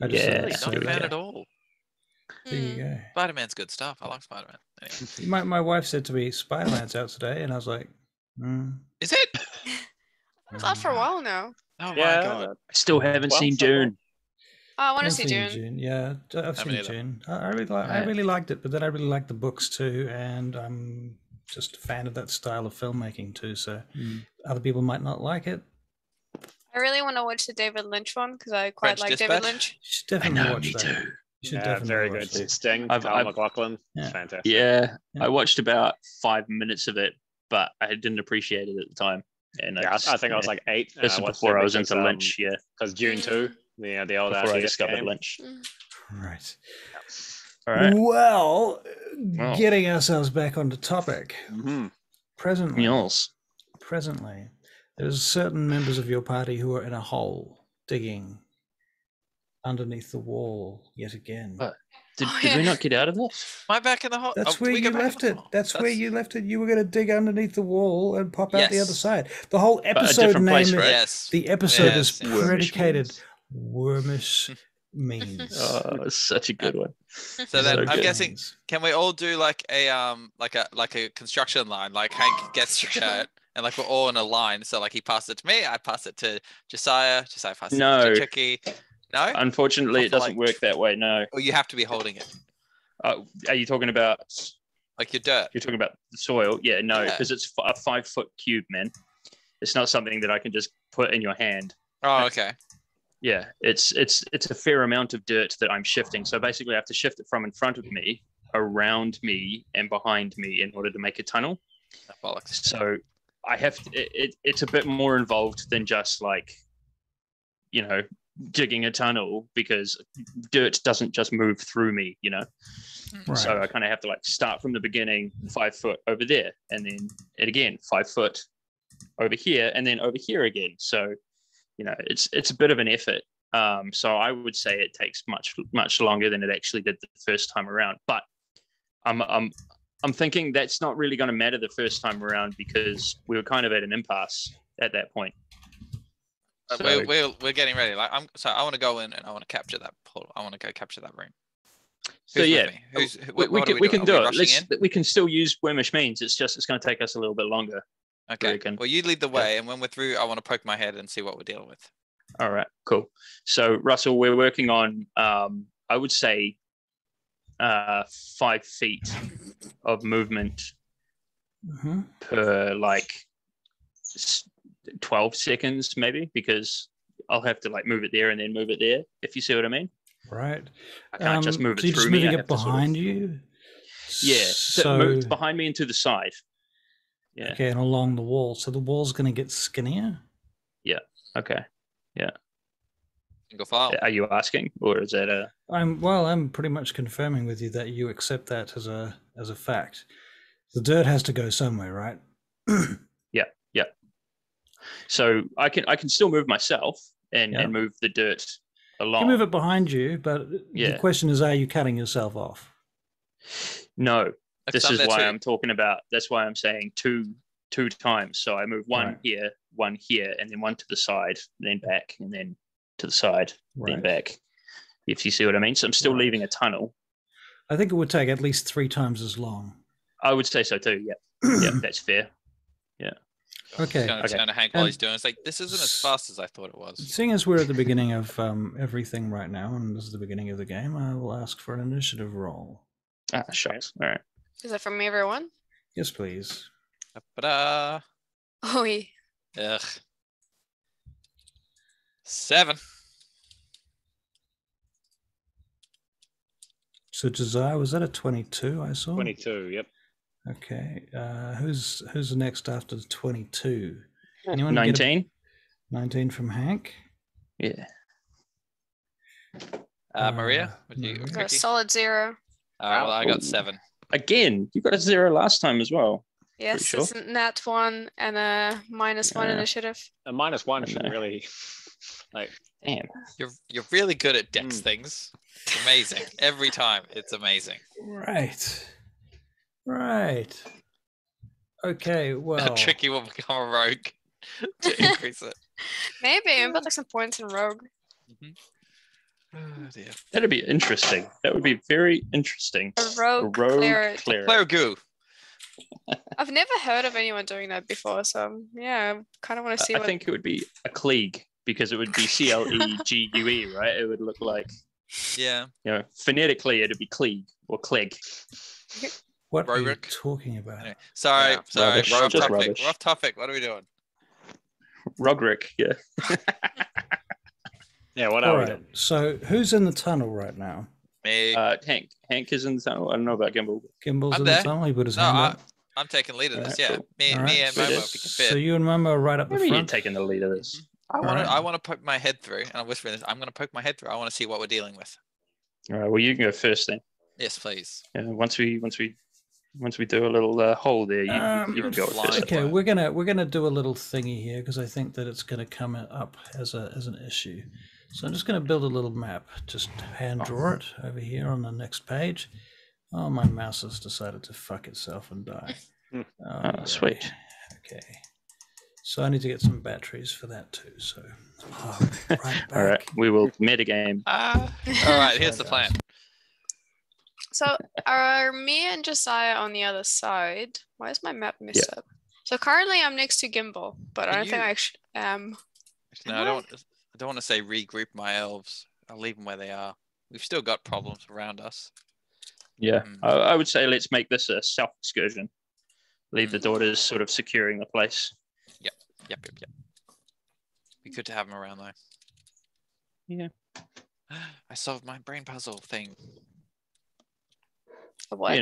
I just Yeah, thought Not so a fan that- at all. There you go. Spider-Man's good stuff. I like Spider-Man. Anyway. My wife said to me, Spider-Man's out today, and I was like, Is it? It's out for a while now. Oh my Yeah, god. I still haven't Well, seen so far. June. Oh, I want to I've see seen June. Yeah, I've seen Haven't either. June. I really liked it, but then I really liked the books too, and I'm just a fan of that style of filmmaking too. So other people might not like it. I really want to watch the David Lynch one because I quite French like Dispatch? David Lynch. You should definitely watch me that. too. You should Yeah, definitely very watch good. that. Sting, I've- Carl I've- McLaughlin, Yeah. fantastic. Yeah, Yeah. I watched about 5 minutes of it, but I didn't appreciate it at the time. And Yeah, I think I was like 8. And this is before I was into Lynch. Yeah, Because June 2, the old before I RTS discovered game. Lynch. Right. All right. Well, Wow. getting ourselves back onto topic. Mhm. Presently, Mules. there's certain members of your party who are in a hole digging underneath the wall yet again. What? Did yeah. we not get out of this? Am I back in the hole? That's Oh, where did we go you back in left the it. hole? That's where you left it. You were going to dig underneath the wall and pop out the Yes. other side. The whole a episode different name place, is right? Yes. the episode is Yes. predicated Wormish means. Oh, it's such a good one. So then So I'm good. guessing, can we all do like a construction line? Like Hank gets the shirt and like we're all in a line. So like he passed it to me, I pass it to Josiah passes No. it to Chucky. No? Unfortunately, it doesn't work that way. No. Or you have to be holding it. Are you talking about? Like your dirt. You're talking about the soil? Yeah, no, Yeah. because it's a 5-foot cube, man. It's not something that I can just put in your hand. Oh, okay. Yeah, it's a fair amount of dirt that I'm shifting. So basically, I have to shift it from in front of me, around me, and behind me in order to make a tunnel. Bollocks. So I have to, it's a bit more involved than just like, digging a tunnel, because dirt doesn't just move through me, Right. So I kind of have to like start from the beginning, 5 foot over there, and then it again 5 foot over here, and then over here again. So it's a bit of an effort. So I would say it takes much longer than it actually did the first time around. But I'm thinking that's not really going to matter the first time around, because we were kind of at an impasse at that point. So- We're getting ready. Like I want to go in and I want to capture that portal. I want to go capture that room. So Who's with yeah, me? we can do it. Rushing in? We can still use Wormish means. It's going to take us a little bit longer. Okay. reckon. Well, you lead the way, and when we're through, I want to poke my head and see what we're dealing with. All right, cool. So Russell, we're working on, I would say, 5 feet of movement Mhm. per 12 seconds, maybe, because I'll have to like move it there and then move it there, if you see what I mean. Right. I can't just move it so you're through just me. moving I it have to sort of- behind you? Yeah, So, move behind me and to the side. Yeah. okay, and along the wall. So the wall's going to get skinnier? Okay. Single file. Are you asking, or is that a? I'm pretty much confirming with you that you accept that as a fact. The dirt has to go somewhere, right? Yeah. So I can still move myself and move the dirt along. You move it behind you, but Yeah. the question is, are you cutting yourself off? No, Like this some is there why too. I'm talking about. That's why I'm saying two times. So I move one Right. one here, and then one to the side, then back, and then to the side, then Right. back. If you see what I mean. So I'm still Right. leaving a tunnle. I think it would take at least 3 times as long. I would say so too. Yeah, yeah, that's fair. Okay. Going to turn to Hank while he's doing it. It's like, this isn't as fast as I thought it was. Seeing as we're at the beginning of everything right now, and this is the beginning of the game, I will ask for an initiative roll. Ah, shucks. All right. Is that from everyone? Yes, please. Ba-da. Oh, yeah. Ugh. 7. So Josiah, was that a 22 I saw? 22, yep. Okay. Who's the next after the 22? Anyone get a- 19. 19 from Hank? Yeah. Maria, would you? Maria. Got a Ricky? solid 0. Well, I got 7. Again, you got a 0 last time as well. Yes, sure? it's a nat 1 and a -1 Yeah. initiative. A -1 I shouldn't know. really, like, Damn. You're really good at Dex things. It's amazing. Every time, it's amazing. Right. Right. Okay, well. Tricky will become a rogue to increase it. Maybe, I've got like some points in Rogue. Oh dear. That'd be interesting. That would be very interesting. A rogue cleric. Player goo. I I've never heard of anyone doing that before, so yeah, I kind of want to see what. think it would be a Klieg because it would be Clegue, right? It would look like, Yeah. phonetically it'd be Klieg or Clegg. What are you Rorick. talking about? Anyway, sorry. Rubbish. We're off Just topic. rubbish. We're off topic. What are we doing? Rogrick, yeah. Yeah, what All are we right. doing? So who's in the tunnel right now? Me. Hank. Hank is in the tunnel. I don't know about Gimbal. Gimbals I'm in there. the tunnel. He put his No, hand up. I'm taking lead of this. Alright, Yeah. cool. Me Alright, and sweet. Momo, if we can fit. So you and Momo are right up the Maybe you're front. taking the lead of this. I want to poke my head through, and I'm whispering this. I'm going to poke my head through. I want to see what we're dealing with. All right. Well, you can go first then. Yes, please. Yeah, once we do a little hole there, you can go fly. first. Okay, we're gonna do a little thingy here because I think that it's gonna come up as an issue. So I'm just gonna build a little map. Just hand draw it over here on the next page. Oh, my mouse has decided to fuck itself and die. Oh, sweet. Okay. So I need to get some batteries for that too. So right back. All right, we will metagame. All right, here's the plan. So are me and Josiah on the other side? Why is my map messed up? So currently I'm next to Gimbal, but I Can don't think you- I actually am. No, I don't want to say regroup my elves. I'll leave them where they are. We've still got problems around us. Yeah, Mm. I would say let's make this a self excursion. Leave the daughters sort of securing the place. Yep. Be good to have them around though. Yeah. I solved my brain puzzle thing. What?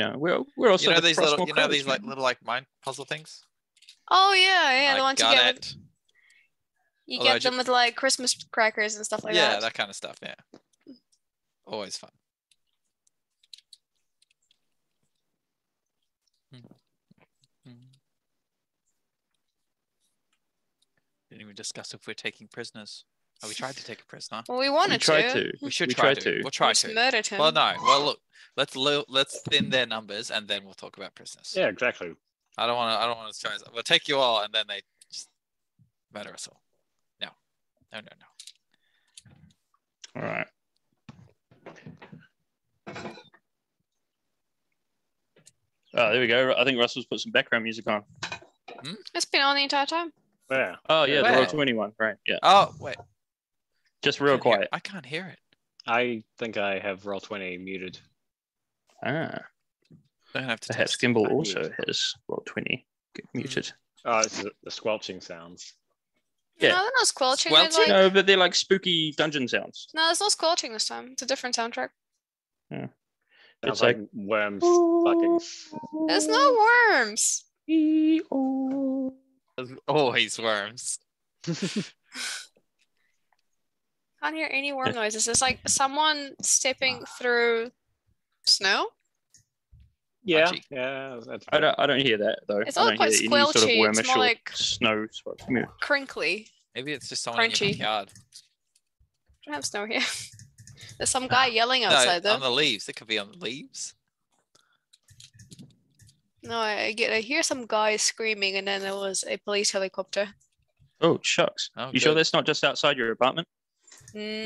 We're also You know the these little, Frostmoor Crows, like man. little like mind puzzle things. Oh yeah, I the ones you got get. it. You Although I get them with like Christmas crackers and stuff like Yeah, that. that kind of stuff. Yeah. Always fun. Didn't even discuss if we're taking prisoners. Oh, we tried to take a prisoner. Well, we We wanted tried to. to. We should We try tried to. to. We'll try We just to. murdered him. Well, no. Well, look. Let's thin their numbers and then we'll talk about prisoners. Yeah, exactly. I don't want to try. We'll take you all and then they just murder us all. No. All right. Oh, there we go. I think Russell's put some background music on. It's been on the entire time. Yeah. Oh yeah, the Where? Roll20 one, right? Yeah, Oh wait. just real quiet. I can't hear it. I think I have Roll20 muted. Don't have to Perhaps test. Gimbal I also mute. has Roll20 muted. Oh, it's the squelching sounds. Yeah. No, they're not squelching. Squelching? They're like... No, but they're like spooky dungeon sounds. No, it's not squelching this time. It's a different soundtrack. Sounds It's like, like- worms fucking. There's no worms. Always worms. Can't hear any worm noises. It's like someone stepping through snow. Yeah, Punchy. yeah. That's I don't hear that though. It's I all don't quite hear any sort of squelchy. It's wormish more or like- snow. Crinkly. Maybe it's just someone in your Crunchy. backyard. I don't have snow here. There's some guy yelling outside No, though. on the leaves. It could be on the leaves. No, I hear some guy screaming, and then there was a police helicopter. Oh shucks! Oh, You sure good. that's not just outside your apartment? You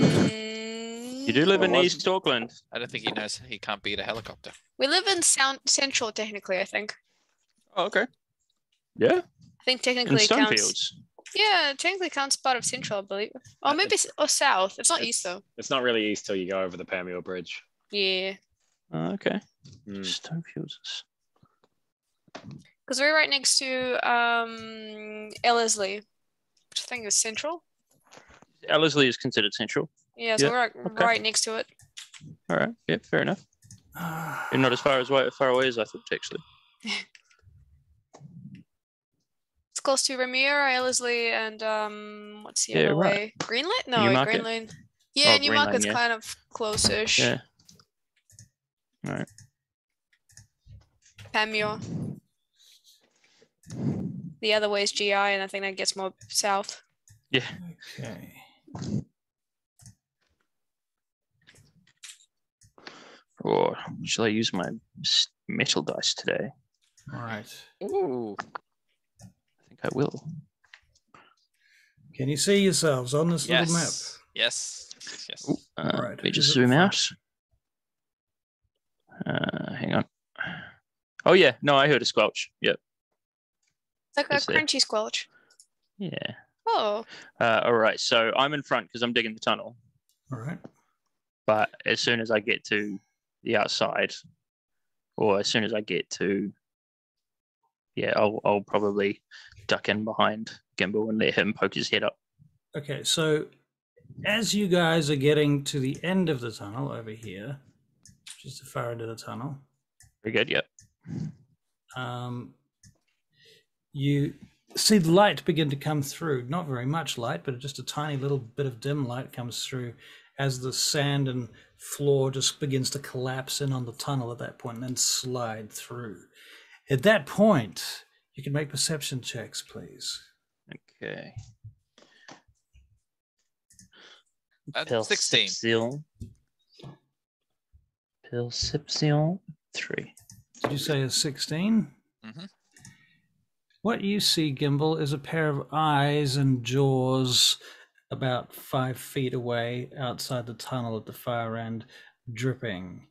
do live Well, in wasn't- East Auckland. I don't think he knows he can't beat a helicopter. We live in Central, technically. I think. Oh, okay. Yeah, I think in technically it counts. Stonefields. Yeah, technically counts part of Central, I believe. Or maybe or South. It's not East though. It's not really east till you go over the Pamir Bridge. Yeah, Oh, okay. Mm. Stonefields. because we're right next to Ellerslie, which I think is Central. Ellerslie is considered central. Yeah, so Yeah, we're okay. right next to it. All right. Yeah, fair enough. You're not as far away as I thought, actually. It's close to Ramir, Ellerslie, and what's the Yeah, other right. way? Greenland? No, Newmarket? Greenland. Yeah, Oh, Newmarket's Greenland, yeah. kind of close-ish. Yeah. All right. Pamir. The other way is GI, and I think that gets more south. Yeah. Okay. Or shall I use my metal dice today? All right. Ooh. I think I will. Can you see yourselves on this little map? Yes. Yes. Yes. Ooh, All right, let me who's just at the zoom front? out. Hang on. Oh yeah, no, I heard a squelch. Yep. It's like a It's there. crunchy squelch. Yeah. Oh, All right, so I'm in front because I'm digging the tunnel. All right. But as soon as I get to the outside, or as soon as I get to, yeah, I'll probably duck in behind Gimbal and let him poke his head up. Okay, so as you guys are getting to the end of the tunnel over here, just the far end of the tunnel, Very good. Yep. you see the light begin to come through. Not very much light, but just a tiny little bit of dim light comes through as the sand and floor just begins to collapse in on the tunnel at that point and then slide through. At that point, you can make perception checks, please. Okay. That's 16. Perception 3. Did you say a 16? Mm-hmm. What you see, Gimbal, is a pair of eyes and jaws about 5 feet away outside the tunnel at the far end, dripping.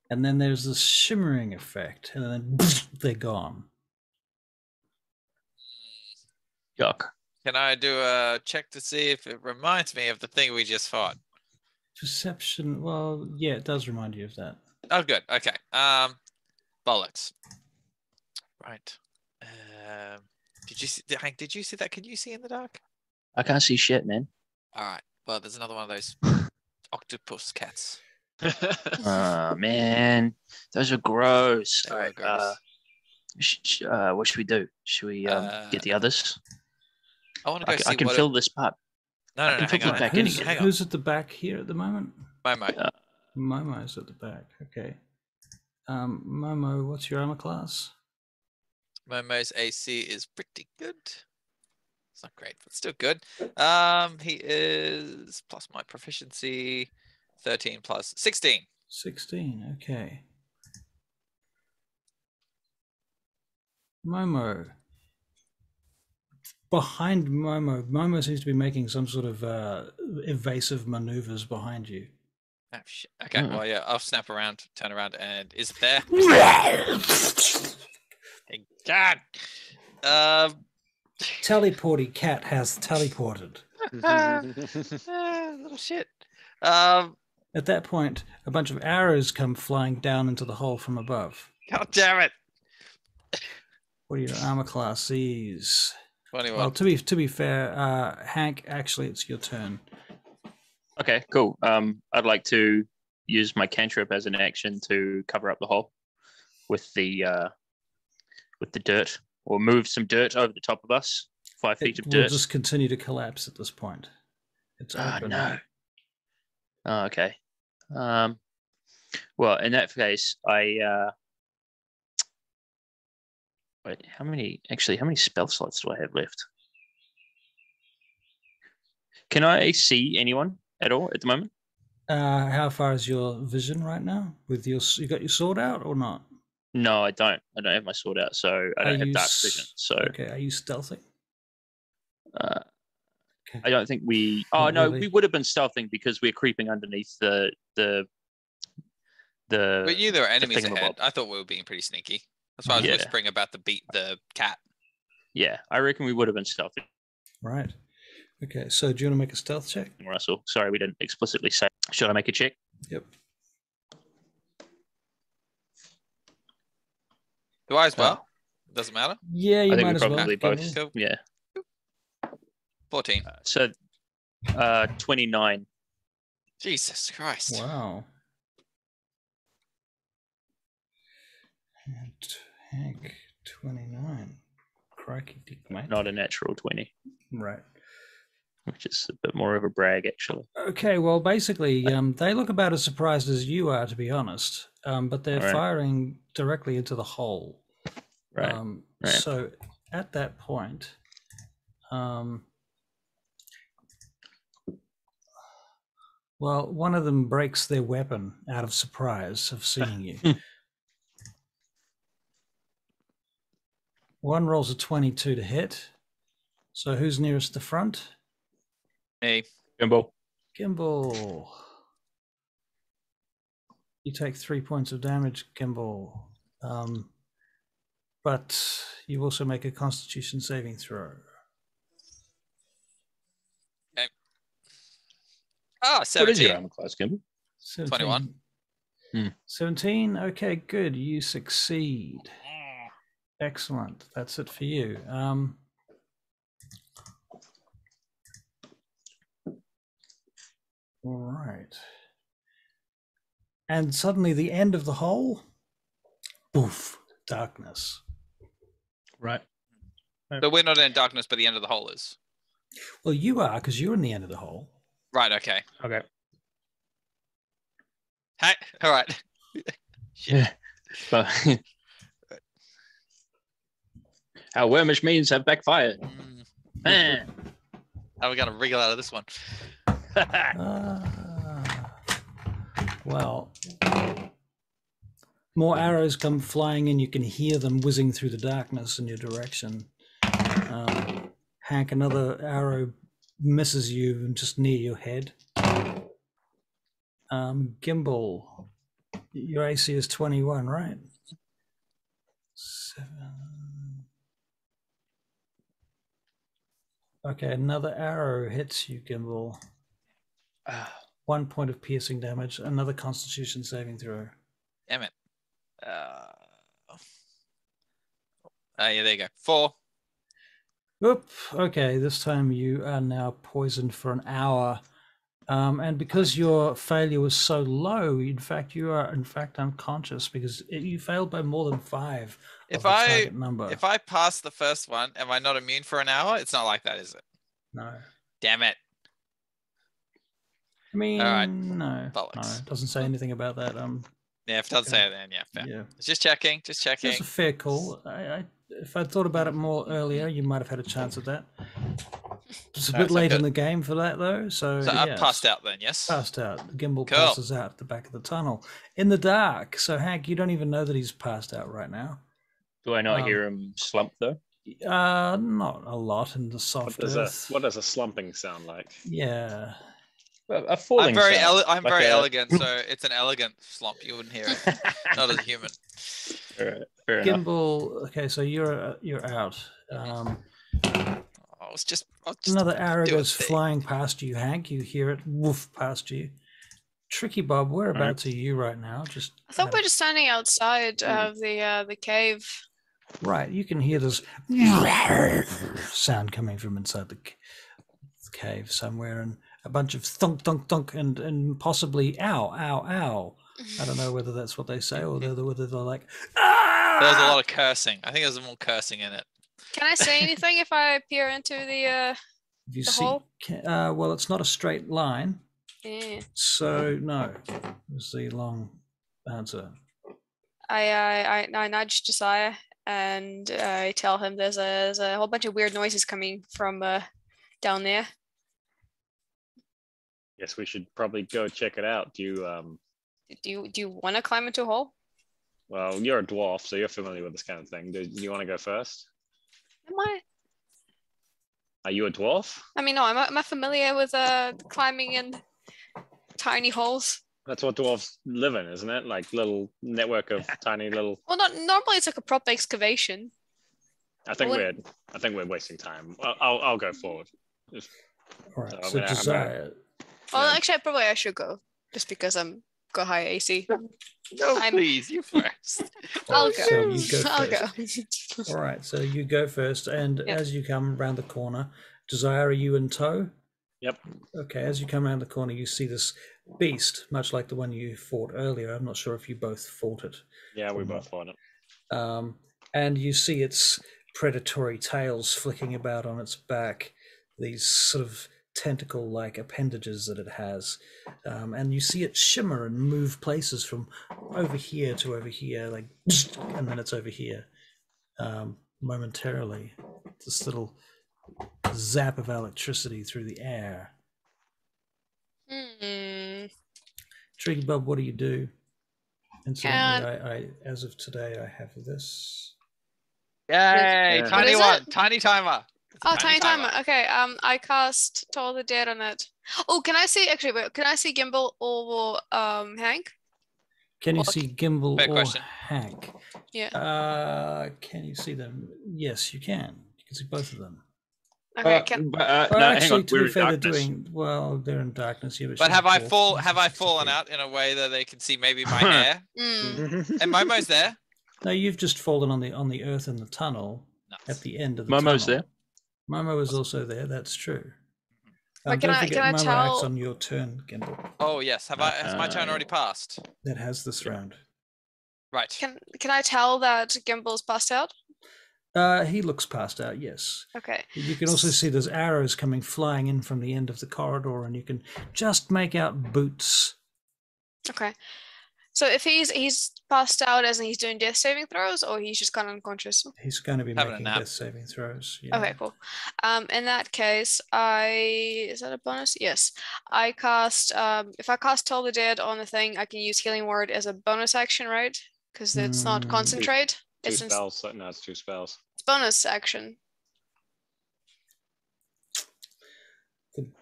And then there's this shimmering effect, and then they're gone. Yuck. Can I do a check to see if it reminds me of the thing we just fought? Perception, well, yeah, it does remind you of that. Oh, good. Okay. Bollocks. Right. Did you see? Hank, did you see that? Can you see in the dark? I can't see shit, man. All right. Well, there's another one of those octopus cats. Oh man, those are gross. They were All right, gross. what should we do? Should we get the others? I want to go see I can what fill this part. No, I can hang fill on. it back Hang in on. again. Hang on. Who's at the back here at the moment? Momo. Momo's at the back. Okay. Momo, what's your armor class? Momo's AC is pretty good. It's not great, but still good. He is plus my proficiency, 13 plus 16. 16. Okay. Momo. Behind Momo seems to be making some sort of evasive maneuvers behind you. Oh shit. Okay, well yeah, I'll snap around, turn around, and is it there? Thank God. Teleporty cat has teleported. Little shit. At that point, a bunch of arrows come flying down into the hole from above. God damn it. What are your armor classes? 21. Well, to be fair, Hank, actually, it's your turn. Okay, cool. I'd like to use my cantrip as an action to cover up the hole with the dirt, or move some dirt over the top of us. 5 feet of It dirt. will just continue to collapse at this point. It's Oh open. no. Oh, okay. Well, in that case, I wait. How many spell slots do I have left? Can I see anyone at all at the moment? How far is your vision right now? With you got your sword out or not? No, I don't. I don't have my sword out, so I don't have dark vision. So okay, are you stealthing? I don't think we. Oh Not no, really. we would have been stealthing because we're creeping underneath the. We knew there were enemies thingamabob. ahead. I thought we were being pretty sneaky. That's why I was Yeah. whispering about the cat. Yeah, I reckon we would have been stealthy. Right. Okay, so do you want to make a stealth check? Russell, sorry, we didn't explicitly say. Should I make a check? Yep. Do I as well? Doesn't matter. Yeah, you I think might we as well. probably Give both. me- Cool. Yeah. 14. So, 29. Jesus Christ. Wow. And Hank, 29. Crikey, dick, mate. Not a natural 20, Right. which is a bit more of a brag, actually. Okay, well, basically, they look about as surprised as you are, to be honest. But they're Right. firing directly into the hole. Right. Right. So at that point, well, one of them breaks their weapon out of surprise of seeing you. One rolls a 22 to hit. So who's nearest the front? Me. Gimbal. Gimbal. You take 3 points of damage, Gimbal. But you also make a Constitution saving throw. Okay. What is 17. your armor class, Gimbal? 17. 21. 17. Okay, good. You succeed. Excellent. That's it for you. All right. And suddenly the end of the hole, poof, darkness. Right. So we're not in darkness, but the end of the hole is. Well, you are, because you're in the end of the hole. Right, okay. Okay. Hey, all right. Yeah. But our wormish means have backfired. How are we going to wriggle out of this one? Well, more arrows come flying in. You can hear them whizzing through the darkness in your direction. Hank, another arrow misses you just near your head. Gimbal, your AC is 21, right? 7. Okay, another arrow hits you, Gimbal. 1 point of piercing damage. Another Constitution saving throw. Damn it. Yeah, there you go. 4. Oop. Okay, this time you are now poisoned for an hour. And because your failure was so low, in fact, you are unconscious because you failed by more than 5 of the target number. If I pass the first one, am I not immune for an hour? It's not like that, is it? No. Damn it. I mean, All right. no. Bollocks. No, it doesn't say anything about that. Yeah, if it doesn't say it, then yeah, fair. Yeah. Just checking. That's a fair call. If I'd thought about it more earlier, you might have had a chance at that. It's a bit late in the game for that, though. So I've passed out then, yes? Passed out. The Gimbal Cool. passes out at the back of the tunnel in the dark. So, Hank, you don't even know that he's passed out right now. Do I not hear him slump, though? Not a lot in the soft earth. What does a slumping sound like? Yeah. A falling I'm very, sound, I'm like very a- elegant, so it's an elegant slump. You wouldn't hear it. Not as a human. Fair enough. Gimbal. Okay, so you're out. I was just Another arrow do a goes thing. flying past you, Hank. You hear it woof past you. Tricky Bob, whereabouts are you right now? I thought we're just standing outside of the cave. Right, you can hear this sound coming from inside the cave somewhere, and a bunch of thunk, thunk, thunk, and possibly ow, ow, ow. I don't know whether that's what they say or whether they're like, ah! There's a lot of cursing. I think there's more cursing in it. Can I say anything if I peer into the hole? Well, it's not a straight line, Yeah. so no. Is the long answer. I nudge Josiah and I tell him there's a whole bunch of weird noises coming from down there. Yes, we should probably go check it out. Do you want to climb into a hole? Well, you're a dwarf, so you're familiar with this kind of thing. Do you want to go first? Am I? Are you a dwarf? I mean, no. Am I familiar with climbing in tiny holes? That's what dwarves live in, isn't it? Like little network of tiny little. Well, not normally. It's like a proper excavation. I think we're wasting time. I'll go forward. All right, So so I'm Josiah. Well, actually, I should go just because I'm got high AC. No, please, you first. I'll So go. you go I'll first. go. All right, so you go first, and Yeah. as you come around the corner, Josiah, are you in tow? Yep. Okay, as you come around the corner, you see this beast, much like the one you fought earlier. I'm not sure if you both fought it. Yeah, we both want it. And you see its predatory tails flicking about on its back, these sort of tentacle-like appendages that it has. And you see it shimmer and move places from over here to over here, like, and then it's over here momentarily. This little zap of electricity through the air. Tricky Bob, what do you do? Incidentally, I as of today, I have this. Yay! What Tiny is one. it? Tiny timer. Oh, tiny timer. Okay. I cast Toll the Dead on it. Oh, can I see? Actually, wait. Can I see Gimbal or Hank? Can you Well, see Gimbal fair or question. Hank? Yeah. Can you see them? Yes, you can. You can see both of them. Okay. no, Well, hang actually, on. to We're be in fair, they're darkness. doing well. They're in darkness here. But have I fallen 60 out feet. in a way that they can see maybe my hair? Mm. And Momo's there. No, you've just fallen on the earth in the tunnel Nuts. at the end of the Momo's tunnel. there. Momo is also there. That's true. But Don't can forget, I Momo tell- acts on your turn, Gimbal. Oh yes. Has my turn already passed? That has this Yeah. round. Right. Can I tell that Gimbal's passed out? He looks passed out. Yes. Okay. You can also see there's arrows coming flying in from the end of the corridor, and you can just make out boots. Okay. So if he's passed out as in he's doing death saving throws, or he's just kind of unconscious? He's going to be Having a making nap. death saving throws. Yeah. Okay, cool. In that case, is that a bonus? Yes. I cast if I cast Toll the Dead on the thing, I can use Healing Word as a bonus action, right? Because it's not Mm. concentrate. Two It's spells. No, it's 2 spells. bonus action.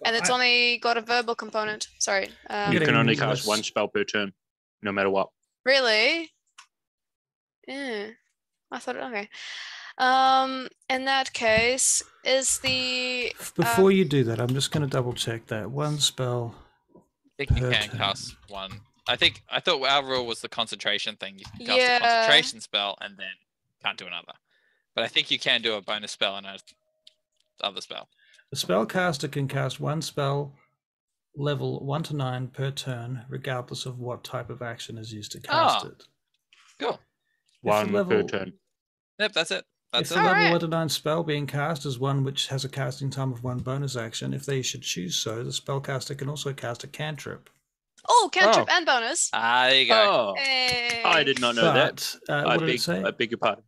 And it's only got a verbal component. Sorry. You can only Getting cast less- 1 spell per turn, no matter what. Really? Yeah. I thought okay. In that case, is the Before you do that, I'm just going to double check that one spell. I think you Per can turn. cast one. I thought our rule was the concentration thing. You can cast Yeah. a concentration spell and then can't do another. But I think you can do a bonus spell and a other spell. The spellcaster can cast one spell level 1 to 9 per turn, regardless of what type of action is used to cast Ah. it. Cool. the 1 per level- turn. Yep, that's it. If That's the it. level Alright. 1 to 9 spell being cast is one which has a casting time of 1 bonus action, if they should choose so, the spellcaster can also cast a cantrip. oh cantrip Oh. and bonus. Ah, there you go. Oh, Hey. I did not know that. But I what did it say? beg your pardon.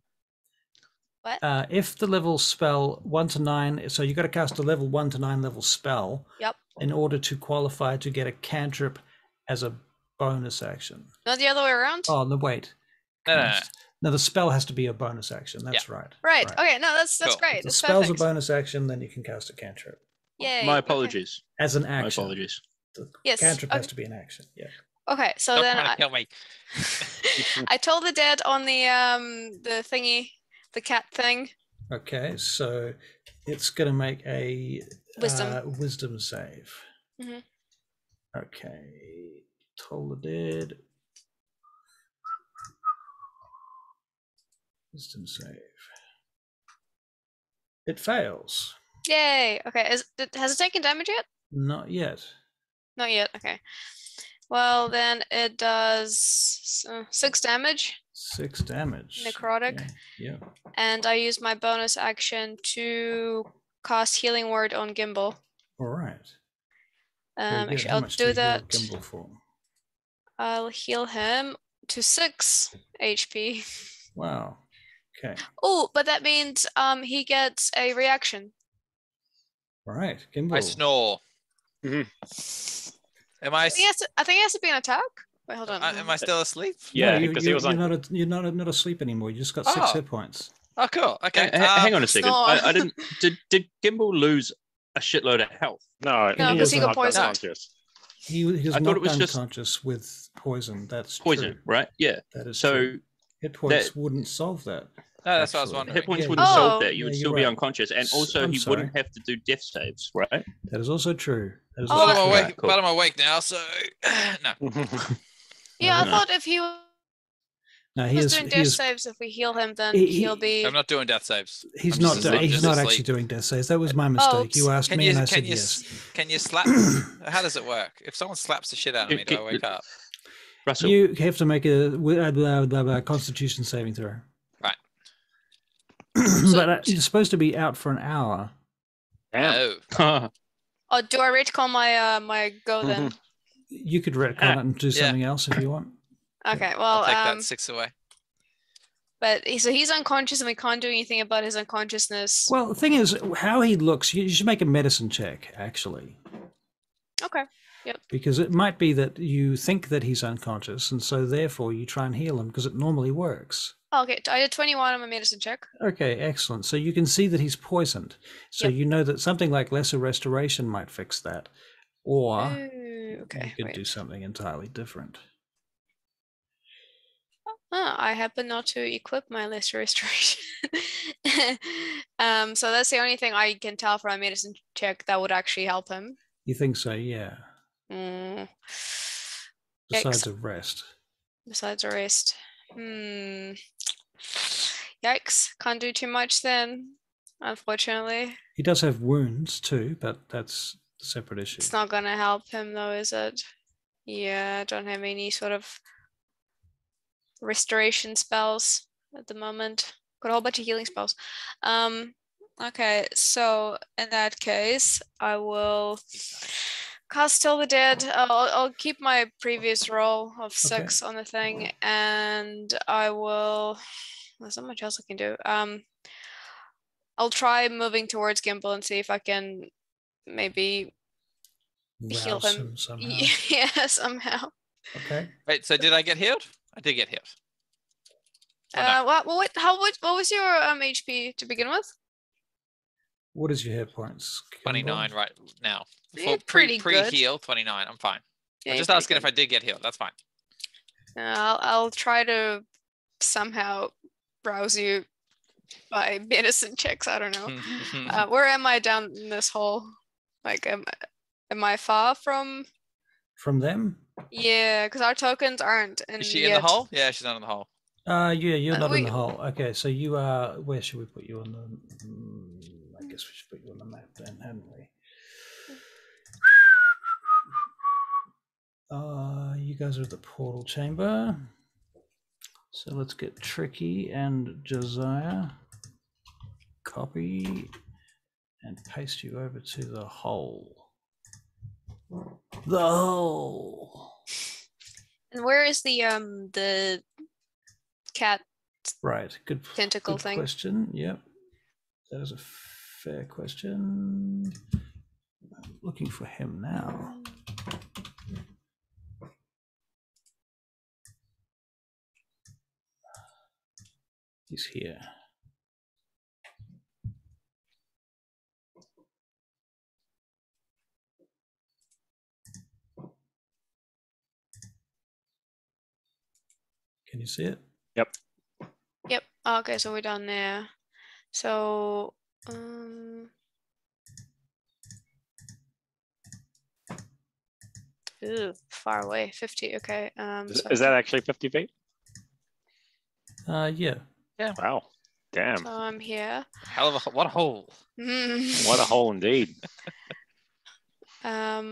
If the level spell 1 to 9, so you got to cast a level 1 to 9 level spell Yep. in order to qualify to get a cantrip as a bonus action. Not the other way around. Oh, no, wait. No. No, the spell has to be a bonus action. That's right. Right. Okay. No, that's Cool. great. If the That's spell's perfect. a bonus action, then you can cast a cantrip Yay. My okay. apologies. as an My action. apologies. The Yes, cantrip okay. has to be an action. Yeah. Okay. So Stop then trying to kill me. I told the dead on the thingy, the cat thing. Okay, so it's going to make a Wisdom. save. Mhm. Okay, Toll the Dead. Wisdom save. It fails. Yay. Okay. Has it taken damage yet? Not yet. Not yet. Okay. Well, then it does 6 damage, 6 damage. Necrotic. Okay, yeah. and I use my bonus action to cast Healing Word on Gimbal. All right. Very good. Actually, How I'll much do you heal that. Gimbal for? I'll heal him to 6 HP. Wow. Okay. Oh, but that means he gets a reaction. All right, Gimbal. I snore. Mhm. Am I? I think it has to be an attack. Wait, hold on. Am I still asleep? Yeah, no, because he was you're like, you're not asleep anymore. You just got 6 Oh. hit points. Oh, cool. Okay. Hang on a second. snore. I didn't. Did Gimbal lose a shitload of health? no, No, because he got knocked poisoned. unconscious. He was I thought knocked it was just- unconscious with poison. That's Poison, true. right? Yeah. That is So true. Hit points wouldn't solve that. No, that's what I was Actually. wondering. hit points Yeah, wouldn't you're solve right. that. You would Yeah, still you're be right. unconscious, and also I'm he sorry. wouldn't have to do death saves, right? That is also true. That is Oh, But also I'm true. awake. Cool. But I'm awake now, so no. Yeah, I No. thought if he was No, he is. doing He death is saves, if we heal him, then He- he'll be. I'm not doing death saves. he's I'm not. just asleep, He's just not asleep. actually doing death saves. That was my mistake. You oops. asked me, and I said you yes. can you slap? How does it work? If someone slaps the shit out of me, do I wake up? Russell, You have to make a Constitution saving throw. Right. But you're supposed to be out for an hour. Damn. Oh, Oh, do I retcon my my go then? You could retcon it and do Yeah. something else if you want. Okay, I'll well, take that 6 away. but so he's unconscious and we can't do anything about his unconsciousness. Well, the thing is, how he looks, you should make a medicine check, actually. Okay. Because it might be that you think that he's unconscious, and so therefore you try and heal him because it normally works. Okay, I did 21 on my medicine check. Okay, excellent. So you can see that he's poisoned. So Yep. you know that something like lesser restoration might fix that. Or Ooh, okay, you could wait. do something entirely different. I happen not to equip my lesser restoration. So that's the only thing I can tell from my medicine check that would actually help him. You think so? Yeah. Mm. Besides Yikes. a rest. Besides a rest. Yikes. Can't do too much then, unfortunately. He does have wounds too, but that's a separate issue. It's not gonna help him though, is it? Yeah, I don't have any sort of restoration spells at the moment. Got a whole bunch of healing spells. Okay, so in that case, I will cast Till the Dead. I'll keep my previous roll of 6 on the thing, and I will. There's not much else I can do. I'll try moving towards Gimbal and see if I can maybe heal Rouse him somehow. Yeah, somehow. Okay. Wait, so did I get healed? I did get healed. Oh, no. What was your HP to begin with? What is your hit points? 29 right now. Yeah, pretty good. Pre-heal, 29. I'm fine. Yeah, I'm you're just pretty asking good. if I did get healed. That's fine. I'll try to somehow rouse you by medicine checks. I don't know. Where am I down in this hole? Like, am I far from them? Yeah, because our tokens aren't in Is she yet. in the hole? Yeah, she's not in the hole. Yeah, you're not in we- the hole. Okay, so you are. Where should we put you on the? I guess we should put you on the map then, hadn't we? You guys are at the portal chamber. So let's get Tricky and Josiah. Copy and paste you over to the hole. The hole. And where is the cat Right. Good. tentacle Good thing? question. Yep. That is a fair question. I'm looking for him now. He's here. Can you see it? Yep. Yep. Okay, so we're down there. So ooh, far away. 50. Okay. Is that actually 50 feet? Yeah. Wow. Damn. So I'm here. Hell of a what a hole. What a hole indeed. What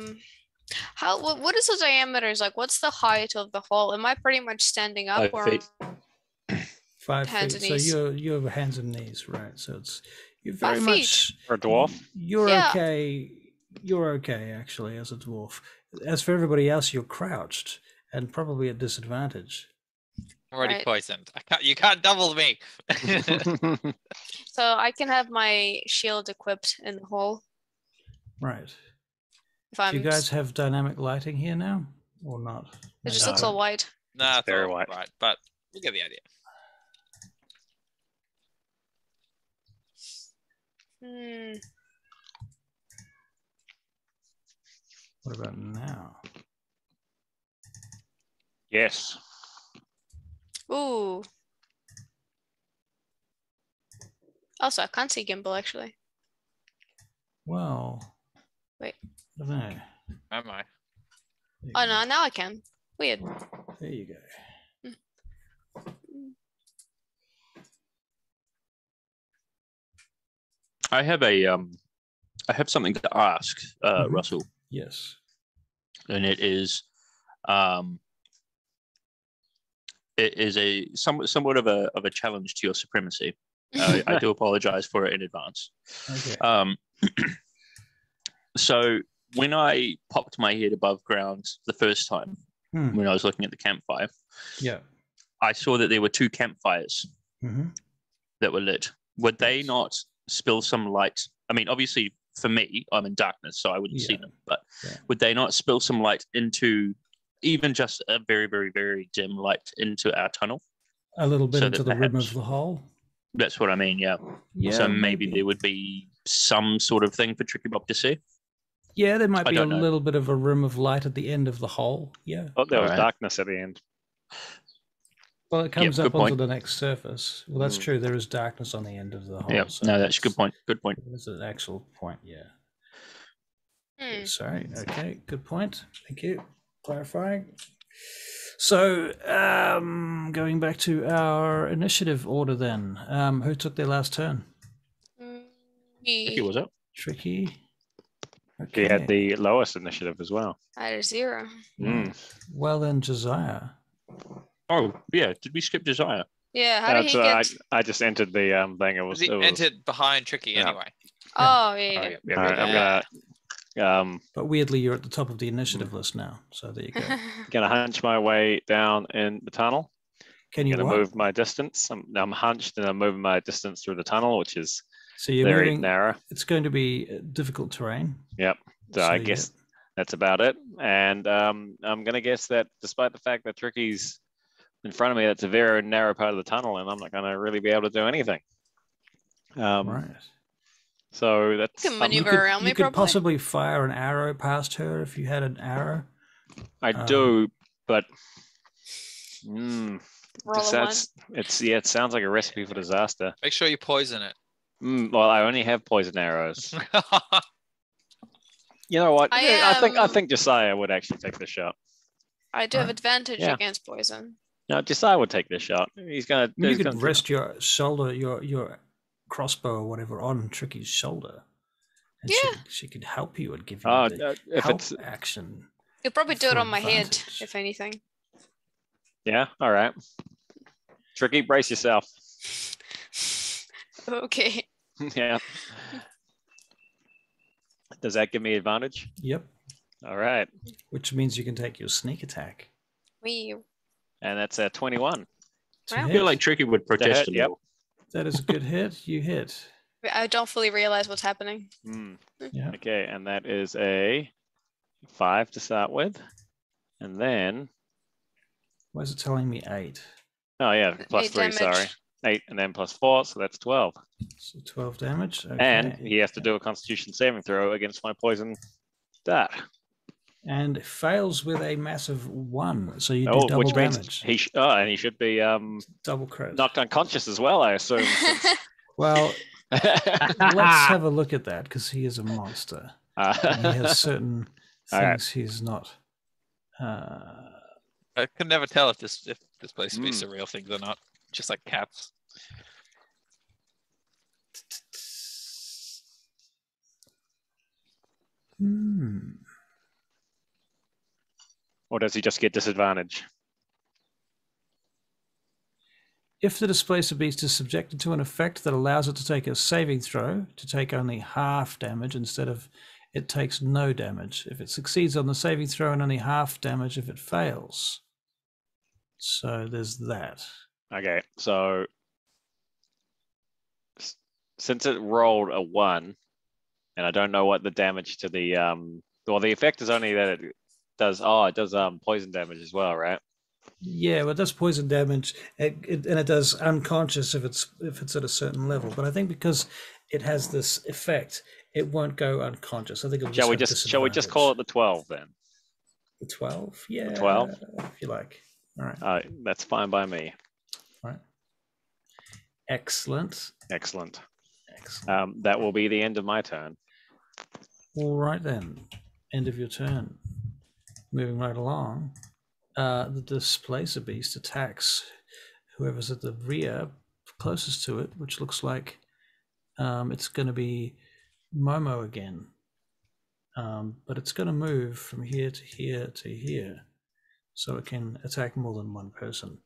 is the diameters like? What's the height of the hole? Am I pretty much standing up 5 or feet. 5 Hands feet. and So knees. you have hands and knees, right? So you're very 5 much For a dwarf? You're Yeah. okay. You're okay actually as a dwarf. As for everybody else, you're crouched and probably at disadvantage. I'm already Right. poisoned. You can't double me. so I can have my shield equipped in the hole Right. if I'm Do you guys have dynamic lighting here now, or not? it just No. looks all white. Nah, it's very all white. right, but you get the idea. What about now? Yes. Ooh. Also, I can't see gimbal actually. Well. Wait. I don't know. Am I? There you Oh go. no, now I can. Weird. There you go. I have something to ask, Russell, Yes. and it is a somewhat of a challenge to your supremacy. I do apologize for it in advance. Okay. So when I popped my head above ground the first time, Hmm. when I was looking at the campfire, Yeah. I saw that there were 2 campfires Mm-hmm. that were lit. Would they not spill some light? I mean, obviously for me, I'm in darkness, so I wouldn't see Yeah. them, but Yeah. would they not spill some light into even just a very, very, very dim light into our tunnel? A little bit So into that the rim perhaps- of the hole. That's what I mean. Yeah. Yeah. So maybe there would be some sort of thing for Tricky Bob to see. Yeah, there might I be a don't know. little bit of a rim of light at the end of the hole. Yeah. Oh, there was Alright. darkness at the end. Well, it comes good up onto point. the next surface. Well, that's Mm. true. There is darkness on the end of the hole. Yeah. So No, that's a good point. Good point. That's an actual point. Yeah. Hmm. Sorry. Okay. Good point. Thank you. Clarifying. So, going back to our initiative order then. Who took their last turn? Tricky, was it? Tricky. She had the lowest initiative as well. I had a 0. Mm. Well then, Josiah. Oh, yeah. Did we skip Desire? Yeah, how did he get? I just entered the thing. It was. He It was entered behind Tricky Yeah. anyway. Oh, yeah. yeah. all right, I'm gonna But weirdly, you're at the top of the initiative list now. So there you go. gonna hunch my way down in the tunnel. Can you Gonna what? move my distance. I'm hunched and I'm moving my distance through the tunnel, which is So you're very moving. narrow. It's going to be difficult terrain. Yep. So I yeah. guess that's about it. And I'm gonna guess that despite the fact that Tricky's in front of me, that's a very narrow part of the tunnel, and I'm not gonna really be able to do anything. Right. So that's Can You maneuver could, around me, you could probably. possibly fire an arrow past her if you had an arrow. I do, but Roll it a 1. sounds it sounds like a recipe for disaster. Make sure you poison it. Well, I only have poison arrows. You know what? I think Josiah would actually take this shot. I do have Alright. advantage Yeah. against poison. No, Josiah would take this shot. He's gonna. You he's could gonna- rest your shoulder, your crossbow or whatever on Tricky's shoulder. And Yeah. she could help you and give you Oh, the if help it's action. You'll probably do it For on my head, advantage. if anything. yeah, all right. Tricky, brace yourself. Okay. Yeah. Does that give me advantage? Yep. All right, Which means you can take your sneak attack. We. and that's a 21. to Wow. I hit. feel like Tricky would protest a yep. little. That is a good hit. You hit. I don't fully realize what's happening. Yeah. Okay, and that is a 5 to start with, and then Why is it telling me 8? oh yeah, plus 8 3. damage. Sorry, 8, and then plus 4, so that's 12. So 12 damage. Okay. And he has to do a Constitution saving throw against my poison dart. And it fails with a massive 1. So you do Oh, double which means damage. and he should be Double crit. knocked unconscious as well, I assume. Well, let's have a look at that because he is a monster. He has certain All right. things he's not. I can never tell if this place speaks to real things or not. Just like cats. Or does he just get disadvantage? If the displacer beast is subjected to an effect that allows it to take a saving throw to take only half damage instead of it takes no damage. If it succeeds on the saving throw and only half damage if it fails. So there's that. Okay, so since it rolled a 1, and I don't know what the damage to the well, the effect is only that it does poison damage as well, right? Yeah, well, it does poison damage, and it does unconscious if it's at a certain level. But I think because it has this effect, it won't go unconscious. I think it'll Shall we just call it the 12 then? the 12? Yeah, The 12? if you like. All right. That's fine by me. All right. Excellent. Excellent. Excellent. That will be the end of my turn. All right then. End of your turn. Moving right along. The displacer beast attacks whoever's at the rear closest to it, which looks like it's going to be Momo again. But it's going to move from here to here to here, so it can attack more than one person.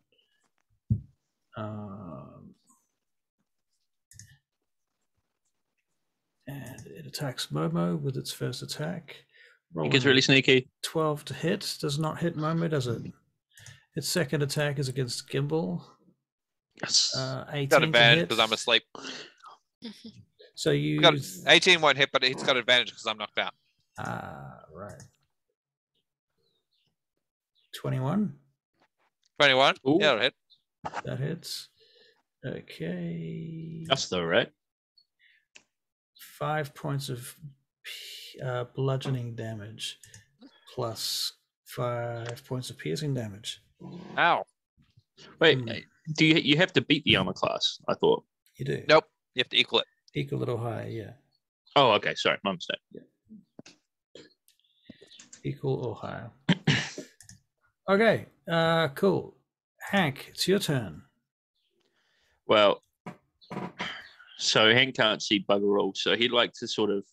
And it attacks Momo with its first attack. It gets really sneaky. 12 to hit. Does not hit Momo, does it? Its second attack is against Gimbal. Yes. 18 Got to advantage hit. because I'm asleep. So you Got 18 won't hit, but he's got advantage because I'm knocked out. right. 21. 21? Ooh. Yeah, it'll hit. That hits. Okay. That's though, right? 5 points of bludgeoning damage plus 5 points of piercing damage. Ow. Wait, Hmm. do you have to beat the armor class? I thought. You do. Nope. You have to equal it. Equal it or higher, yeah. Oh, okay. Sorry, my mistake. Equal or higher. Okay, cool. Hank, it's your turn. Well, so Hank can't see bugger all, so he'd like to sort of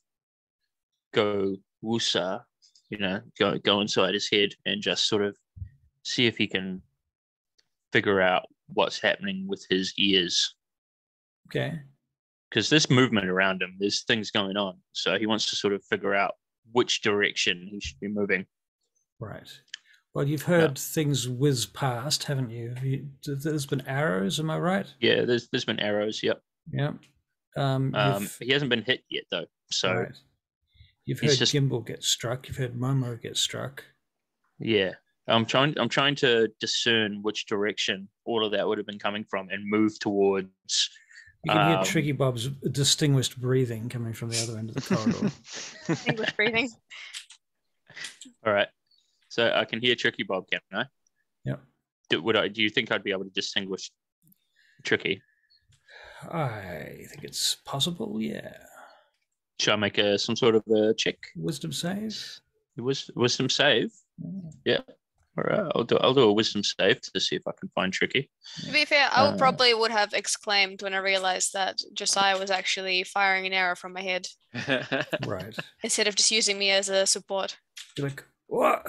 go woosa, go inside his head and just sort of see if he can figure out what's happening with his ears. Okay. Because there's movement around him, there's things going on. So he wants to sort of figure out which direction he should be moving. Right. Well, you've heard things whiz past, haven't you? There's been arrows, am I right? Yeah, there's been arrows, yep. Yeah. He hasn't been hit yet though. So right. You've heard Gimbal get struck, you've heard Momo get struck. Yeah. I'm trying to discern which direction all of that would have been coming from and move towards. You can hear Tricky Bob's distinguished breathing coming from the other end of the corridor. English breathing. All right. So I can hear Tricky Bob, can I? Yep. Do you think I'd be able to distinguish Tricky? I think it's possible, yeah. Should I make some sort of a check? Wisdom save? Wisdom save? Yeah. All right. I'll do a wisdom save to see if I can find Tricky. To be fair, I probably would have exclaimed when I realized that Josiah was actually firing an arrow from my head. Right. Instead of just using me as a support. You're like, what?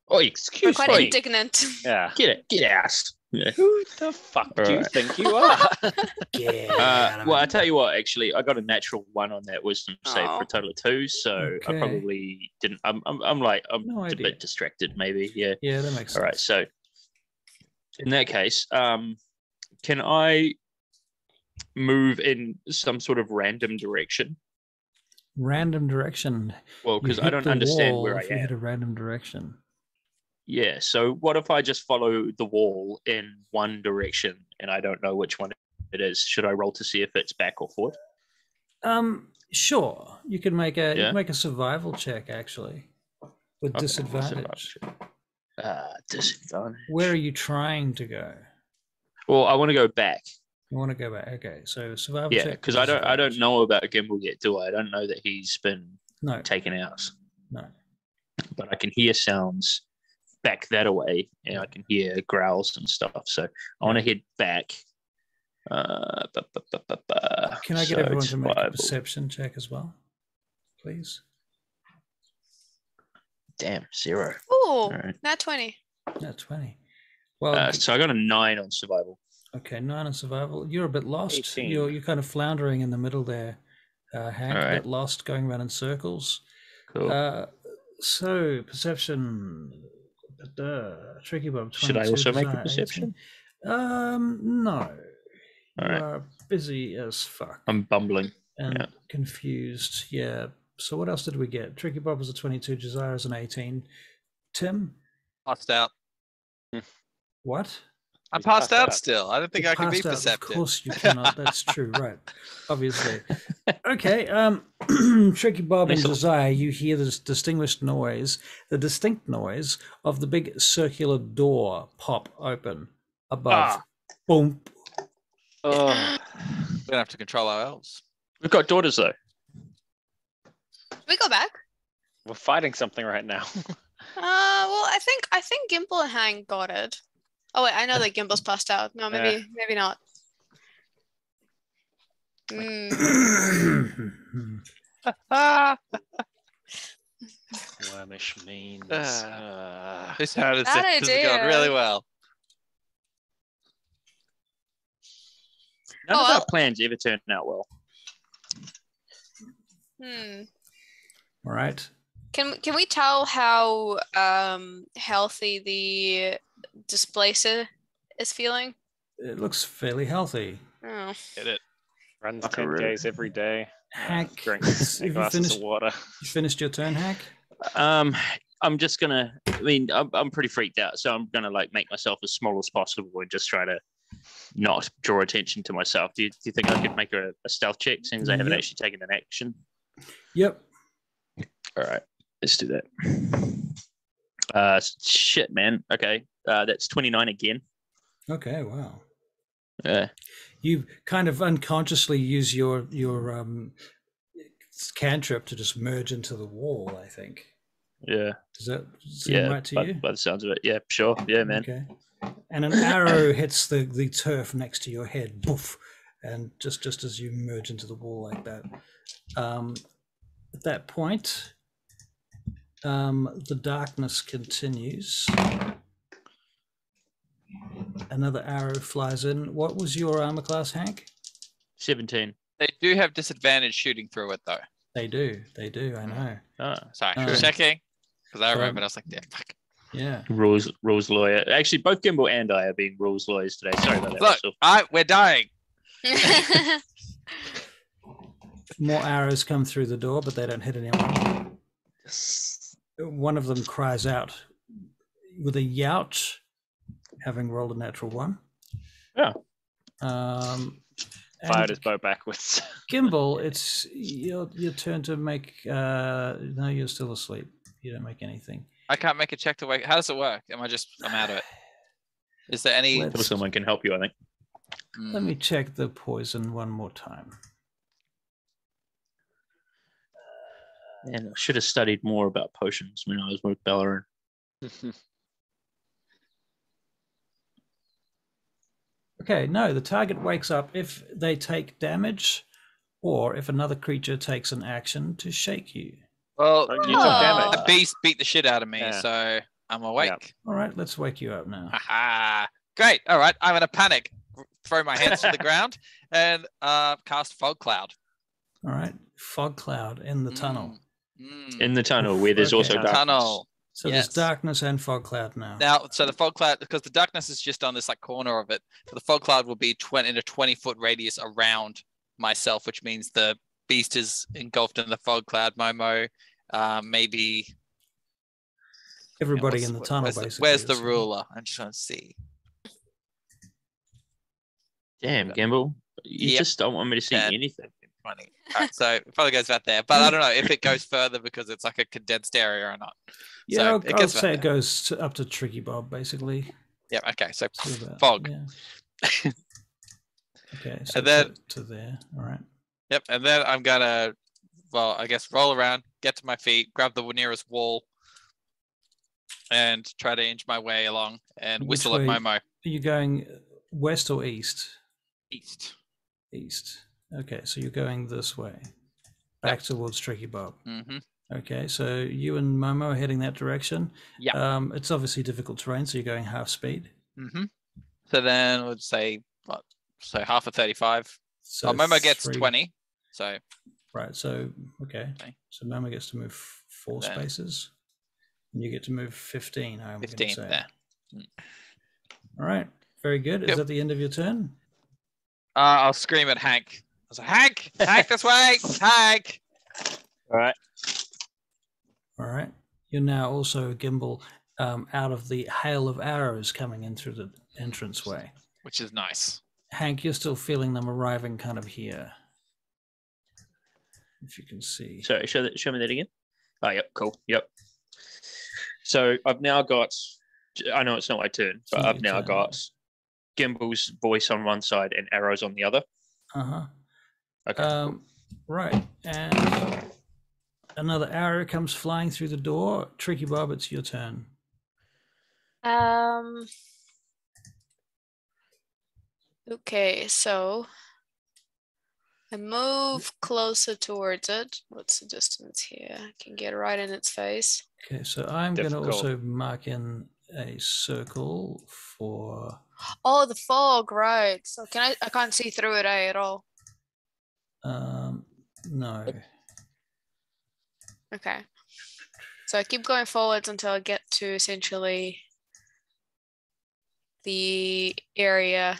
Oh, excuse me. Quite indignant. Yeah. Get out. Yeah. Who the fuck do you think you are? Well, I tell you what, actually, I got a natural 1 on that wisdom save for a total of 2, so I probably didn't. I'm a bit distracted, maybe. Yeah. Yeah, that makes sense. All right, so in that case, can I move in some sort of random direction? Random direction. Well, because I don't understand where I am. You hit a random direction. Yeah, so what if I just follow the wall in one direction and I don't know which one it is? Should I roll to see if it's back or forward? Sure. You can make a survival check actually with disadvantage. Disadvantage. Where are you trying to go? Well, I want to go back. You want to go back? Okay, so survival check. Yeah, because I don't know about Gimbal yet, do I? I don't know that he's been taken out. No. But I can hear sounds back that away, and I can hear growls and stuff. So I want to head back. Can I get everyone to make a perception check as well, please? Damn, 0. Ooh, not 20. Not 20. Well, so I got a 9 on survival. Okay, 9 on survival. You're a bit lost. 18. You're kind of floundering in the middle there, Hank. A bit lost, going around in circles. Cool. So perception. Tricky Bob. Should I also make a perception? 18. No. All you right. are busy as fuck. I'm bumbling and confused. Yeah. So what else did we get? Tricky Bob was a 22. Josiah is an 18. Tim? Passed out. What? I'm passed out still. I don't think I can be perceptive. Of course you cannot. That's true, right? Obviously. Okay. Tricky Bob and Josiah, you hear this distinct noise of the big circular door pop open above. Boom. Oh, we don't have to control our elves. We've got daughters though. Can we go back? We're fighting something right now. Well, I think Gimbal and Hank got it. Oh wait, I know that Gimbal's passed out. No, maybe not. Wormish means. This sounded going really well. None of our plans ever turned out well. All right. Can we tell how healthy the displacer is feeling? It looks fairly healthy. Oh. Get it. Runs 10 days every day. Hank, Drinks glasses of water. You finished your turn, Hank? I'm just gonna. I mean, I'm pretty freaked out, so I'm gonna like make myself as small as possible and just try to not draw attention to myself. Do you think I could make a stealth check since I haven't actually taken an action? Yep. All right, let's do that. Shit, man. Okay, that's 29 again. Okay. Wow. Yeah. You kind of unconsciously use your cantrip to just merge into the wall, I think. Yeah. Does that seem right to you? By the sounds of it, yeah, sure, yeah, man. Okay. And an arrow hits the turf next to your head, boof, and just as you merge into the wall like that. At that point, the darkness continues. Another arrow flies in. What was your armor class, Hank? 17. They do have disadvantage shooting through it, though. They do. I know. Oh, sorry, checking because I remember. I was like, yeah, fuck. Yeah. Rules lawyer. Actually, both Gimbal and I are being rules lawyers today. Sorry about that. Look, we're dying. More arrows come through the door, but they don't hit anyone. One of them cries out with a yout, having rolled a natural 1. Yeah. Fired his bow backwards. Gimbal, it's your turn to make. No, you're still asleep. You don't make anything. I can't make a check to wake. How does it work? I'm out of it. Is there any? Someone can help you, I think. Let me check the poison one more time. And I should have studied more about potions when I was with Bellerin. Okay, no, the target wakes up if they take damage or if another creature takes an action to shake you. Well, you took damage. the beast beat the shit out of me, so I'm awake. Yep. All right, let's wake you up now. Haha. Great. All right, I'm in a panic. Throw my hands to the ground and cast Fog Cloud. All right, Fog Cloud in the tunnel. In the tunnel where there's also darkness. Tunnel. So there's darkness and Fog Cloud now. Now, so the Fog Cloud, because the darkness is just on this like corner of it, so the Fog Cloud will be in a 20-foot radius around myself, which means the beast is engulfed in the Fog Cloud. Momo, maybe everybody in the tunnel, basically. Where's the ruler? I'm just trying to see. Damn, Gimbal. You just don't want me to see anything. Funny. All right, so it probably goes about there, but I don't know if it goes further because it's like a condensed area or not. Yeah, so I'll say it goes up to Tricky Bob, basically. Yeah. Okay. So fog. Yeah. Okay. So and then to there. All right. Yep. And then I'm gonna, well, I guess roll around, get to my feet, grab the nearest wall, and try to inch my way along and whistle at Momo. Are you going west or east? East. East. Okay, so you're going this way, back towards Tricky Bob. Mm-hmm. Okay, so you and Momo are heading that direction. Yeah. It's obviously difficult terrain, so you're going half speed. Mm-hmm. So then we'd say what? So half of 35. So Momo gets 20. So. Right. So okay. So Momo gets to move 4 spaces, and you get to move 15. 15 there. All right. Very good. Is that the end of your turn? I'll scream at Hank. I was like, Hank, this way, Hank. All right. All right. You're now also Gimbal out of the hail of arrows coming in through the entranceway. Which is nice. Hank, you're still feeling them arriving kind of here. If you can see. Sorry, show me that again. Oh, yep, cool. Yep. So I've now got, I know it's not my turn, but I've now got Gimbal's voice on one side and arrows on the other. Uh-huh. Okay. Cool. Right. And another arrow comes flying through the door. Tricky Bob, it's your turn. Okay, so I move closer towards it. What's the distance here? I can get right in its face. Okay, so I'm going to also mark in a circle for... Oh, the fog, right. So I can't see through it at all. No. Okay. So I keep going forwards until I get to essentially the area.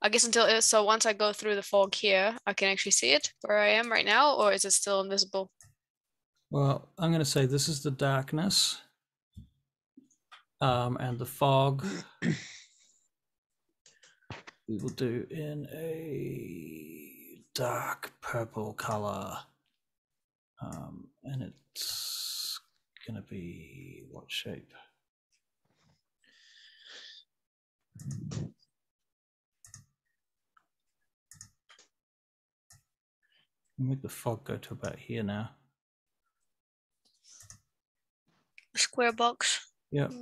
I guess so once I go through the fog here, I can actually see it where I am right now, or is it still invisible? Well, I'm going to say this is the darkness, and the fog we will do in a dark purple color, and it's going to be what shape? I'll make the fog go to about here now. Square box. Yep,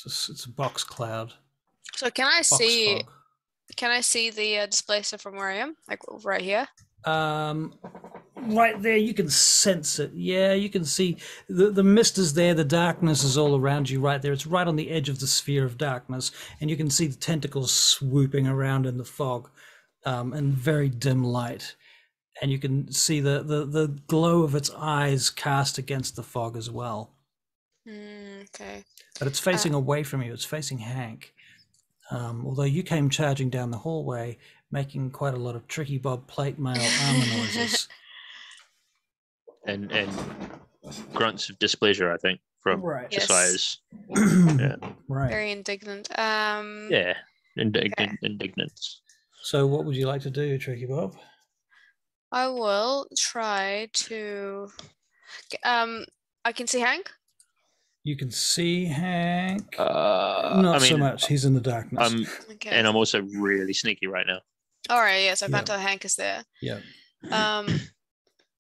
it's a box cloud. So can I Box see? fog. Can I see the displacer from where I am? Like right here? Right there, you can sense it. Yeah, you can see the mist is there. The darkness is all around you right there. It's right on the edge of the sphere of darkness, and you can see the tentacles swooping around in the fog, and very dim light. And you can see the glow of its eyes cast against the fog as well. Okay. But it's facing away from you. It's facing Hank. Although you came charging down the hallway, making quite a lot of tricky bob plate mail armor noises. And grunts of displeasure, I think, from Right. Yes. Josiah's. Yeah. Right. Very indignant. Yeah. Indignant. So what would you like to do, Tricky Bob? I will try to. I can see Hank. You can see Hank. I Not mean, so much. He's in the darkness. Okay. And I'm also really sneaky right now. All right. Yes, I Yeah. can't tell Hank is there. Yeah.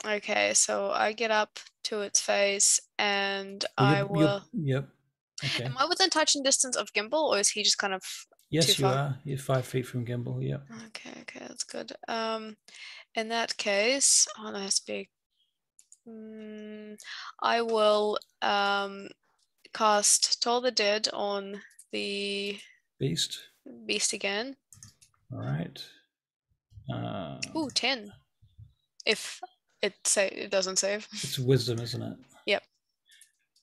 Okay, so I get up to its face and I will. Yep. Okay. Am I within touching distance of Gimbal, or is he just kind of? Yes, too you far? are. You're 5 feet from Gimbal. Yep. Okay, that's good. In that case, that has to be. I will cast Toll the Dead on the Beast. beast again. All right. Ooh, 10. If it doesn't save. It's wisdom, isn't it? Yep.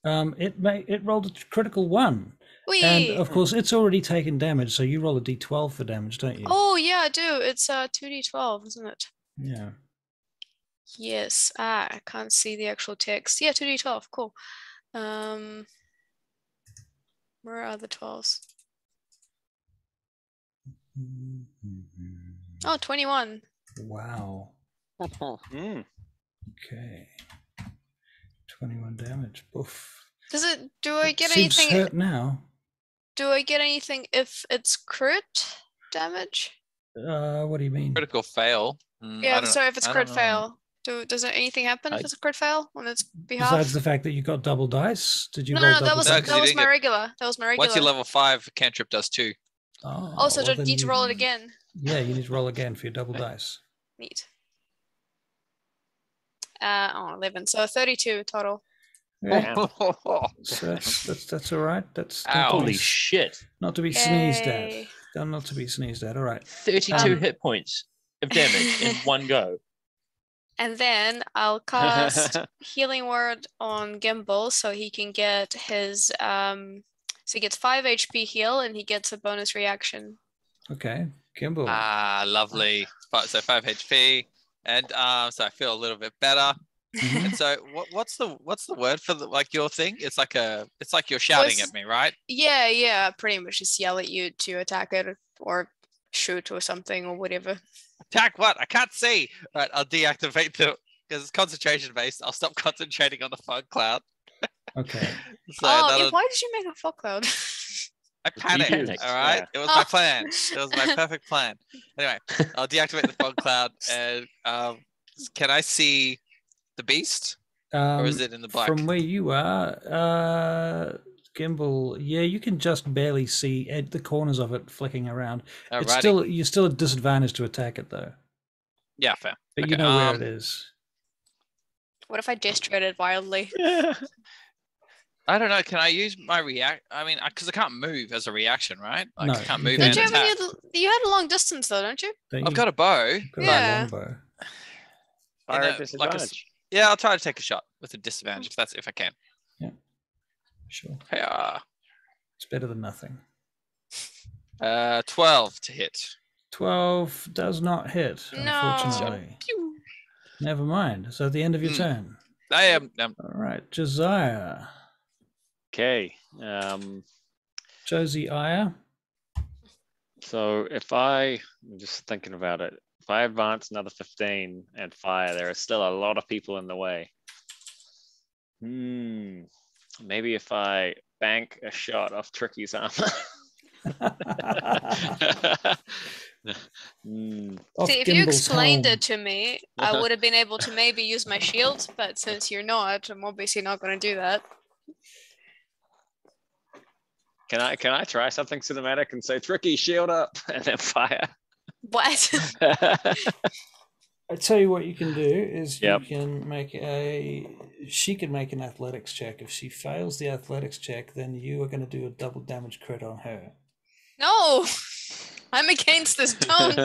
It rolled a critical 1. Whee! And of course, it's already taken damage, so you roll a d12 for damage, don't you? Oh yeah, I do. It's 2d12, isn't it? Yeah. Yes. I can't see the actual text. Yeah, 2d12. Cool. Where are the 12s? Oh, 21. Wow. Mm. Okay. 21 damage. Oof. Do I get Seems anything? hurt now. Do I get anything if it's crit damage? What do you mean? Critical fail. Yeah, sorry, if it's I crit don't know. fail. Does there anything happen if it's a crit fail on its behalf? Besides the fact that you got double dice, did you No, roll that double was No, dice? 'cause you didn't my get- regular. That was my regular. Once you're level 5, cantrip does 2. Oh, so well, do I then need to roll it again? Yeah, you need to roll again for your double dice. Neat. 11. So 32 total. Yeah, so that's all right. That's Ow. not to be- Holy shit. not to be sneezed Yay. at. Not to be sneezed at. All right. 32 hit points of damage in one go. And then I'll cast Healing Word on Gimbal so he can get his so he gets 5 HP heal and he gets a bonus reaction. Okay, Kimball. Lovely. So 5 HP, and so I feel a little bit better. Mhm. And so, what's the word for your thing? It's like you're shouting it's- at me, right? Yeah, pretty much just yell at you to attack it or shoot or something or whatever. Attack what? I can't see. Right, I'll deactivate because it's concentration based. I'll stop concentrating on the fog cloud. Okay. So Why did you make a fog cloud? I panicked. panicked, All right, yeah. it was my plan. It was my perfect plan. Anyway, I'll deactivate the fog cloud, and can I see the beast, or is it in the black? From where you are, Gimbal, yeah, you can just barely see the corners of it flicking around. It's Alrighty. you're still at disadvantage to attack it though. Yeah, fair. But you Okay, know where it is. What if I gestured it wildly? I don't know. Can I use my react? I mean, because I can't move as a reaction, right? Like, No, I can't you move can't. and Don't you have attack. you had a long distance though, don't you? Don't I've you? got a bow. You've got Yeah. a longbow. Fire a- at disadvantage. Yeah, I'll try to take a shot with a disadvantage if I can. Sure. Yeah. It's better than nothing. 12 to hit. 12 does not hit, No. unfortunately. Pew. Never mind. So at the end of your Hmm. turn. I am. All right, Josiah. Okay. Josie Aya. So I'm just thinking about it. If I advance another 15 and fire, there are still a lot of people in the way. Maybe if I bank a shot off Tricky's armor. See, if you explained it to me, I would have been able to maybe use my shield, but since you're not, I'm obviously not going to do that. Can I try something cinematic and say, Tricky, shield up, and then fire? What? I tell you what you can do is Yep. you can make she can make an athletics check. If she fails the athletics check, then you are going to do a double damage crit on her. No, I'm against this. Don't.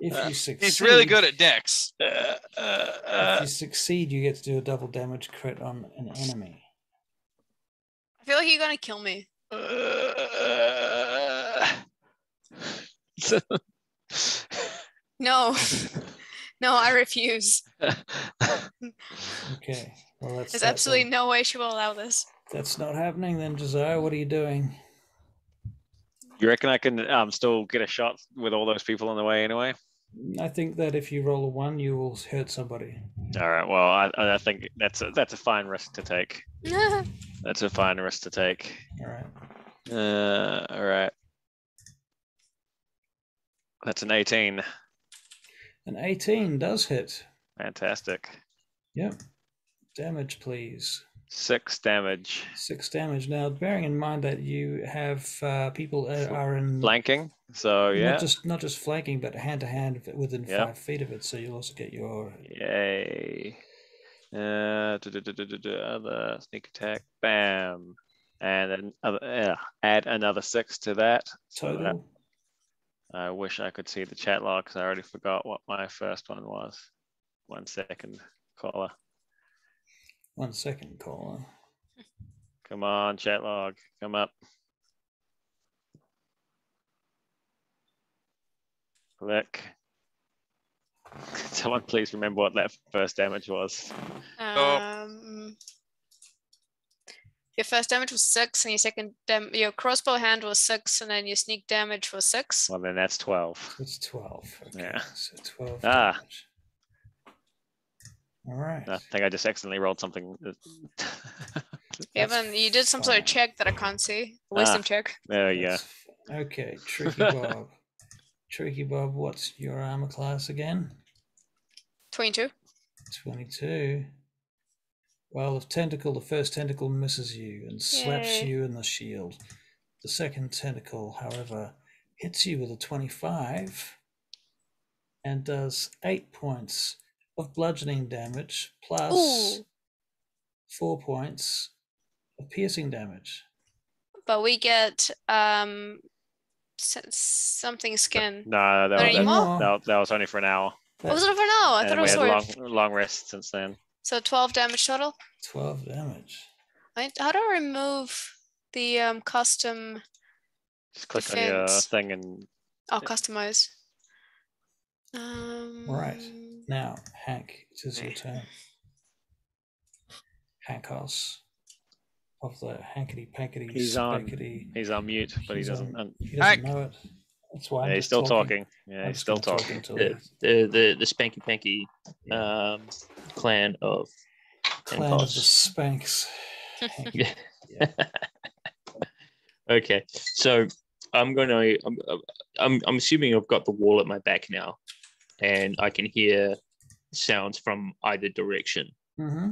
If you succeed, He's really good at dex. If you succeed, you get to do a double damage crit on an enemy. I feel like you're going to kill me. No. No, I refuse. Okay. Well, There's absolutely no way she will allow this. That's not happening then, Josiah. What are you doing? You reckon I can still get a shot with all those people in the way anyway? I think that if you roll a 1, you will hurt somebody. All right. Well, I think that's a fine risk to take. That's a fine risk to take. All right. All right. That's an 18. An 18 does hit. Fantastic. Yep. Damage, please. 6 damage. 6 damage. Now, bearing in mind that you have people are in Flanking. So yeah. Not just flanking, but hand to hand within Yep. 5 feet of it. So you'll also get your Yay. Other sneak attack. Bam. And then add another 6 to that. total. I wish I could see the chat log because I already forgot what my first one was. 1 second, caller. 1 second, caller. Come on, chat log. Come up. Click. Someone please remember what that first damage was. Your first damage was 6, and your second your crossbow hand was 6, and then your sneak damage was 6. Well, then that's 12. It's 12. Okay. Yeah. So 12 Ah. damage. All right. I think I just accidentally rolled something. Evan, you did some sort of fine. check that I can't see. Wisdom check. There you go. That's okay, Tricky Bob. Tricky Bob, what's your armor class again? 22. 22. Well, the first tentacle misses you and slaps Yay. you in the shield. The second tentacle, however, hits you with a 25 and does 8 points of bludgeoning damage plus 4 points of piercing damage. But we get something skin. No, Not anymore? that was only for an hour. Was it over now? I thought it And was we had long rest since then. So 12 damage total. 12 damage. How do I remove the custom? Just click on your defense? thing and Customize. Right. Now, Hank, it is your turn. Hankos of the hankety pankety He's on mute, but he doesn't know it. That's why he's still talking. Yeah, he's still talking. The Spanky Panky clan of Clan of the Spanks. Yeah. Okay, so I'm assuming I've got the wall at my back now, and I can hear sounds from either direction. Mm-hmm.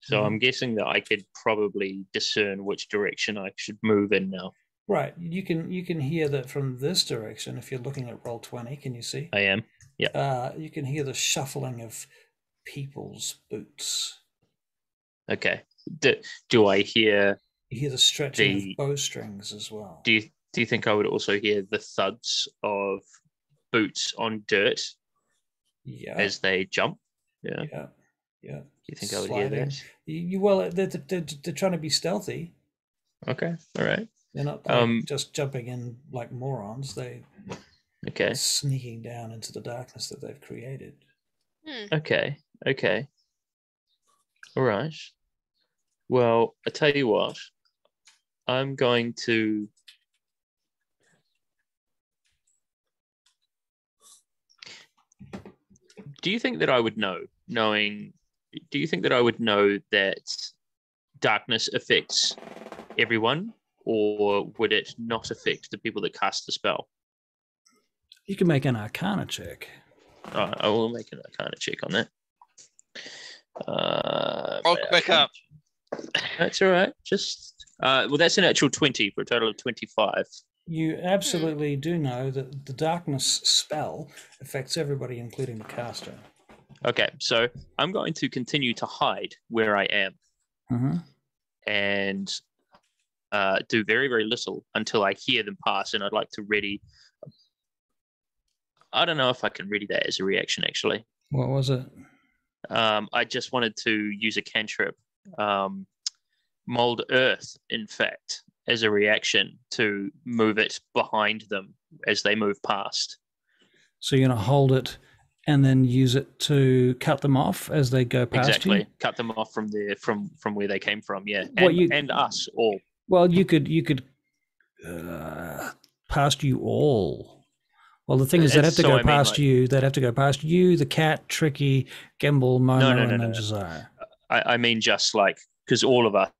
So I'm guessing that I could probably discern which direction I should move in now. Right. You can hear that from this direction. If you're looking at roll 20, can you see? I am. Yeah. You can hear the shuffling of people's boots. Okay. Do I hear? You hear the stretching of bowstrings as well. Do you think I would also hear the thuds of boots on dirt? Yeah. As they jump. Yeah. Yeah. Yeah. Do you think I would hear that? Well, they're trying to be stealthy. Okay. All right. They're not just jumping in like morons. They're sneaking down into the darkness that they've created. Okay. All right. Well, I tell you what, I'm going to. Do you think that I would know, knowing? Do you think that I would know that darkness affects everyone, or would it not affect the people that cast the spell? You can make an Arcana check. I will make an Arcana check on that. Oh, quicker. That's all right. Just well, that's an actual 20 for a total of 25. You absolutely do know that the darkness spell affects everybody, including the caster. Okay, so I'm going to continue to hide where I am and do very, very little until I hear them pass, and I'd like to ready. I don't know if I can ready that as a reaction, actually. What was it? I just wanted to use a cantrip, mold earth, in fact, as a reaction to move it behind them as they move past. So you're going to hold it and then use it to cut them off as they go past Exactly. you? Cut them off from where they came from, yeah. And us all. Well, you could past you all. Well, the thing is, they'd have to go past you. They'd have to go past you, the cat, Tricky, Gimbal, Momo, and then Josiah. I mean, just like, because all of us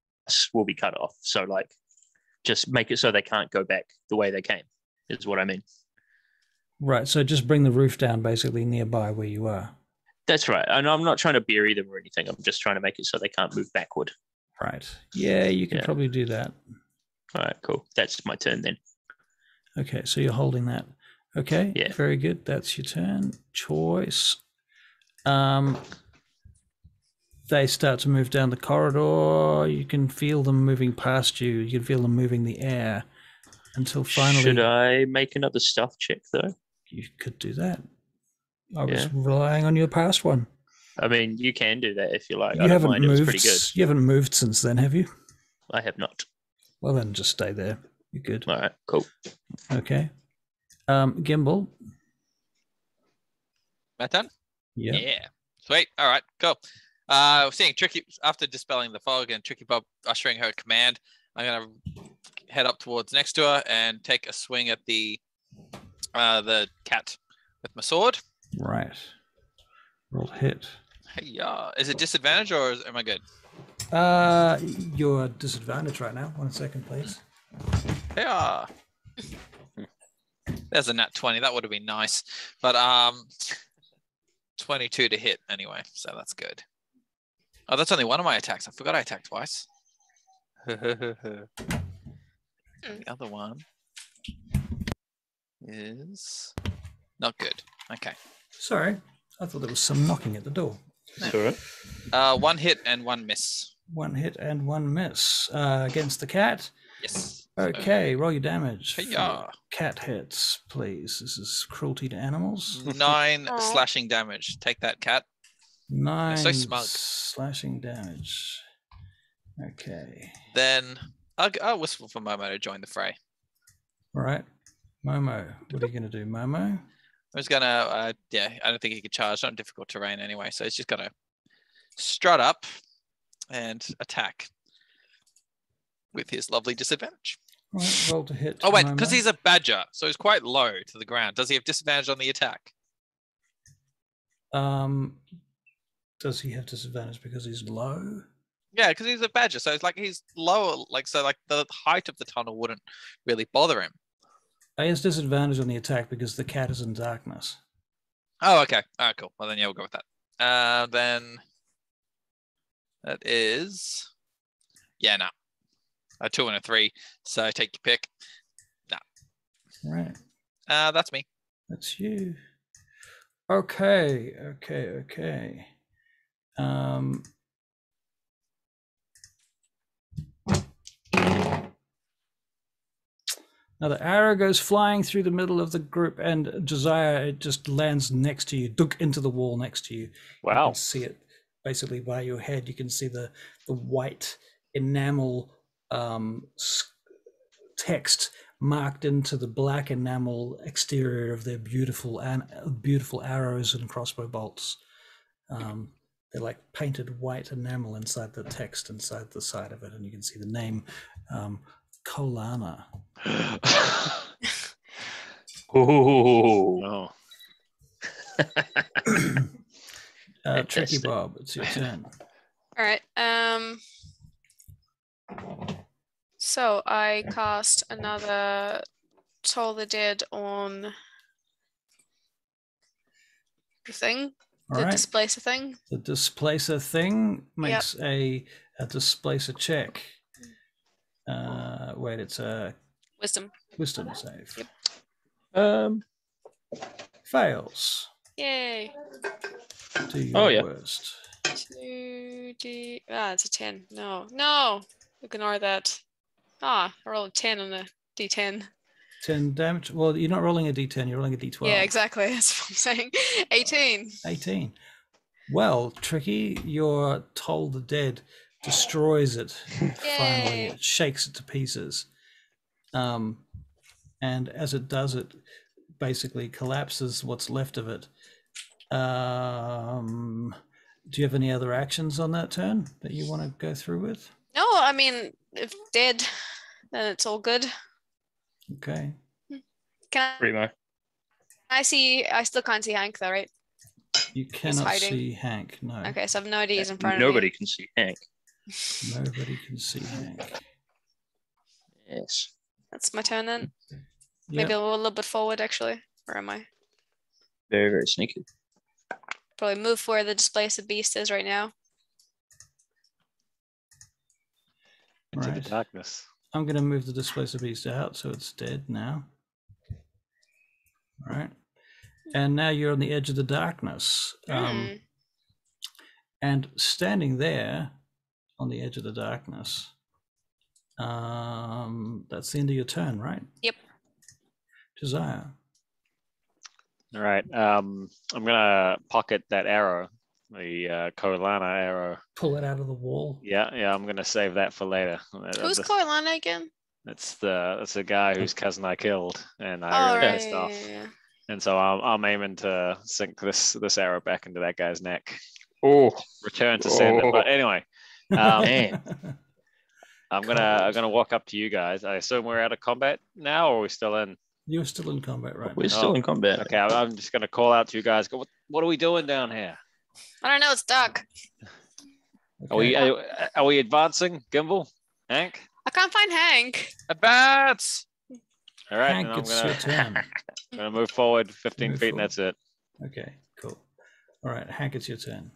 will be cut off. So, like, just make it so they can't go back the way they came, is what I mean. Right. So just bring the roof down basically nearby where you are. That's right. And I'm not trying to bury them or anything. I'm just trying to make it so they can't move backward. Right. Yeah, you can probably do that. All right, cool. That's my turn then. Okay, so you're holding that. Okay, yeah. Very good. That's your turn. Choice. They start to move down the corridor. You can feel them moving past you. You can feel them moving the air until finally... Should I make another stealth check, though? You could do that. I was relying on your past one. I mean, you can do that if you like. You haven't moved. It was pretty good. You haven't moved since then, have you? I have not. Well, then just stay there. You're good. All right, cool. Okay. Gimbal. My turn? Yeah. Sweet. All right, cool. Seeing Tricky, after dispelling the fog and Tricky Bob ushering her command, I'm going to head up towards next to her and take a swing at the cat with my sword. Right. Roll hit. Hey, is it disadvantage or am I good? You're disadvantaged right now. 1 second, please. Yeah. There's a nat 20. That would have been nice. But 22 to hit anyway, so that's good. Oh, that's only one of my attacks. I forgot I attacked twice. The other one is not good. Okay. Sorry. I thought there was some knocking at the door. That's all right. 1 hit and 1 miss. 1 hit and 1 miss against the cat. Yes. Okay, roll your damage. Yeah. Cat hits, please. This is cruelty to animals. 9 slashing damage. Take that, cat. 9 so smug. Slashing damage. Okay. Then I'll whistle for Momo to join the fray. All right. Momo, what are you going to do, Momo? I was going to, I don't think he could charge. Not difficult terrain anyway. So he's just going to strut up and attack with his lovely disadvantage. All right, roll to hit. Oh, wait, because he's a badger. So he's quite low to the ground. Does he have disadvantage on the attack? Does he have disadvantage because he's low? Yeah, because he's a badger. So it's like he's lower. So the height of the tunnel wouldn't really bother him. He has disadvantage on the attack because the cat is in darkness. Oh, okay. All right, cool. Well, then, we'll go with that. Then that is... Yeah, no. A 2 and a 3. So take your pick. No. Right. That's me. That's you. Okay. Now the arrow goes flying through the middle of the group, and Josiah, it just lands next to you, dunk into the wall next to you. Wow. You can see it basically by your head. You can see the white enamel text marked into the black enamel exterior of their beautiful arrows and crossbow bolts. they're like painted white enamel inside the text inside the side of it, and you can see the name Kolana. Ooh. Oh. Tricky Bob, it's your turn. All right. So I cast another Toll the Dead on the thing, All the right. displacer thing. The displacer thing makes a displacer check. Wait, it's a Wisdom. wisdom save. Yep. Fails. Yay. Do your worst. 2D. It's a 10. No. Ignore that. I rolled a 10 on a D10. 10 damage. Well, you're not rolling a D10, you're rolling a D12. Yeah, exactly. That's what I'm saying. 18. 18. Well, Tricky, your Toll the Dead destroys it. Finally, it shakes it to pieces. And as it does, it basically collapses what's left of it. Do you have any other actions on that turn that you want to go through with? No, I mean, if dead, then it's all good. Okay. Can Primo. I see? I still can't see Hank though, right? You cannot see Hank, no. Okay, so I have no idea he's in front of me. Nobody can see Hank. Nobody can see Hank. Yes. That's my turn then. Yep. Maybe a little bit forward, actually. Where am I? Very, very sneaky. Probably move where the displacer beast is right now. Into Right. the darkness. I'm going to move the displacer beast out so it's dead now. All right. And now you're on the edge of the darkness. And standing there on the edge of the darkness, that's the end of your turn, right? Yep. Josiah. All right. I'm gonna pocket that arrow, the Kolana arrow. Pull it out of the wall. Yeah. I'm gonna save that for later. Who's Koilana again? That's the guy whose cousin I killed, and I really pissed off. Yeah. And so I'm aiming to sink this arrow back into that guy's neck. Oh, Return to sender. But anyway, man. I'm gonna walk up to you guys. I assume we're out of combat now, or are we still in? You're still in combat right We're now. still in combat. Okay, I'm just gonna call out to you guys. Go, what are we doing down here? I don't know. It's dark. Okay. Are we advancing, Gimbal? Hank? I can't find Hank. A bat. All right, Hank, and I'm it's your turn. gonna move forward 15 Move feet, forward. and that's it. Okay, cool. All right, Hank, it's your turn.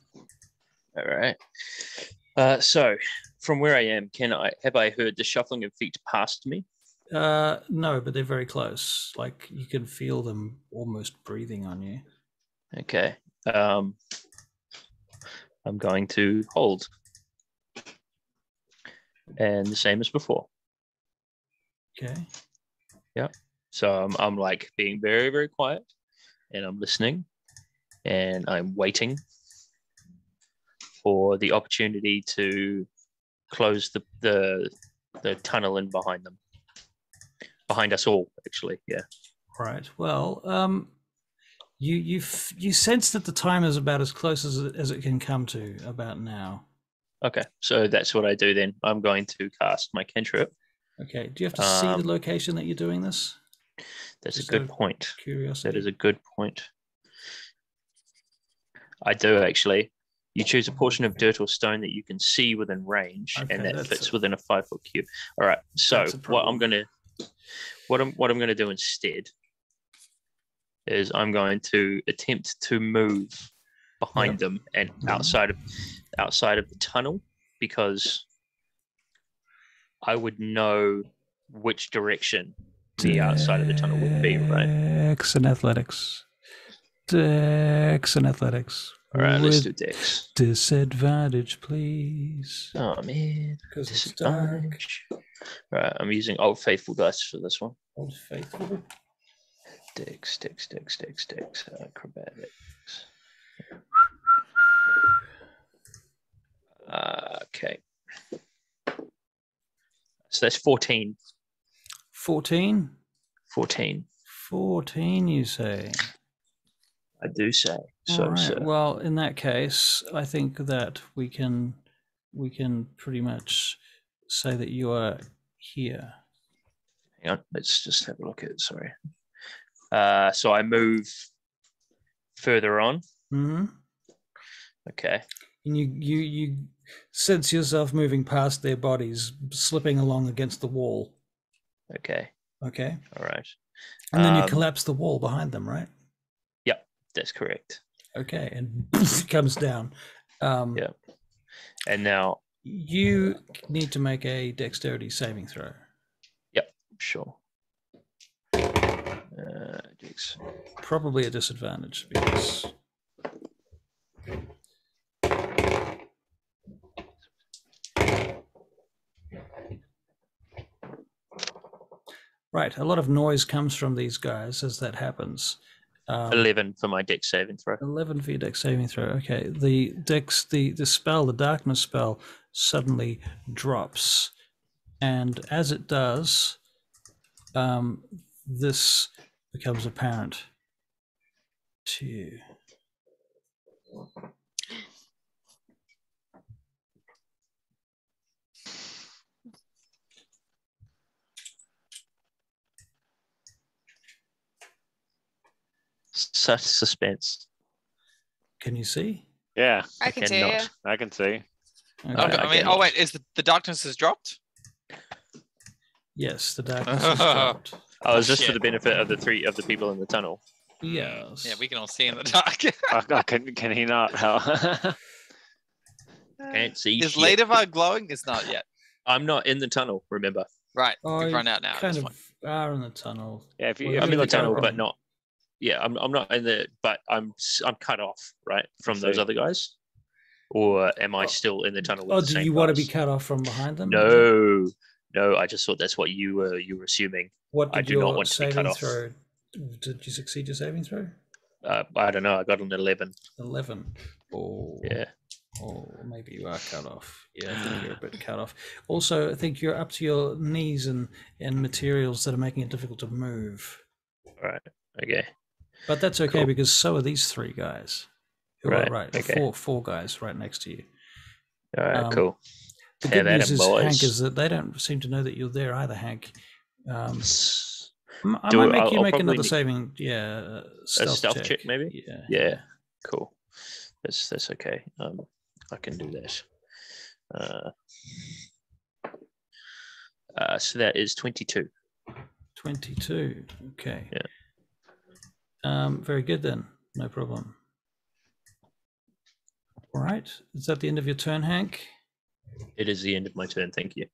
All right. So from where I am, have I heard the shuffling of feet past me? No, but they're very close. Like you can feel them almost breathing on you. Okay. I'm going to hold. And the same as before. Okay. So I'm like being very, very quiet, and I'm listening, and I'm waiting for the opportunity to close the tunnel in behind them. Behind us all, actually. Yeah. Right. Well, you sense that the time is about as close as it can come to about now. Okay. So that's what I do then. I'm going to cast my cantrip. Okay. Do you have to see the location that you're doing this? That's Just a good out of point. Curiosity. That is a good point. I do actually. You choose a portion of dirt or stone that you can see within range, Okay, and that that's fits a- within a 5-foot cube. All right. So That's a problem. what I'm gonna do instead is I'm going to attempt to move behind Yep. them and Mhm. outside of the tunnel, because I would know which direction the outside of the tunnel would be, right? Dex and athletics. Dex and athletics. All right, let's do With Dex. disadvantage, please. Oh man, Because it's dark. disadvantage. Right, I'm using Old Faithful dice for this one. Old faithful. Dex, acrobatics. Okay. So that's 14. 14? 14. 14, you say? I do say. So, All right. so Well, in that case, I think that we can pretty much say that you are here. hang on, let's just have a look at it. Sorry. So I move further on. Hmm. Okay. And you sense yourself moving past their bodies, slipping along against the wall. Okay. Okay. All right. And then you collapse the wall behind them, right? Yep, that's correct. Okay, and it comes down. Yeah. And now you need to make a dexterity saving throw. Yep, sure. Dex. Probably a disadvantage because right, a lot of noise comes from these guys as that happens. 11 for my dex saving throw. 11 for your dex saving throw. Okay, the spell, the darkness spell, suddenly drops, and as it does, this becomes apparent to you. Such suspense. Can you see? Yeah, I can see cannot. it. I can see. Okay. Okay, I mean, oh wait, is the darkness has dropped? Yes, the darkness has dropped. Oh, is this for Shit. the benefit of the 3 of the people in the tunnel? Yes. Yeah, we can all see in the dark. Can he not? How? Can't see Is shit. Ladyvar glowing? It's not yet. I'm not in the tunnel, remember. Right, Oh, we've you run out now. kind That's of fine. are in the tunnel. Yeah, if you, Well, if I'm you in the look at tunnel, it, but not. Yeah, I'm not in the. But I'm cut off, right, from those see. other guys. Or am I still in the tunnel? With Oh, the do same you want to be guys? cut off from behind them? No, no. I just thought that's what you were assuming. What I did do not your want to be cut saving off. throw? Did you succeed your saving throw? I don't know. I got an 11. 11. Oh, Yeah. or maybe you are cut off. Yeah, I think you're a bit cut off. Also, I think you're up to your knees in materials that are making it difficult to move. All right. Okay. But that's okay Cool. because so are these 3 guys. Who Right, are right. okay. Four guys right next to you. All right. Cool. The Have good at news 'em, is, boys. Hank, is that they don't seem to know that you're there either, Hank. I Do might it- make I'll you make probably another need- saving, A stealth check, maybe. Yeah. Yeah. Cool. That's okay. I can do that. So that is 22. 22. Okay. Yeah. Very good then. No problem. All right. Is that the end of your turn, Hank? It is the end of my turn. Thank you.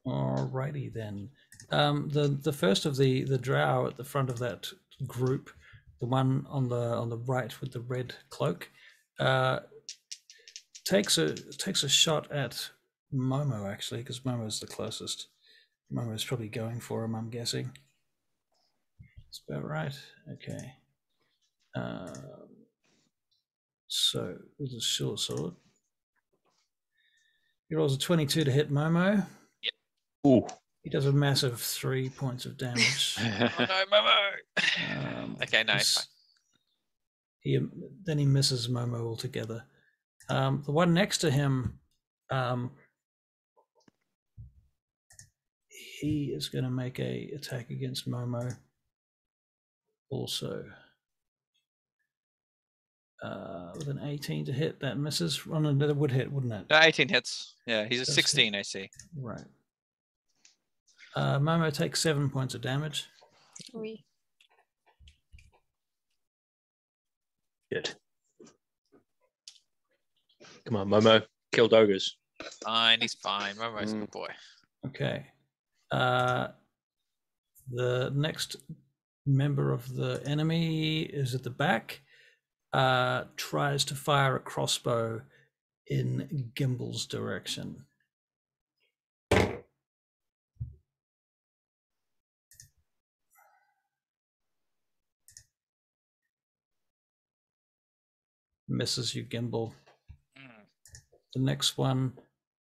All righty then. The first of the drow at the front of that group, the one on the right with the red cloak, takes a shot at Momo, actually, because Momo's the closest. Momo's probably going for him, I'm guessing. That's about right. Okay. So with a short sword, he rolls a 22 to hit Momo. Ooh. He does a massive 3 points of damage. Oh no, Momo. Okay, no, it's fine. Then he misses Momo altogether. The one next to him, he is going to make a attack against Momo. Also, with an 18 to hit, that misses. That would hit, wouldn't it? No, 18 hits. Yeah, he's a Does 16, I see. Right. Momo takes 7 points of damage. Oui. Good. Come on, Momo. Kill ogres. Fine, he's fine. Momo's a good boy. Okay. The next member of the enemy is at the back. Tries to fire a crossbow in Gimble's direction. Misses you, Gimble. The next one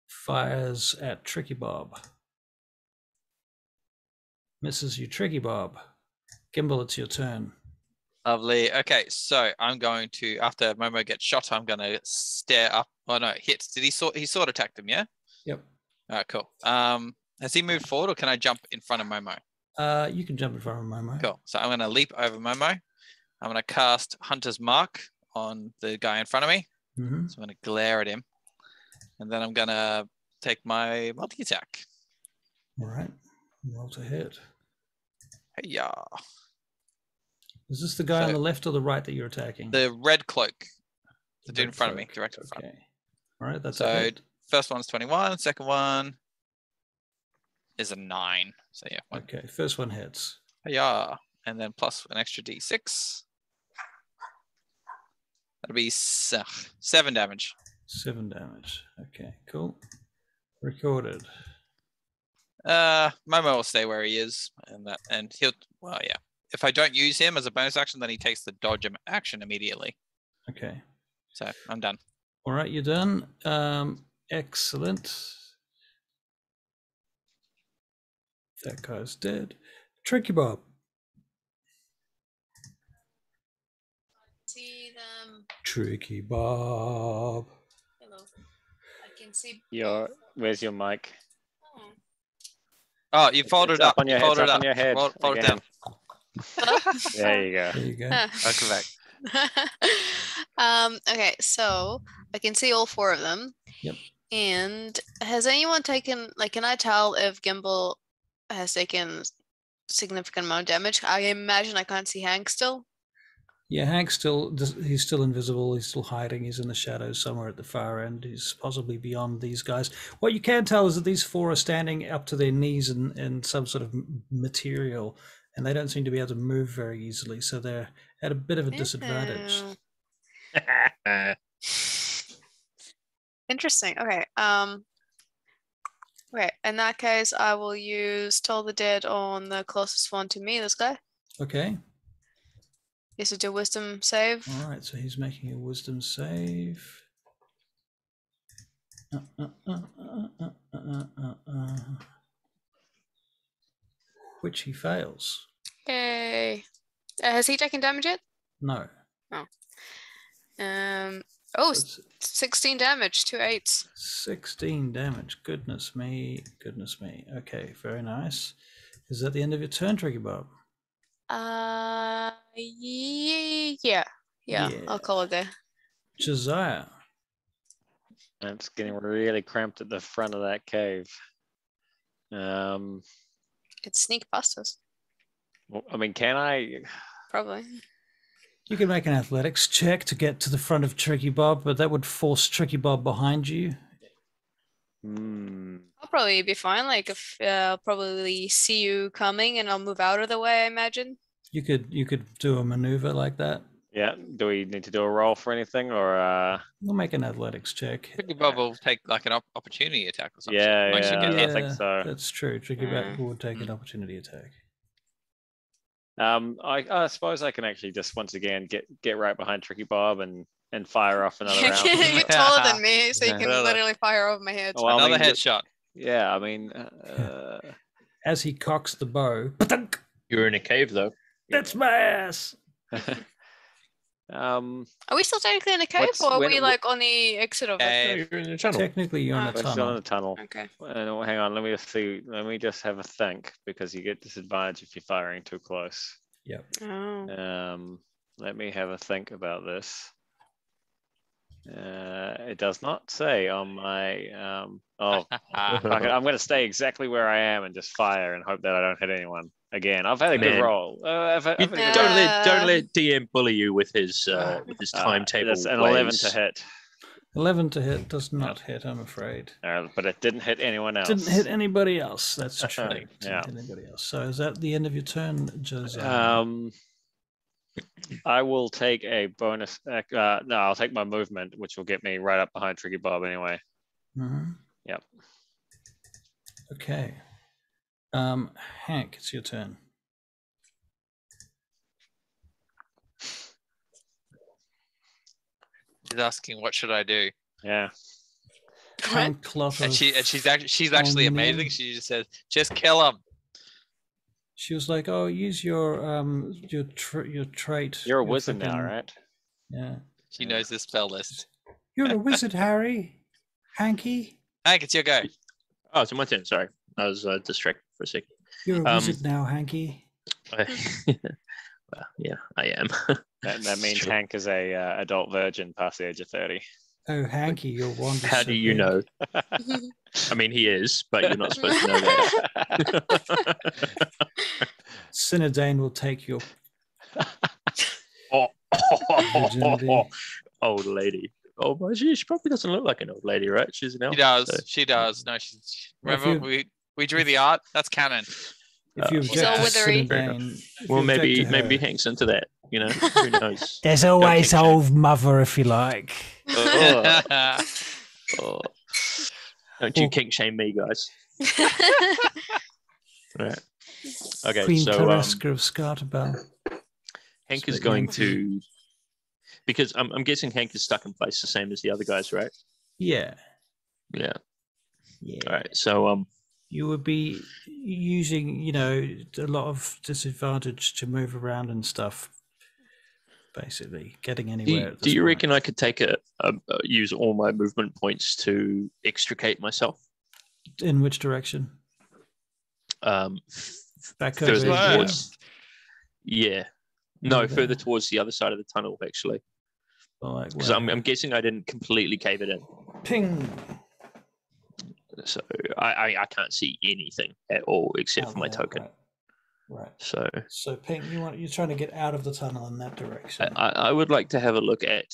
fires at Tricky Bob. Misses you, Tricky Bob. Gimble, it's your turn. Lovely. Okay, so I'm going to, after Momo gets shot, I'm going to stare up. Oh no, hit. Did he sword attacked him? Yeah. Yep. All right, cool. Has he moved forward, or can I jump in front of Momo? You can jump in front of Momo. Cool. So I'm going to leap over Momo. I'm going to cast Hunter's Mark on the guy in front of me. Mm-hmm. So I'm going to glare at him, and then I'm going to take my multi-attack. All right. Roll to hit. Hey, yeah. Is this the guy So- on the left or the right that you're attacking? The red cloak. The dude in red front of me, cloak. direct in front. Okay. All right, that's So- a hit. First one's 21. Second one is a 9. So yeah. Okay, first one hits. Yeah. And then plus an extra d6. That'll be 7 damage. 7 damage. Okay, cool. Recorded. Momo will stay where he is, and he'll. Well, yeah. If I don't use him as a bonus action, then he takes the dodge action immediately. Okay. So I'm done. All right, you're done. Excellent. That guy's dead. Tricky Bob. See them. Tricky Bob. Hello. I can see. Where's your mic? Oh. Oh, you folded It's it up. on your you head. folded It's it up up. on your head. Fold it again. down. There you go. There you go. Welcome back. Okay, so I can see all 4 of them. Yep. And has anyone taken, like, can I tell if Gimbal has taken significant amount of damage? I imagine I can't see Hank still. Yeah, he's still invisible. He's still hiding. He's in the shadows somewhere at the far end. He's possibly beyond these guys. What you can tell is that these 4 are standing up to their knees in some sort of material, and they don't seem to be able to move very easily. So they're at a bit of a disadvantage. Ew. Interesting. Okay. Okay. In that case, I will use Toll the Dead on the closest one to me. This guy. Okay. Is to do Wisdom save. All right. So he's making a Wisdom save. Which he fails. Yay. Has he taken damage yet? No. Oh, It's 16 damage, 2 8s. 16 damage. Goodness me. Goodness me. Okay. Very nice. Is that the end of your turn, Tricky Bob? Yeah. I'll call it there. Josiah. It's getting really cramped at the front of that cave. It's sneak past us, Well, I mean, can I? probably. You can make an athletics check to get to the front of Tricky Bob, but that would force Tricky Bob behind you. I'll probably be fine. Like, if I'll probably see you coming and I'll move out of the way, I imagine. You could do a maneuver like that. Yeah. Do we need to do a roll for anything, or? We'll make an athletics check. Tricky Bob will take like an opportunity attack or something. Yeah, Once you yeah. get I hit. think so. That's true. Tricky Bob would take Mm. an opportunity attack. I suppose I can actually just once again get right behind Tricky Bob and fire off another round. You're taller than me, so you can Another- literally fire over my head. Oh, well, I Another mean, headshot. Yeah, I mean, As he cocks the bow, You're in a cave though. that's my ass. Are we still technically in a cave, What's- or are when- we like on the exit of it? Cave. You're in the channel. Technically, you're in a Okay. we're still in tunnel. the tunnel. Okay. Hang on, let me just see. Let me just have a think because you get disadvantage if you're firing too close. Yep. Oh. Let me have a think about this. It does not say on my. Fuck it, I'm going to stay exactly where I am and just fire and hope that I don't hit anyone again. I've had a good Man. roll. I've had a good Yeah. roll. Don't let DM bully you with his timetable. That's an 11 ways. to hit, 11 to hit does not hit, I'm afraid. but it didn't hit anyone else. Didn't hit anybody else. That's true. Didn't Yeah. hit anybody else. So is that the end of your turn, Josiah? I will take a bonus. No, I'll take my movement, which will get me right up behind Tricky Bob anyway. Mhm. Yep. Okay. Hank, it's your turn. She's asking, what should I do? Yeah. Hand cloth And of she's actually aluminium. amazing. She just says, just kill him. She was like, "Oh, use your trait. You're a your wizard now, frickin-" right? Yeah. She knows this spell list. You're a wizard, Harry. Hanky. Hank, it's your go. Oh, it's my turn. Sorry, I was distracted for a second. You're a wizard now, Hanky. Well, yeah, I am. That means Sure. Hank is a adult virgin past the age of 30. Oh, Hanky, your wand is How so do you big. know? I mean, he is, but you're not supposed to know that. Cinedane will take your Oh, Virginity. old lady. Oh, well, she probably doesn't look like an old lady, right? She's an elf. She does. so- She does. No, she's. Well, if Remember, you- we drew the art. That's canon. If you She's object all to withery. Cinedane, if Well, you object to maybe her- Hank's into that. You know, who knows? There's always always old mother if you like. Oh, oh. Don't you kink shame me, guys. Right. Okay, Queen so Claresca of Scartabell. Hank is Spit going Yankee. to, because I'm guessing Hank is stuck in place the same as the other guys, right? Yeah. Yeah. Yeah. All right. So You would be using, a lot of disadvantage to move around and stuff. Basically, getting anywhere. at do this you point. reckon I could take use all my movement points to extricate myself? In which direction? Back over Further Wow. here. towards. Yeah. No, Okay. further towards the other side of the tunnel, actually, Or like because where? I'm guessing I didn't completely cave it in, Ping. so I can't see anything at all except Out for my there, token. Right. So So ping, you're trying to get out of the tunnel in that direction. I would like to have a look at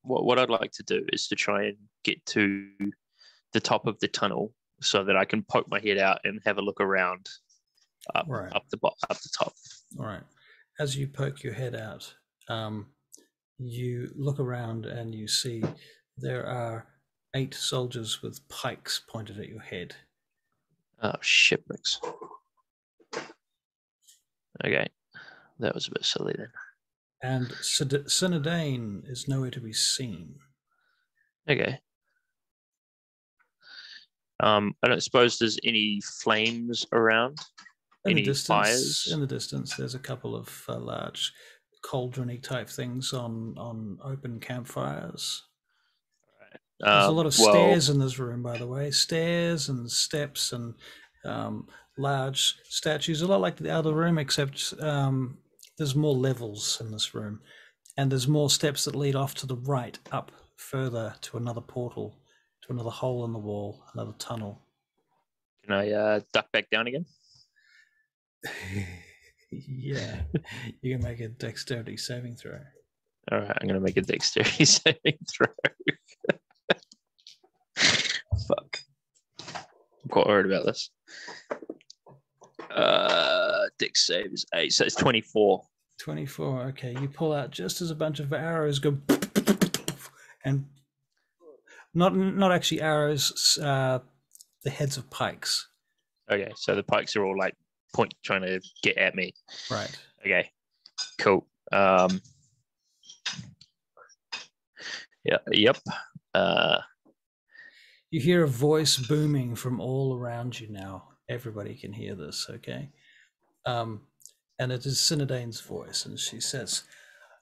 what I'd like to do is to try and get to the top of the tunnel so that I can poke my head out and have a look around up Right. up the top. All right. As you poke your head out, you look around and you see there are 8 soldiers with pikes pointed at your head. Oh shit, Mix. Okay, that was a bit silly then. And Cinedane is nowhere to be seen. Okay. I don't suppose there's any flames around. In Any the distance, fires? in the distance, there's a couple of large cauldron-y type things on open campfires. There's a lot of stairs in this room, by the way. Stairs and steps and large statues. A lot like the other room, except there's more levels in this room. And there's more steps that lead off to the right, up further to another portal, to another hole in the wall, another tunnel. Can I duck back down again? Yeah. You can make a dexterity saving throw. All right, I'm gonna make a dexterity saving throw. Fuck. I'm quite worried about this. Dex save is 8, so it's 24. 24. Okay, you pull out just as a bunch of arrows go, and not actually arrows, the heads of pikes. Okay, so the pikes are all like trying to get at me. Right. Okay, cool. Yeah, yep. You hear a voice booming from all around you now. Everybody can hear this, okay? And it is Cinedane's voice, and she says,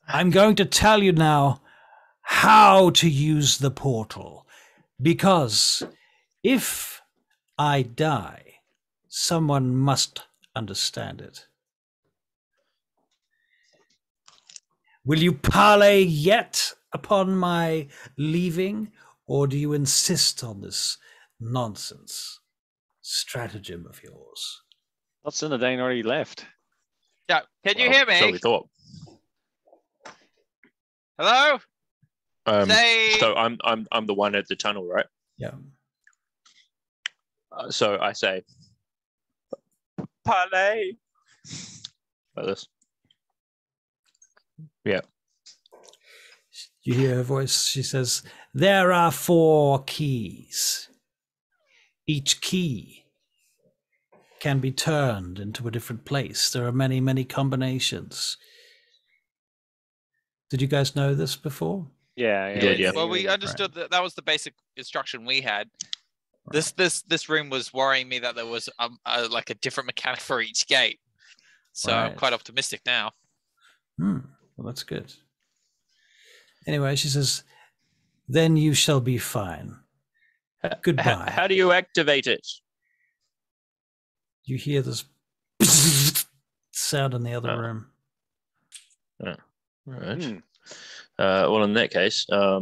I'm going to tell you now how to use the portal, because if I die, someone must understand it. Will you parley yet upon my leaving, or do you insist on this nonsense stratagem of yours? Not Cinedane already left. Yeah. Can you Well, hear me? So we thought. Hello? Say. So I'm the one at the tunnel, right? Yeah. So I say, parlay. Like this. Yeah. You hear her voice. She says, there are 4 keys. Each key can be turned into a different place. There are many, many combinations. Did you guys know this before? Yeah, You did, yeah. Well, we understood that was the basic instruction we had. This room was worrying me that there was like a different mechanic for each gate. So I'm Right. quite optimistic now. Well, that's good. Anyway, she says, then you shall be fine. Goodbye. How do you activate it? You hear this sound in the other room. Right. Well, in that case, I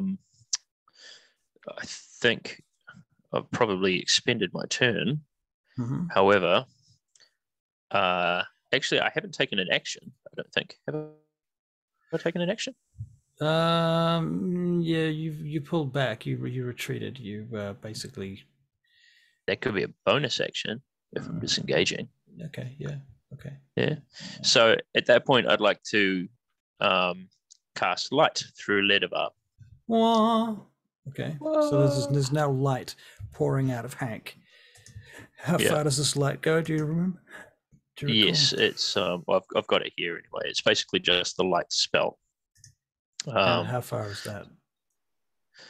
think I've probably expended my turn. Mm-hmm. However, actually, I haven't taken an action. I don't think. Have I taken an action? Yeah, you pulled back. You retreated. You basically. That could be a bonus action if I'm disengaging. Okay. Yeah. Okay. Yeah. So at that point, I'd like to cast light through Ledabar. Wah. Okay. So there's now light pouring out of Hank. How far does this light go? Do you remember? Do you recall? Yes, it's well, I've got it here anyway. It's basically just the light spell. And how far is that?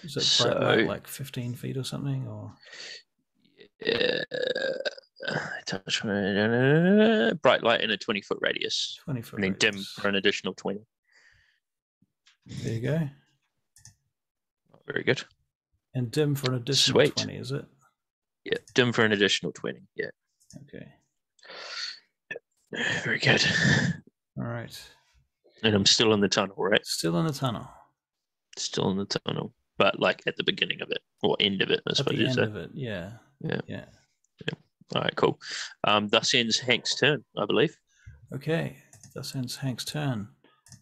Is it bright light like 15 feet or something? Or bright light in a 20-foot radius. 20-foot and then dim radius. for an additional 20. There you go. Very good. And dim for an additional 20, is it? Yeah, dim for an additional 20. Yeah. Okay. Very good. All right. And I'm still in the tunnel, right? Still in the tunnel. Still in the tunnel, but like at the beginning of it or end of it, I suppose. At the end of it, yeah. Yeah. All right, cool. Thus ends Hank's turn, I believe. Okay, thus ends Hank's turn.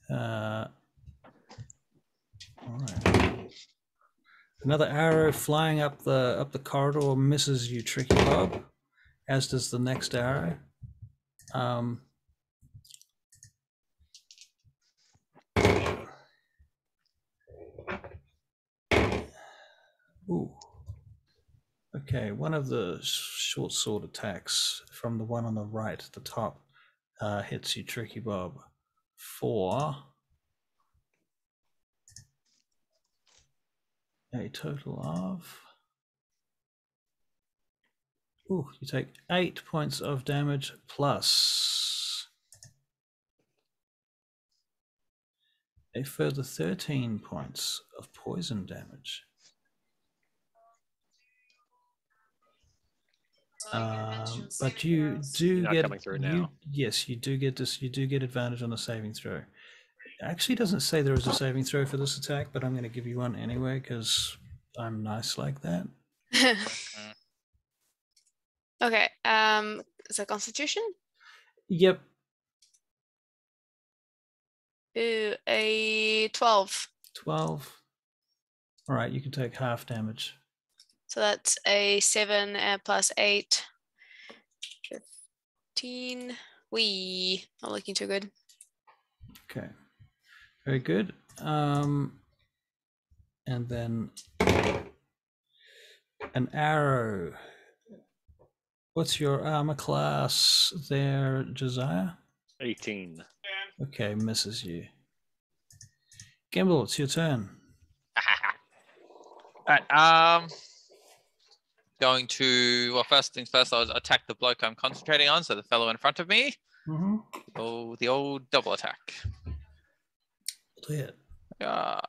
All right. Another arrow flying up the corridor misses you, Tricky Bob, as does the next arrow. Ooh. Okay, one of the short sword attacks from the one on the right at the top hits you, Tricky Bob, for a total of... Ooh, you take 8 points of damage plus a further 13 points of poison damage. But you do get coming through now. Yes, you do get this. You do get advantage on the saving throw. It actually doesn't say there is a saving throw for this attack, but I'm going to give you one anyway because I'm nice like that. Okay. Is that Constitution? Yep. Ooh, a 12. 12. All right, you can take half damage. So that's a 7 plus 8. 15. Wee. Not looking too good. Okay. Very good. And then an arrow. What's your armor class there, Josiah? 18. Okay, misses you. Gimbal, it's your turn. All right. Going to, well, first things first, I'll attack the bloke I'm concentrating on, so the fellow in front of me. Mm-hmm. Oh, the old double attack. Hit. So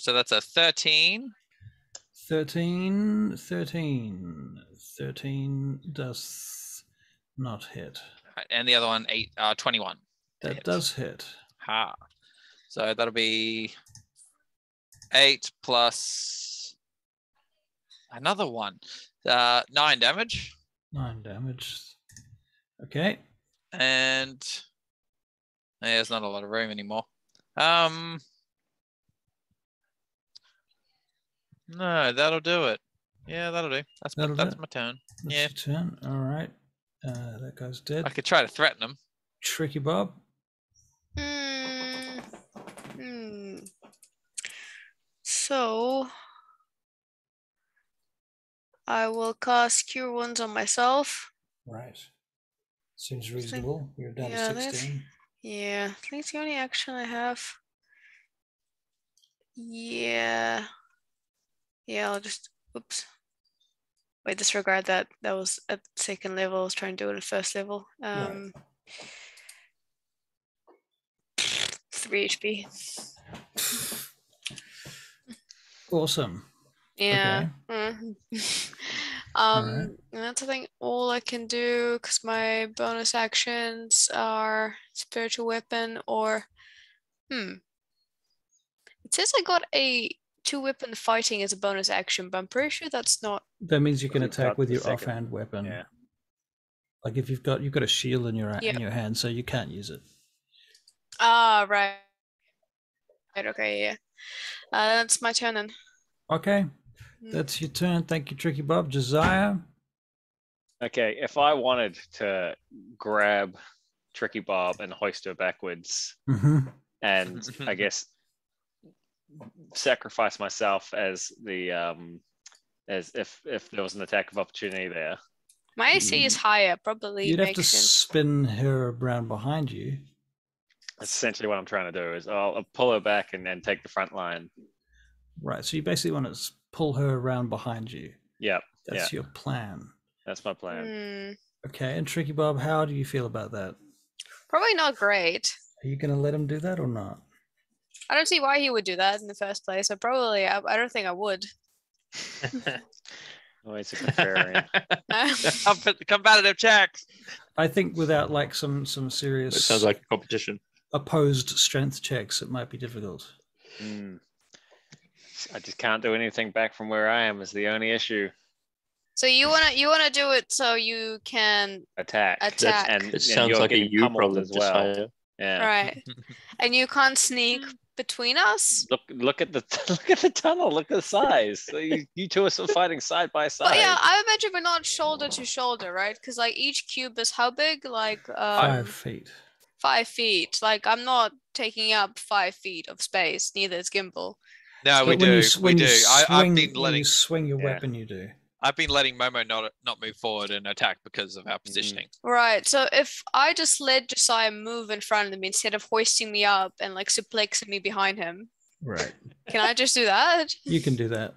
that's a 13. 13 does not hit. Right, and the other one, 21. That does hit. Ha. So that'll be 8 plus another one. 9 damage. 9 damage. Okay. And there's not a lot of room anymore. No, that'll do it. Yeah, that'll do. That's my turn. That's your turn. All right. That guy's dead. I could try to threaten him. Tricky Bob. So I will cast Cure Wounds on myself. Right. Seems reasonable. You're down to 16. Yeah, I think it's the only action I have. Yeah, I'll just, oops. Wait, disregard that. That was at second level. I was trying to do it at first level. Right. 3 HP. Awesome. Yeah. Alright. And that's I think all I can do because my bonus actions are spiritual weapon or it says I got a 2-weapon fighting as a bonus action, but I'm pretty sure that's not. That means you can You've attack got with the your second- offhand weapon. Yeah. Like if you've got a shield in your Yeah. hand, so you can't use it. Ah, right. Right, okay, yeah. That's my turn then. Okay. That's your turn. Thank you, Tricky Bob. Josiah. Okay, if I wanted to grab Tricky Bob and hoist her backwards, Mm-hmm. and I guess sacrifice myself as the as if there was an attack of opportunity there. My AC is higher, probably You'd have to makes sense. spin her around behind you. That's essentially what I'm trying to do. Is I'll pull her back and then take the front line. Right. So you basically want to pull her around behind you. Yep. That's your plan. That's my plan. Okay. And Tricky Bob, how do you feel about that? Probably not great. Are you going to let him do that or not? I don't see why he would do that in the first place. I don't think I would. Oh, it's a contrarian. Competitive checks. I think without like some serious It sounds like a competition. opposed strength checks, it might be difficult. I just can't do anything back from where I am is the only issue. So you wanna do it so you can Attack. attack. It sounds you're like a getting you pummeled problem as well. Josiah. Yeah. right, and you can't sneak between us. Look at the tunnel. Look at the size. So you two are still fighting side by side. But yeah, I imagine we're not shoulder to shoulder, right? Because like each cube is how big? Like 5 feet. 5 feet. Like I'm not taking up 5 feet of space. Neither is Gimbal. No, But we do. We do. When you swing your weapon, you do. I've been letting Momo not move forward and attack because of our positioning. Right. So if I just let Josiah move in front of me instead of hoisting me up and like suplexing me behind him, Right. can I just do that? You can do that.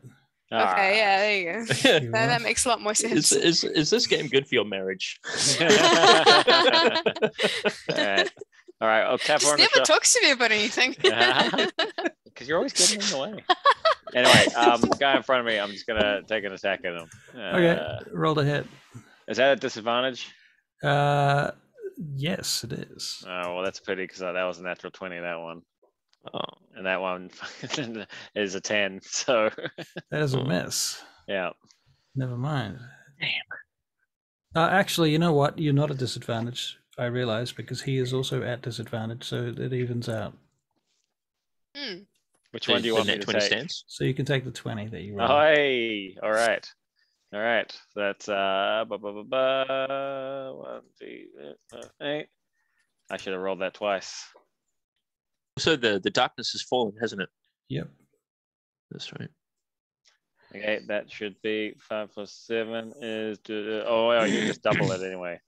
Okay. Yeah. There you go. You That want? makes a lot more sense. Is this game good for your marriage? All right, I'll tap her Just on the never talks to me about anything. Because you're always getting in the way. Anyway, guy in front of me, I'm just gonna take an attack at him. Okay. Roll to hit. Is that a disadvantage? Yes, it is. Oh well, that's a pity because that was a natural 20. That one. Oh. And that one is a 10. So That is a miss. yeah. Never mind. Damn. Actually, you know what? You're not at disadvantage. I realize because he is also at disadvantage, so it evens out. Which one do you want me to 20 take? stance? So you can take the 20 that you rolled. Oh, hey. All right. That's 1, 2, 8. I should have rolled that twice. So the darkness has fallen, hasn't it? Yep. That's right. Okay, that should be 5 plus 7 is. Oh, well, you just double it anyway.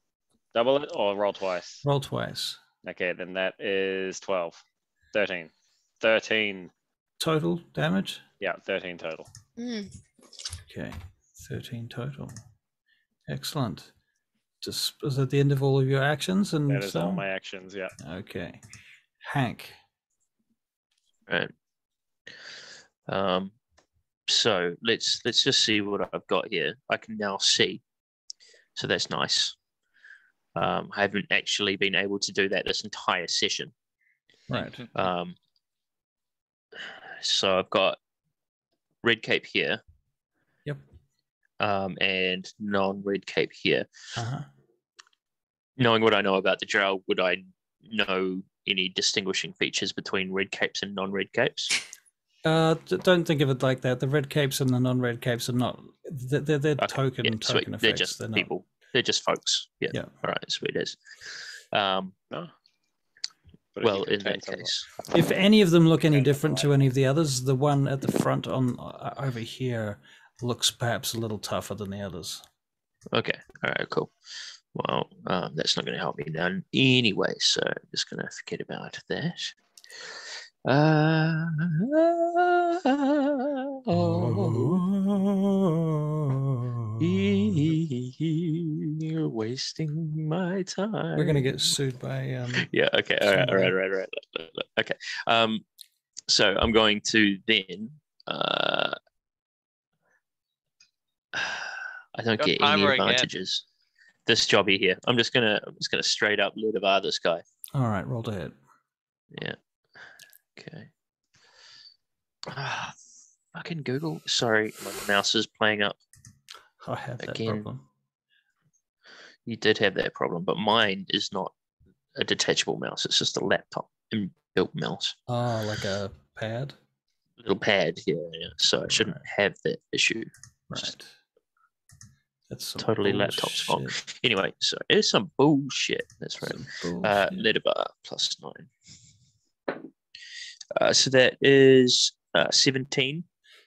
Double it or roll twice? Roll twice. Okay, then that is 12. 13. 13. Total damage? Yeah, 13 total. Okay. 13 total. Excellent. Just is that the end of all of your actions? And That is so all on? my actions, yeah. Okay. Hank. Right. So let's just see what I've got here. I can now see, so that's nice. I haven't actually been able to do that this entire session. Right. So I've got red cape here. Yep. And non-red cape here. Uh-huh. Knowing what I know about the drow, would I know any distinguishing features between red capes and non-red capes? Don't think of it like that. The red capes and the non-red capes are not. They're Okay, token yeah, sweet. effects. They're just not. people. They're just folks. Yeah. Yeah. All right. Sweet as. No. But if Well, you could in that turn someone- case, If any of them look any Okay, different to right. any of the others, the one at the front on over here looks perhaps a little tougher than the others. okay. All right. Cool. Well, that's not going to help me none anyway, so I'm just going to forget about that. You're wasting my time. We're gonna get sued by. Yeah. Okay. All right. Okay. So I'm going to then. I don't Got get any timer again. advantages. This jobby here. I'm just gonna straight up Ludavar this guy. All right, roll to hit. Yeah. Okay. Fucking Google. Sorry, my mouse is playing up. I have that Again. problem. You did have that problem, but mine is not a detachable mouse. It's just a laptop inbuilt mouse. Oh, like a pad? Little pad here. Yeah. So I shouldn't have that issue. Right. That's some Totally laptop's fault. Anyway, so it's some bullshit. That's right. Letter bar +9. So that is 17.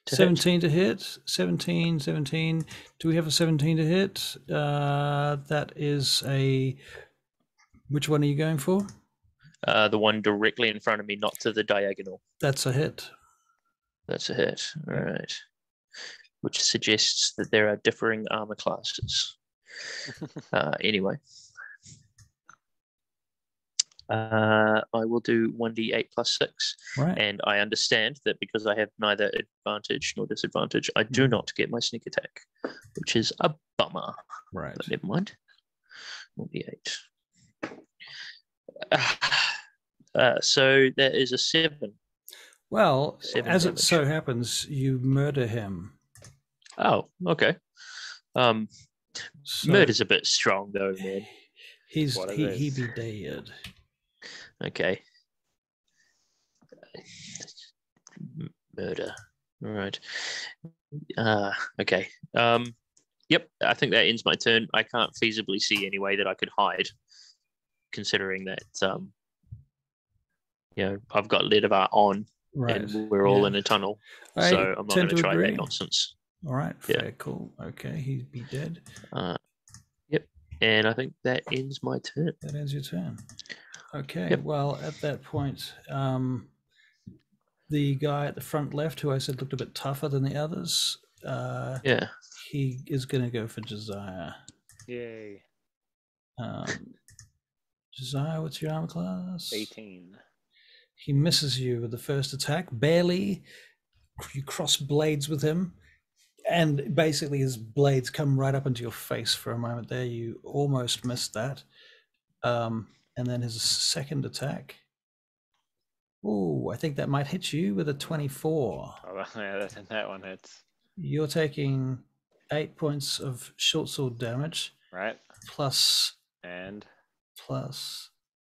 17 to hit. 17. Do we have a 17 to hit? That is a. Which one are you going for? The one directly in front of me, not to the diagonal. That's a hit. That's a hit. All right. Which suggests that there are differing armor classes. Anyway. I will do 1d8 + 6. Right. And I understand that because I have neither advantage nor disadvantage, I do not get my sneak attack, which is a bummer. Right. But never mind. 1d8. So that is a 7. Well, 7 as damage. it so happens, you murder him. Oh, okay. So Murder's a bit strong though, man. he be dead. Okay. Murder. All right. Okay. Yep. I think that ends my turn. I can't feasibly see any way that I could hide, considering that I've got Ledavar on, and we're all in a tunnel. So I'm not going to try that nonsense. All right. Fair, cool. Okay, he'd be dead. Yep. And I think that ends my turn. That ends your turn. Okay. Yep. Well, at that point, the guy at the front left, who I said looked a bit tougher than the others, he is going to go for Josiah. Yay. Josiah, what's your armor class? 18. He misses you with the first attack, barely. You cross blades with him, and basically his blades come right up into your face for a moment there. You almost missed that. And then his second attack. Oh, I think that might hit you with a 24. Oh, yeah, that one hits. You're taking 8 points of short sword damage. Right. Plus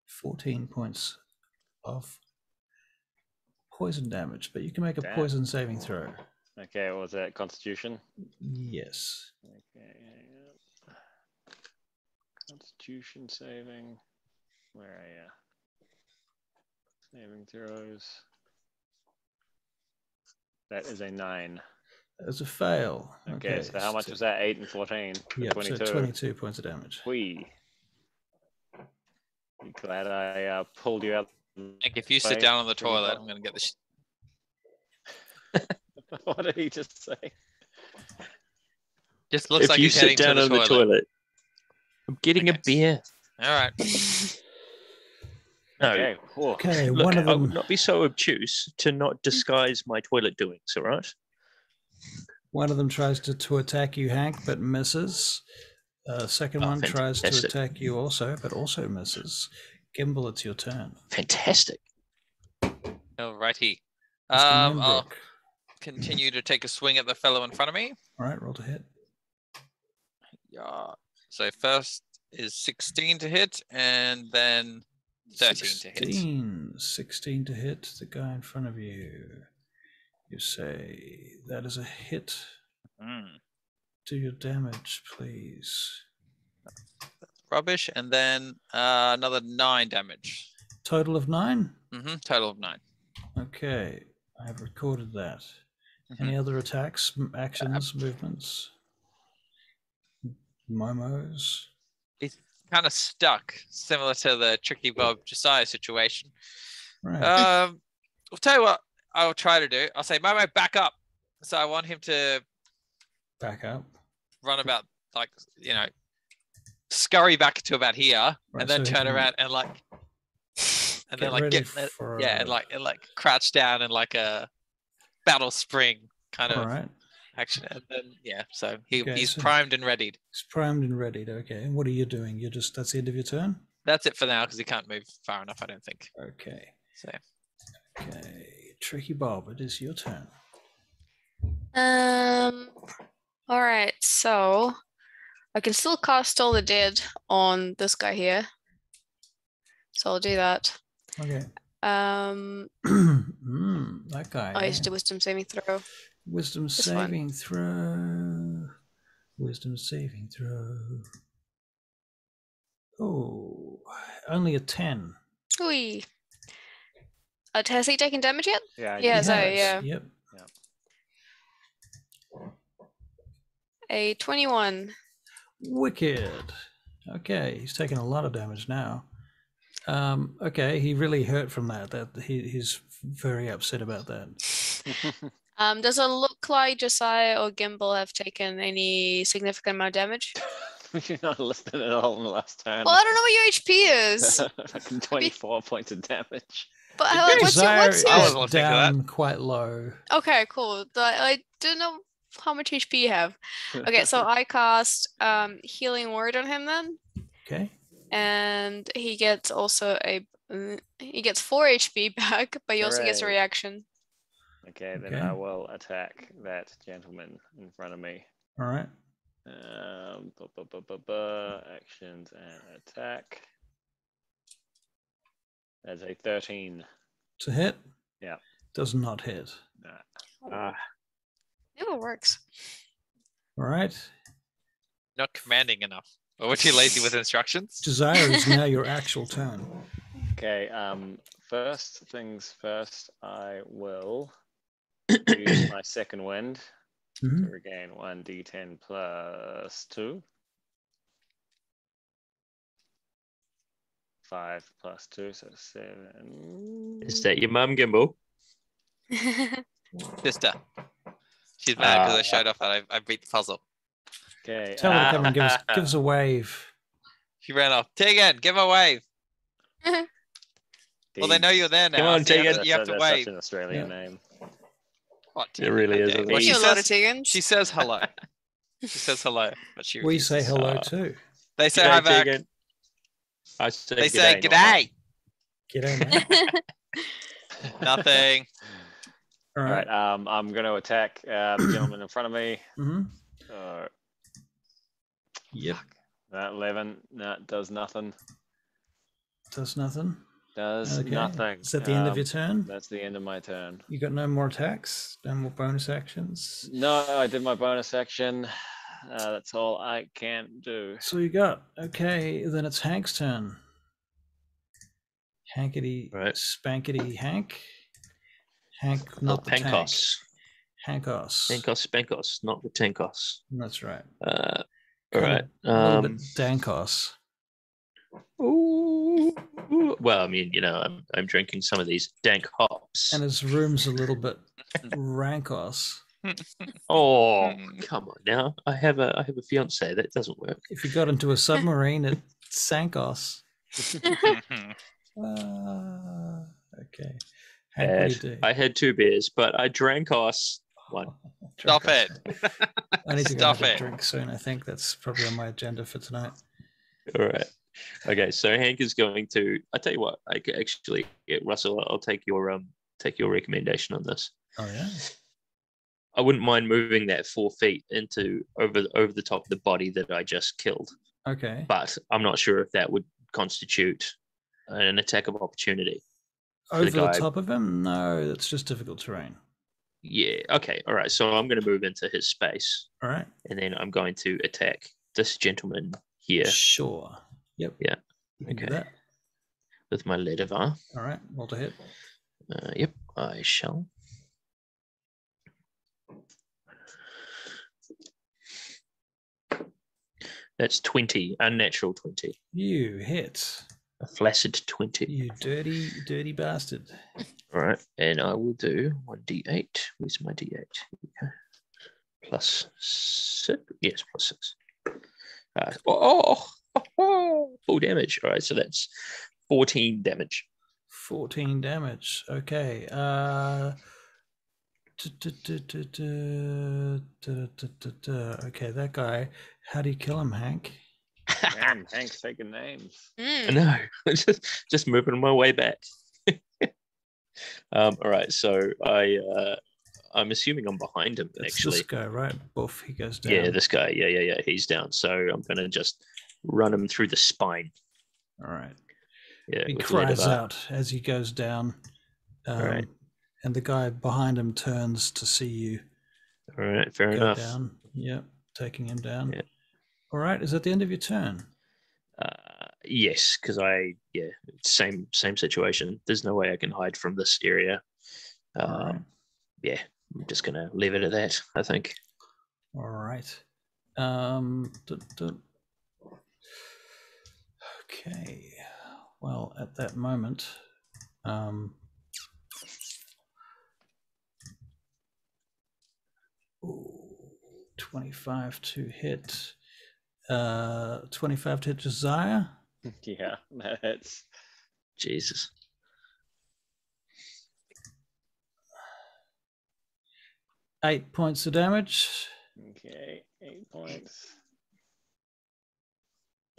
14 points of poison damage, but you can make a poison saving throw. Okay, what was that? Constitution? Yes. Okay. Constitution saving. Where are you? Saving throws. That is a 9. That was a fail. Okay, so how much was that? 8 and 14? Yeah, 22. So 22 points of damage. Whee. Glad I pulled you out. Like if you sit down on the toilet, I'm going to get this. What did he just say? Just looks like he's heading to the toilet. I'm getting a beer. All right. No. Okay. Okay. Look, one of them. I would not be so obtuse to not disguise my toilet doings. All right. One of them tries to attack you, Hank, but misses. Second one tries to attack you also, but also misses. Gimbal, it's your turn. Fantastic. Alrighty. I'll continue to take a swing at the fellow in front of me. All right, roll to hit. Yeah. So first is 16 to hit, and then 13 to hit. 16 to hit the guy in front of you. You say that is a hit. Do your damage, please. Rubbish, and then another 9 damage. Total of 9? Total of 9. Okay, I have recorded that. Any other attacks, actions, movements? Momos? He's kind of stuck, similar to the Tricky Bob Josiah situation. Right. I'll tell you what I'll try to do. I'll say, Momo, back up. So I want him to back up, run about, like, scurry back to about here, and then turn around and and Get then like ready get for and like crouch down in like a battle spring kind all of right. action, and then so Okay, he's so- primed and readied. It's primed and readied. Okay. And what are you doing? You're just that's the end of your turn? That's it for now because he can't move far enough, I don't think. Okay. So Okay. Tricky Bob, it is your turn. All right, so I can still cast All the Dead on this guy here. So I'll do that. Okay. That That I guy. used a wisdom saving throw. Wisdom This one. saving throw. Wisdom saving throw. Oh, only a 10. Oi. Has he taken damage yet? Yeah. Yeah, He so has, yeah. Yep. A 21. Wicked. Okay, he's taking a lot of damage now. Okay, he really hurt from that. He's very upset about that. Does it look like Josiah or Gimbal have taken any significant amount of damage? You're not listening at all in the last turn. Well, I don't know what your HP is. Fucking 24 points of damage. But like, what's your I Desire wasn't is listening to that. down quite low. Okay, cool. I don't know how much HP you have. Okay, so I cast Healing Word on him then, Okay. and he gets also he gets 4 HP back, but he also gets a Hooray. reaction. Okay, then Okay. I will attack that gentleman in front of me. All right. Actions and attack. That's a 13. To hit? Yeah. Does not hit. Never works. All right. not commanding enough. Or was you lazy with instructions? Desire is now your actual turn. Okay, first things first, I will use my second wind Mhm. to regain 1d10 plus 2. 5 plus 2, so 7. Is that your mum, Gimbal? Sister. She's mad because I showed off that I beat the puzzle. Okay, Tell her to come and give us a wave. She ran off. Tegan, give a wave. Well, they know you're there now. Come on, so you have Tegan. to- you have to that's wave. such an Australian name. What, It really is, Okay. isn't Well, it? she You a lot of says, Tegans. she says hello. She says hello, but she We refuses. say hello too. They say hi G'day, back. Tegan. I say They say g'day, not hi. g'day. G'day, mate. Nothing. All All right. right, I'm going to attack the gentleman in front of me. Mm-hmm. Yep. That 11, that does nothing. Does nothing. Does Okay. nothing. Is that the end of your turn? That's the end of my turn. You got no more attacks? No more bonus actions? No, I did my bonus action. That's all I can do. So you got. Okay, then it's Hank's turn. Hankety Right. spankety Hank. Hank, not the tank. Pankos. Hankos. Pankos, Spankos, not the Tankos. That's right. All Kind right. of A little bit Dankos. Ooh. Well, I mean, I'm drinking some of these dank hops. And his room's a little bit Rankos. Oh, come on now. I have a fiance. That doesn't work. If you got into a submarine, it's Sankos. Okay. Hank, what do you do? I had 2 beers, but I drank us one. Stop it. I need to go Stop have a it. drink soon. I think that's probably on my agenda for tonight. All right. Okay, so Hank is going to. I tell you what. I could actually, Russell. I'll take your recommendation on this. Oh yeah. I wouldn't mind moving that 4 feet into over the top of the body that I just killed, Okay. but I'm not sure if that would constitute an attack of opportunity. Over the guy. top of him? No, that's just difficult terrain. Yeah. Okay. All right. So I'm going to move into his space, All right. and then I'm going to attack this gentleman here Sure. Yep. Yeah. You can do Okay. that. with my leader. All right. Roll to hit. Yep, I shall. That's 20, unnatural 20. You hit. A flaccid 20. You dirty, dirty bastard. All right, and I will do 1d8. Where's my d8? Here we go. Plus 6. Yes, plus 6. Full damage. All right, so that's 14 damage. 14 damage. Okay. Okay, that guy. How do you kill him, Hank? Damn, Hank's taking names. No, just moving my way back. All right, so I'm assuming I'm behind him. That's actually, this guy, right? Boof, he goes down. yeah, this guy. Yeah. He's down. So I'm gonna just run him through the spine. All right. Yeah, He with lead cries of art. out as he goes down. All right. And the guy behind him turns to see you All right, fair go enough. down. Yep, taking him down. Yeah. All right, is that the end of your turn? Yes, because same situation. There's no way I can hide from this area. Right. Yeah, I'm just gonna leave it at that, I think. All right. Okay. Well, at that moment, 25 to hit. 25 to hit Josiah. Yeah, that's Jesus. Eight points of damage. okay. 8 points.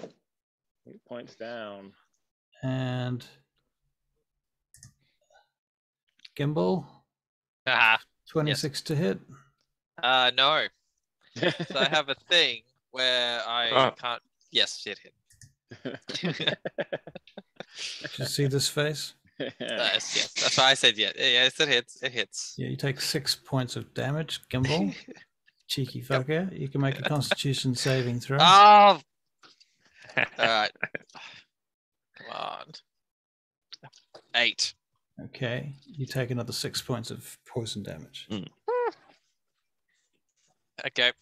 8 points down. And Gimbal, Ah, 26 to hit. no. So I have a thing where I can't. Yes, it hit. Did you see this face? Yes, that's why I said yeah. Yes, it hits. It hits. Yeah, you take 6 points of damage, Gimbal. Cheeky fucker. You can make a Constitution saving throw. Oh. All right. Come on. 8. Okay, you take another 6 points of poison damage. Okay.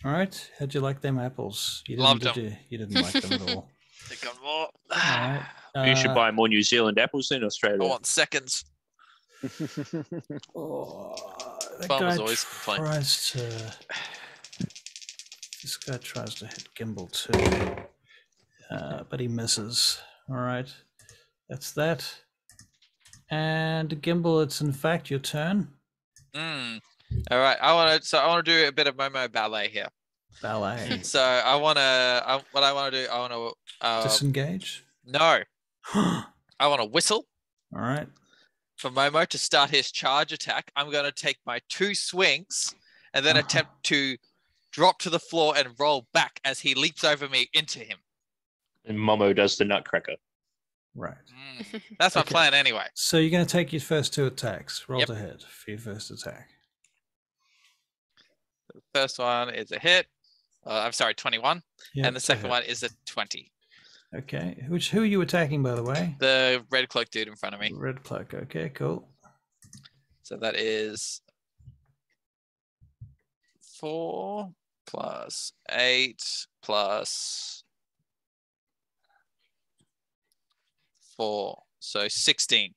All right, how'd you like them apples? You didn't, Loved did them. you? You didn't like them at all. They got more. All right. You should buy more New Zealand apples than Australia. I want seconds. Oh, that Farmers guy always complain. tries to. This guy tries to hit Gimbal too, but he misses. All right, that's that. And Gimbal, it's in fact your turn. All right. I want to do a bit of Momo ballet here. Ballet. So I want to. What I want to do. I want to. Disengage. No. All I want to whistle right. for Momo to start his charge attack. I'm going to take my 2 swings and then attempt to drop to the floor and roll back as he leaps over me into him. And Momo does the Nutcracker. Right. That's my Okay. plan anyway. So you're going to take your first 2 attacks. Roll Yep. to hit for your first attack. The first one is a hit. I'm sorry, 21. Yep, And the to second hit. one is a 20. Okay. Who are you attacking, by the way? The red cloak dude in front of me. Red cloak. Okay, cool. So that is 4 plus 8 plus 4. So 16.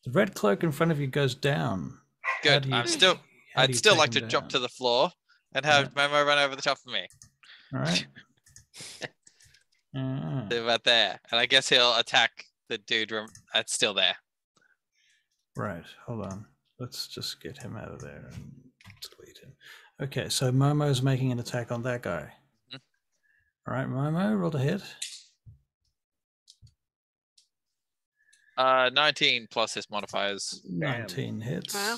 The red cloak in front of you goes down. Good. How do you- I'd still like to drop to the floor and have Momo run over the top of me. All right. So about there. And I guess he'll attack the dude that's still there. Right. Hold on. Let's just get him out of there and delete him. Okay, so Momo's making an attack on that guy. All right, Momo, roll to hit. 19 plus his modifiers. 19 hits. Wow.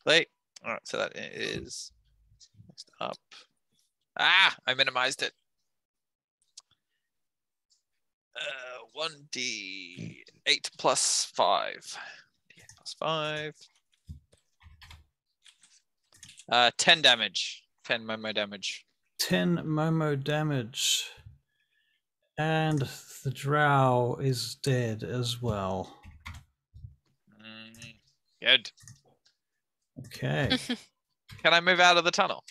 Wait. All right, so that is next up. Ah, I minimized it. 1d8 plus 5. D8 plus 5. 10 damage. 10 Momo damage. 10 Momo damage. And the drow is dead as well. Good. Okay. Can I move out of the tunnel?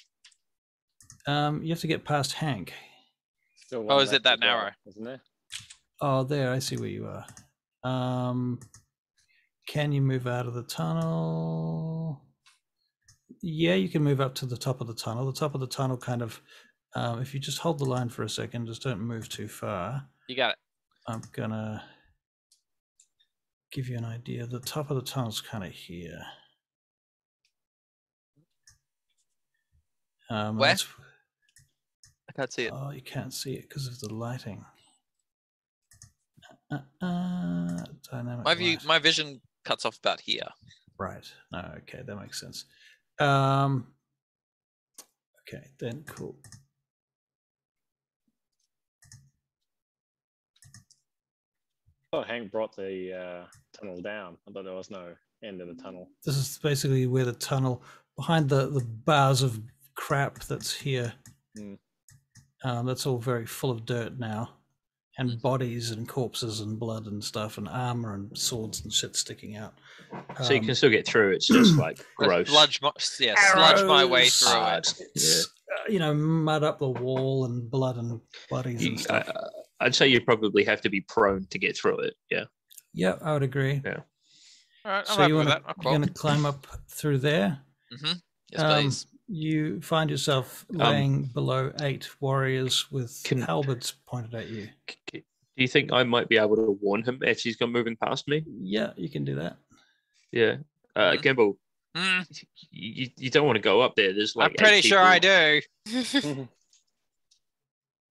You have to get past Hank. Still Oh, one is it left that to go, narrow? Isn't there? Oh, there, I see where you are. Can you move out of the tunnel? Yeah, you can move up to the top of the tunnel. The top of the tunnel kind of, if you just hold the line for a second, just don't move too far. You got it. I'm gonna give you an idea. The top of the tunnel's kind of here. Where? That's- I can't see it. Oh, you can't see it because of the lighting. Dynamic light. My vision cuts off about here. Right. No, okay, that makes sense. Okay, then cool. Oh, Hank brought the tunnel down. I thought there was no end of the tunnel. This is basically where the tunnel, behind the bars of crap that's here. That's all very full of dirt now. And bodies and corpses and blood and stuff and armor and swords and shit sticking out. So you can still get through. It's just like gross. Sludge my way through it. It's, mud up the wall and blood and bodies and stuff. I'd say you probably have to be prone to get through it. Yeah. Yeah, I would agree. Yeah. All right, So you're going to climb up through there? Mm-hmm. Yes, please. You find yourself laying below 8 warriors with halberds pointed at you. Do you think I might be able to warn him as he's gone moving past me? Yeah, you can do that. Yeah. Gimbal, you don't want to go up there. There's like I'm pretty sure I do.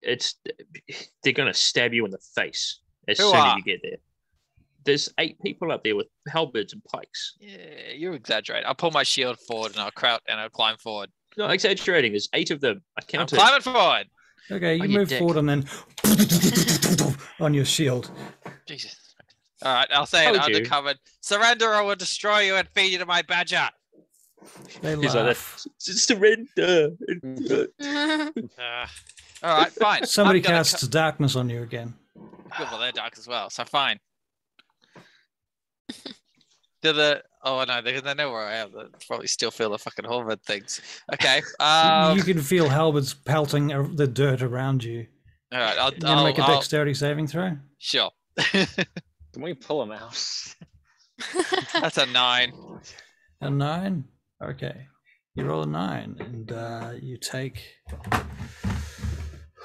They're going to stab you in the face as Who soon are? as you get there. There's 8 people up there with halberds and pikes. Yeah, you exaggerate. I'll pull my shield forward and I'll climb forward. No, exaggerating. There's 8 of them. I I'm counted. climbing forward. Okay, you you move dick. forward and then on your shield. Jesus. All right, I'll say it Told you. undercover. Surrender or we'll destroy you and feed you to my badger. They He's like, laugh. surrender. All right, fine. Somebody I'm gonna casts darkness on you again. Good, well, they're dark as well, so fine. Oh no, they know where I am. They probably still feel the fucking halberd things. Okay. You can feel halberds pelting the dirt around you. All right, I'll You gonna make a dexterity saving throw? Sure. Can we pull him out? That's a 9. A 9? Okay. You roll a 9 and you take...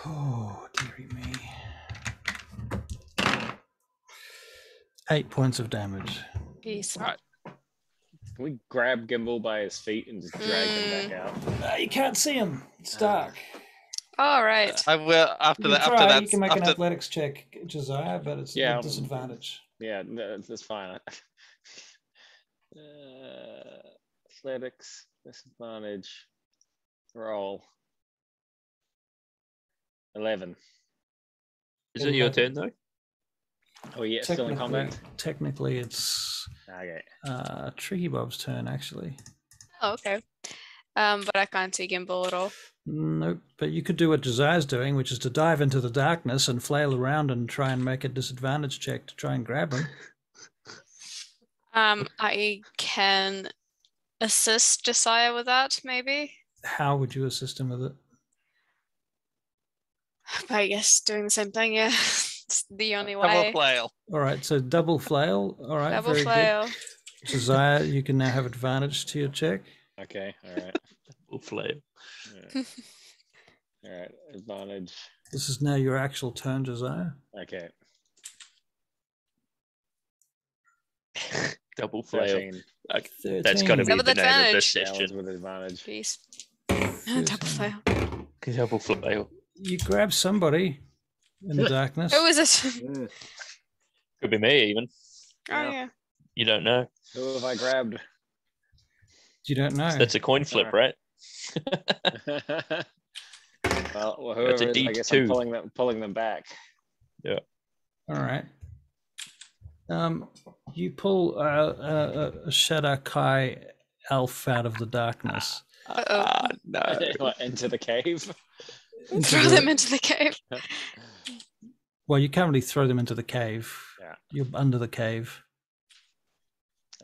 Oh, dearie me. 8 points of damage. Peace. All right. Can we grab Gimbal by his feet and just drag him back out? You can't see him. It's dark. All right. I will after You that. can After try. that, You can make an after, athletics check, Josiah, but it's a disadvantage. Yeah, that's fine. Athletics, disadvantage, roll. 11. Is it your turn, though? Oh, yeah, still in combat? Technically, it's Okay. Tricky Bob's turn, actually. Oh, okay. But I can't see Gimbal at all. Nope, but you could do what Josiah's doing, which is to dive into the darkness and flail around and try and make a disadvantage check to try and grab him. I can assist Josiah with that, maybe. How would you assist him with it? But I guess doing the same thing, yeah. It's the only double way. flail. All right, so double flail. All right, Double very flail. good. Josiah, you can now have advantage to your check. Okay, all right. We'll flame. All right, advantage. This is now your actual turn, Josiah. Okay. Double flail. 13. Okay, that's got to be Double the name of advantage. this That was session. with advantage. Peace. Double flail. Double flail. You grab somebody in the darkness. Who is it? Could be me, even. Oh, yeah. You don't know. Who have I grabbed? You don't know. That's a coin flip, right? Well, whoever That's a it is, I guess I'm D2. pulling them back. Yeah. All right. You pull a Shadow Kai elf out of the darkness. Uh-oh. No. What, into the cave? Throw them into the cave. Well, you can't really throw them into the cave. Yeah. You're under the cave.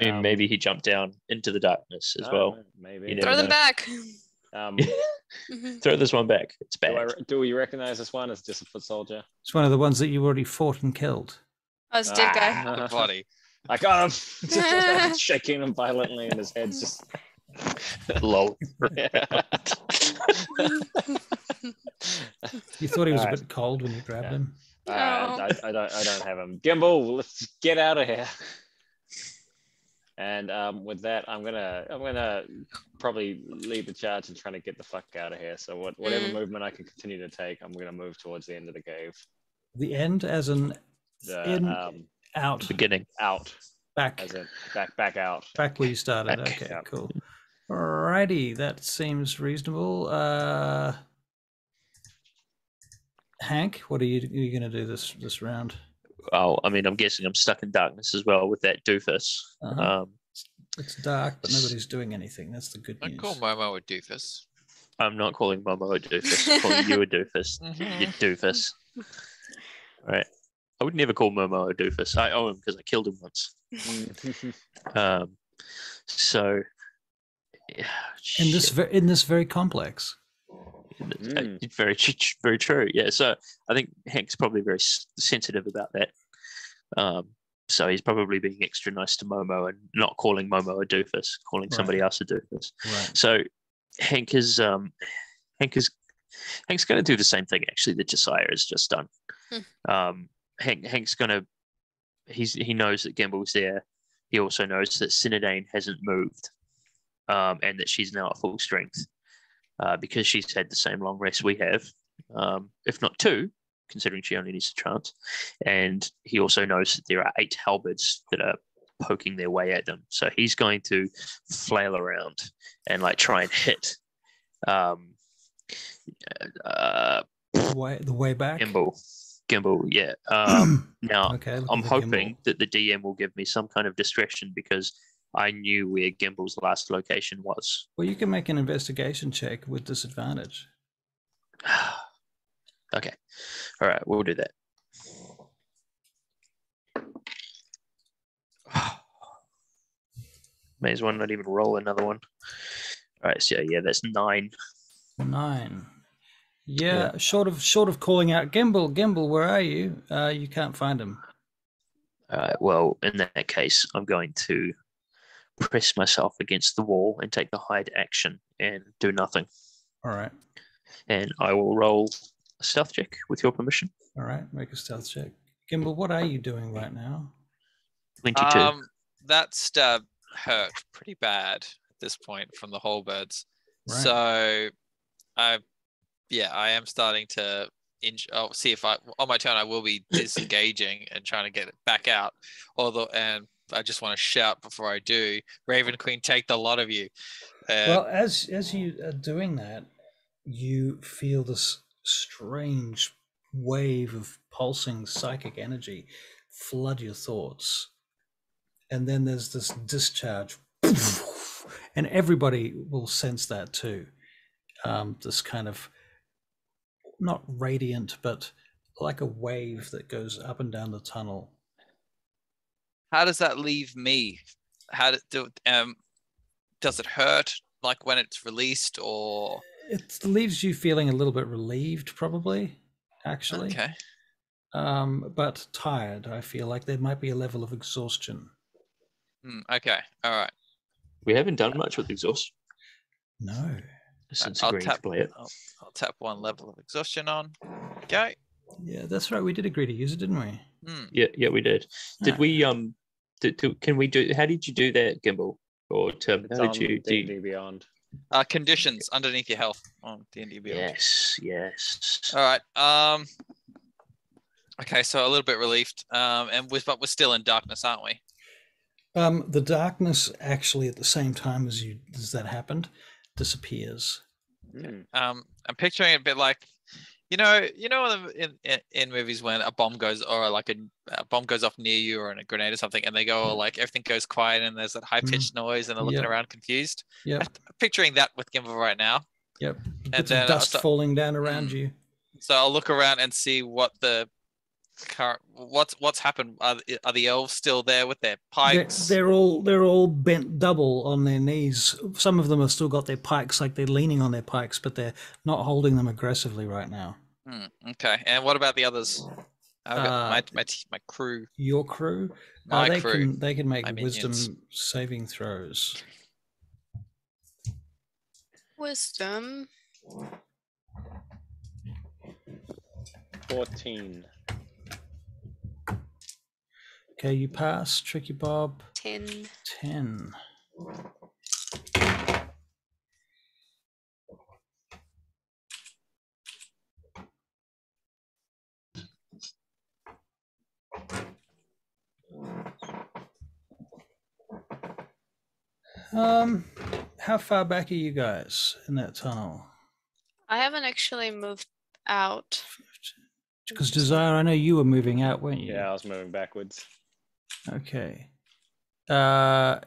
I mean, maybe he jumped down into the darkness as well. Maybe. You never Throw them know. back. Throw this one back. It's back. Do we recognize this one as just a foot soldier? It's one of the ones that you already fought and killed. Oh, it's a dead guy. The body. I got him. Just shaking him violently, and his head's just. Lol. You thought he was Alright. a bit cold when you grabbed him. I don't have him. Gimbal, let's get out of here. And with that, I'm gonna probably lead the charge and trying to get the fuck out of here. So whatever movement I can continue to take, I'm gonna move towards the end of the cave. The end, as in out, Beginning. Out. back, As in back out. back where you started. Back. Okay, Yeah. cool. Alrighty, that seems reasonable. Hank, what are you going to do this round? Oh, I mean, I'm guessing I'm stuck in darkness as well with that doofus. It's dark, but nobody's doing anything. That's the good I news. call Momo a doofus. I'm not calling Momo a doofus. I'm calling you a doofus. You doofus. All right. I would never call Momo a doofus. I owe him because I killed him once. So, yeah, in this very complex. Very true. Yeah. So I think Hank's probably very sensitive about that. So he's probably being extra nice to Momo and not calling Momo a doofus, calling somebody else a doofus. Right. So Hank's going to do the same thing actually that Josiah has just done. Hank's going to he knows that Gimble's there. He also knows that Cinedane hasn't moved, and that she's now at full strength. Because she's had the same long rest we have, if not 2, considering she only needs a chance. And he also knows that there are 8 halberds that are poking their way at them. So he's going to flail around and try and hit The way back. Gimbal, yeah. Now, Okay, I'm hoping that the DM will give me some kind of discretion because I knew where Gimble's last location was. Well, you can make an investigation check with disadvantage. Okay. All right, we'll do that. May as well not even roll another one. All right, so yeah, that's 9. 9. Yeah, short of calling out Gimbal, where are you? You can't find him. All right, well, in that case, I'm going to press myself against the wall and take the hide action and do nothing. All right. And I will roll a stealth check with your permission. All right, make a stealth check. Gimbal, what are you doing right now? 22. That stab hurt pretty bad at this point from the halberds. Right. So, I am starting to I'll see if on my turn I will be disengaging and trying to get it back out. And I just want to shout before I do, Raven Queen, take the lot of you. Well, as you are doing that, you feel this strange wave of pulsing psychic energy flood your thoughts. And then there's this discharge. And everybody will sense that too. This kind of, not radiant, but like a wave that goes up and down the tunnel. How does that leave me? Does it hurt like when it's released, or it leaves you feeling a little bit relieved, probably, actually. Okay. But tired. I feel like there might be a level of exhaustion. Okay. All right. We haven't done much with exhaustion. No. Since I'll agreeing to play it. I'll tap 1 level of exhaustion on. Okay. Yeah, that's right. We did agree to use it, didn't we? Yeah, we did. Did we can we do? How did you do that, Gimbal? Or Tim? How did you do? D&D Beyond. Conditions underneath your health on D&D Beyond. Yes. All right. Okay, so a little bit relieved. But we're still in darkness, aren't we? The darkness actually, at the same time as that happened, disappears. I'm picturing it a bit like, you know, in movies when a bomb goes, or like a bomb goes off near you, or a grenade or something, and they go like everything goes quiet and there's that high pitched noise, and they're looking around confused. Yeah. I'm picturing that with Gimbal right now. Yep. And then dust falling down around you. So I'll look around and see what the what's happened. Are the elves still there with their pikes? They're all bent double on their knees. Some of them have still got their pikes, like they're leaning on their pikes, but they're not holding them aggressively right now. Okay. And what about the others? I've got my crew. Your crew? My crew. They can make wisdom minions. saving throws. Wisdom. 14. Okay, you pass. Tricky Bob. 10. 10. How far back are you guys in that tunnel? I haven't actually moved out. Because Desire, I know you were moving out, weren't you? Yeah, I was moving backwards. Okay. I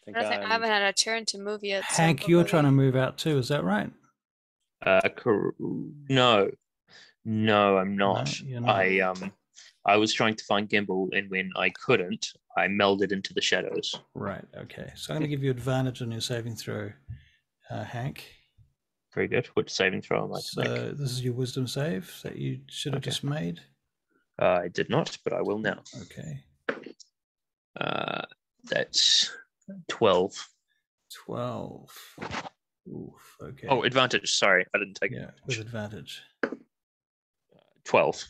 think I haven't had a turn to move yet. so Hank, you're trying to probably- move out too, is that right? No, I'm not. No, you're not. I was trying to find Gimbal, and when I couldn't, I melded into the shadows. Right, okay. So I'm going to give you advantage on your saving throw, Hank. Very good. Which saving throw am I to make? So this is your wisdom save that you should have Okay. just made. I did not, but I will now. Okay. That's 12. 12. Oof, okay. Oh, advantage. Sorry, I didn't take yeah, with advantage. 12.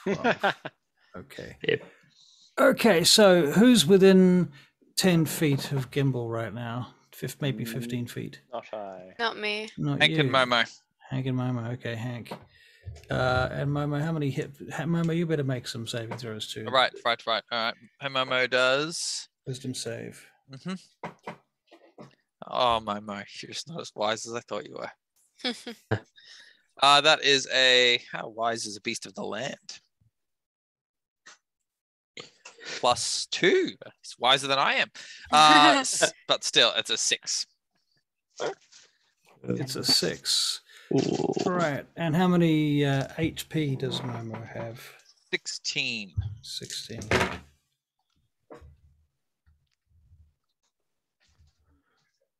12. Okay. Yep. Okay, so who's within 10 feet of Gimbal right now? Maybe 15 feet. Not high. Not me. Not Hank you. and Momo. Hank and Momo. Okay, Hank. And Momo, how many hit? Momo, you better make some saving throws too. Right. All right. And Momo does. Wisdom save. Oh, Momo, you're just not as wise as I thought you were. That is how wise is a beast of the land? +2. It's wiser than I am. But still, it's a 6. It's a 6. Ooh. Right. And how many HP does Momo have? 16. 16.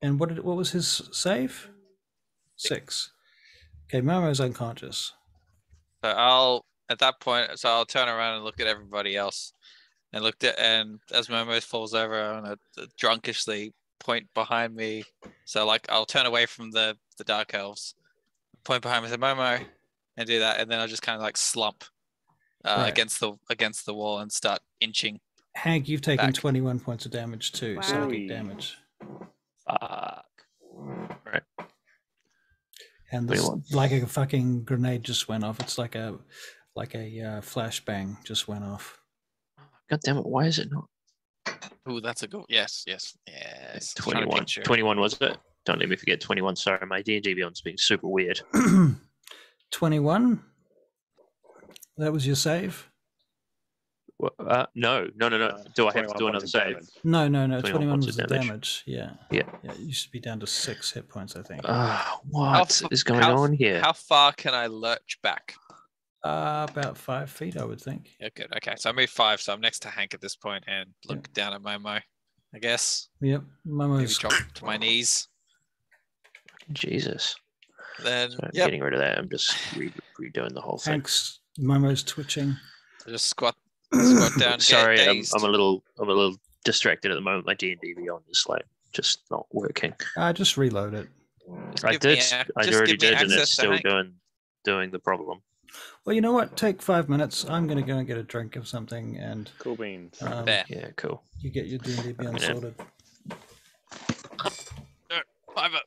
And what was his save? 6. Okay, Momo's unconscious. So I'll turn around and look at everybody else, and and as Momo falls over, I'm gonna drunkishly point behind me. So like I'll turn away from the dark elves, point behind me, say Momo, and do that, and then I'll just kind of like slump Right. against the wall and start inching. Hank, you've taken Back. 21 points of damage too, Wow. psychic damage. Fuck. Right. And this, 21. like a fucking grenade just went off. It's like a flashbang just went off. God damn it! Why is it not Ooh, that's a good. Yes. 21? 21 was it? Don't let me forget 21. Sorry, my D&D Beyond's being super weird. 21. That was your save? No. Do I have to do another save? No. 21 21 points was of the damage. damage. Yeah. You should be down to 6 hit points, I think. What is going on here? How far can I lurch back? About 5 feet, I would think. Yeah, good. Okay, so I moved 5, so I'm next to Hank at this point and look down at Momo, I guess. Yep. Maybe Momo's drop to my knees. Jesus. Then, So I'm getting rid of that. I'm just redoing the whole thing. Momo's twitching. So just squat down. Sorry, get I'm dazed. a little distracted at the moment. My D&D Beyond is like just not working. Just reload it. Just I give me did. ac- I just already give me did, and access it's to still Hank. doing the problem. Well, you know what? Take 5 minutes. I'm going to go and get a drink of something, and Cool beans. There. Yeah, cool. you get your D&D Beyond Yeah. sorted. No, 5 up.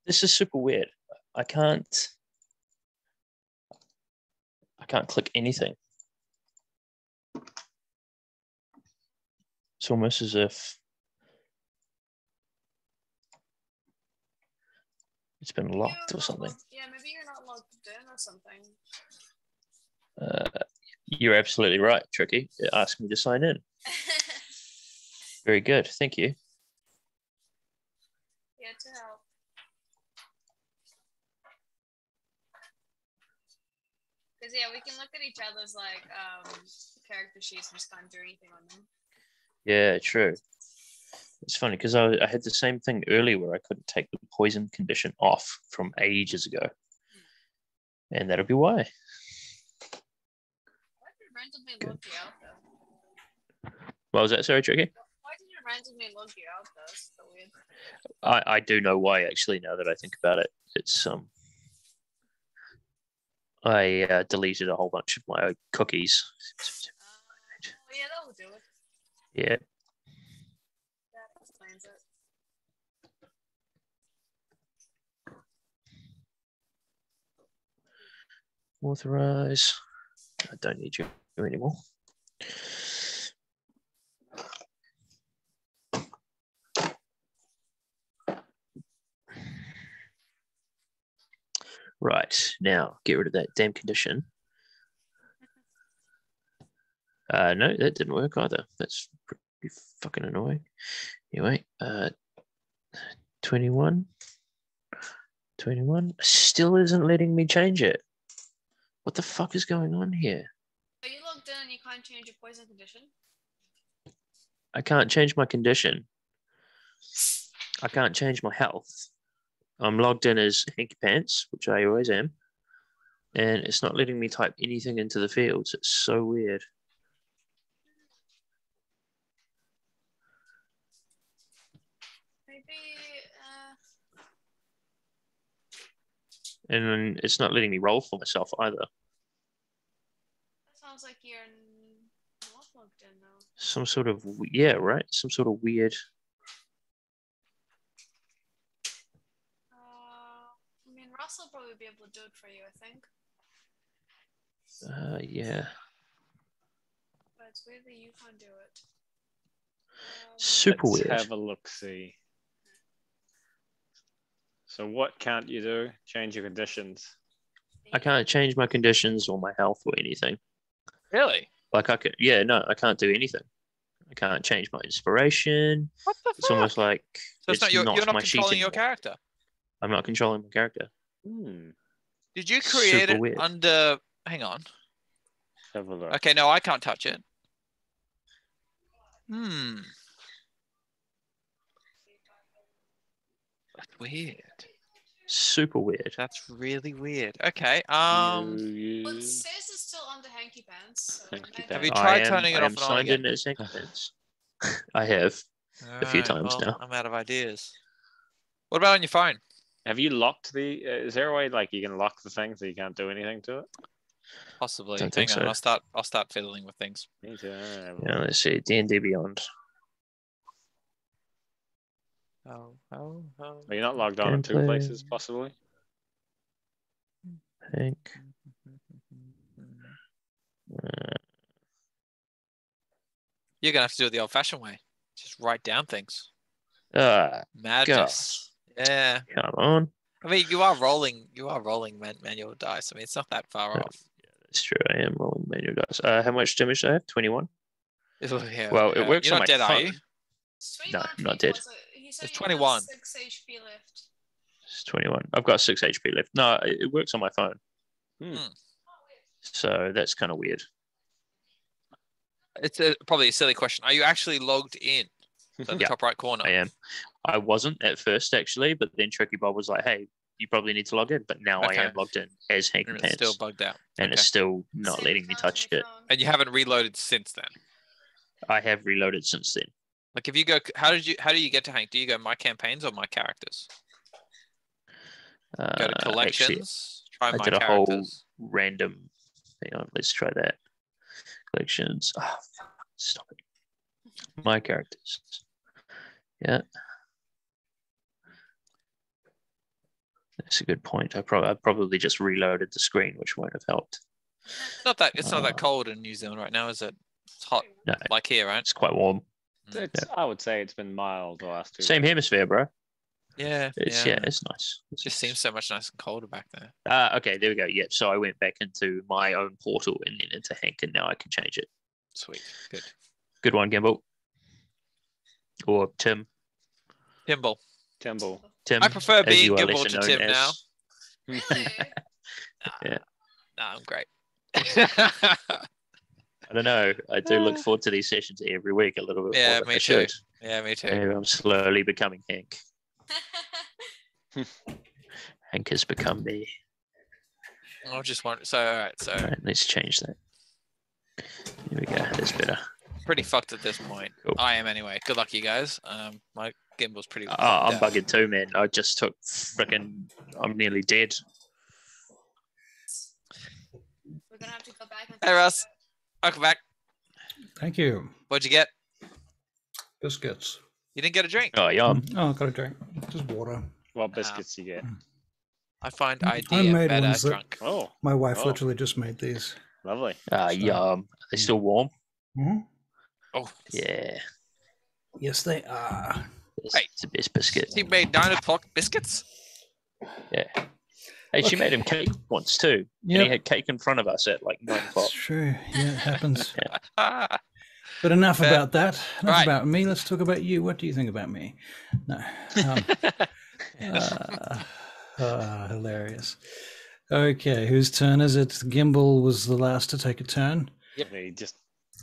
This is super weird. I can't click anything. It's almost as if it's been locked or something. Yeah, maybe you're not logged in or something. You're absolutely right, Tricky. It asked me to sign in. Very good. Thank you. Yeah, to help. Because yeah, we can look at each other's like character sheets and just can't do anything on them. Yeah, true. It's funny because I had the same thing earlier where I couldn't take the poison condition off from ages ago. And that'll be why. Why did it randomly log you out though? What was that? Sorry, Tricky? Why did it randomly log you out though? It's so weird. I do know why actually. Now that I think about it, it's I deleted a whole bunch of my cookies. Yeah, that will do it. Yeah. That explains it. Authorize. I don't need you anymore. Right, now get rid of that damn condition. No, that didn't work either. That's pretty fucking annoying. Anyway, 21. Still isn't letting me change it. What the fuck is going on here? Are you logged in and you can't change your poison condition? I can't change my condition. I can't change my health. I'm logged in as Hanky Pants, which I always am. And it's not letting me type anything into the fields. It's so weird. Maybe, And then it's not letting me roll for myself either. that sounds like you're not logged in though. Some sort of, yeah, right? Some sort of weird. I mean, Russ will probably be able to do it for you, I think. Yeah. But it's weird that you can't do it. Super Let's weird. have a look, see. So what can't you do? Change your conditions. I can't change my conditions or my health or anything. Really? Like I could, yeah, no, I can't do anything. I can't change my inspiration. What the It's fuck? almost like So it's not you're not my sheet controlling your anymore. character. I'm not controlling my character. Did you create Super it weird. under? Hang on. Have a look. Okay, no, I can't touch it. That's weird. Super weird. That's really weird. Okay. Well, it says it's still under Hanky Pants. So Hanky Have you Pants. tried turning it I off am and on signed again? in as Hanky Pants. I have a few Alright, times well, now. I'm out of ideas. What about on your phone? Have you locked the? Is there a way like you can lock the thing so you can't do anything to it? Possibly. Don't Hang think on, so. I'll start fiddling with things. Me too. Yeah, let's see. D&D Beyond. Oh. Are you not logged on in two Gameplay. places, possibly? Hank. You're gonna have to do it the old-fashioned way. Just write down things. gosh. Madness. Yeah. Come on. I mean, you are rolling manual dice. I mean, it's not that far Yeah. off. It's true. I am rolling manual dice. How much damage do I have? 21? Yeah, Well, it works you're on not my dead, are you? phone. It's No, 21 I'm not people, dead. so he said It's you have 21. 6 HP left. It's 21. I've got 6 HP left. No, it works on my phone. So that's kind of weird. It's probably a silly question. Are you actually logged in? So in the Yeah, top right corner. I am. I wasn't at first, actually, but then Tricky Bob was like, hey, you probably need to log in. But now Okay. I am logged in as Hanky And it's Pants. still bugged out. And it's still not Same letting me account on touch your it. phone. And you haven't reloaded since then. I have reloaded since then. Like if you go, how do you get to Hank? Do you go my campaigns or my characters? Go to Actually, collections. Try I my did a whole characters. random. Hang on, let's try that. Collections. Oh, fuck, stop it. My characters. Yeah. That's a good point. I probably just reloaded the screen, which won't have helped. It's not that cold in New Zealand right now, is it? It's hot, No, like here, right? it's quite warm. I would say it's been mild the last 2 Same weeks. hemisphere, bro. Yeah, It's it's nice. It just seems so much nicer and colder back there. Okay, there we go. Yeah, so I went back into my own portal and then into Hank, and now I can change it. Sweet, good. Good one, Gimbal. Or Tim. Timble. Timble. Tim. I prefer as being you are Gimbal lesser to known Tim as. now. Really? Yeah. Nah, I'm great. I don't know. I do look forward to these sessions every week a little bit Yeah, more than me I should. Yeah, me too. Maybe I'm slowly becoming Hank. Hank has become me. I just want. So all right. So All right, let's change that. Here we go. That's better. pretty fucked at this point. Cool. I am anyway. Good luck, you guys. My gimbal's pretty. Oh, I'm fucked out. bugging too, man. I just took freaking. I'm nearly dead. We're gonna have to go back. Hey, Russ. Welcome back. Thank you. What'd you get? Biscuits. You didn't get a drink. Oh, yum. Oh, I got a drink. Just water. What biscuits you get? I find I idea made better ones that- drunk. Oh, My wife Oh. literally just made these. lovely. Yum. Are they still warm? Hmm. Oh, Yeah. Yes, they are. It's, Right. it's the best biscuit. he made 9 o'clock biscuits. Yeah. Hey, she Look. made him cake once too. And he Yep. had cake in front of us at like 9 o'clock. It's true. Yeah, it happens. Ah, But enough Fair. about that. Enough Right. about me. Let's talk about you. What do you think about me? No. Hilarious. Okay, whose turn is it? Gimbal was the last to take a turn. He just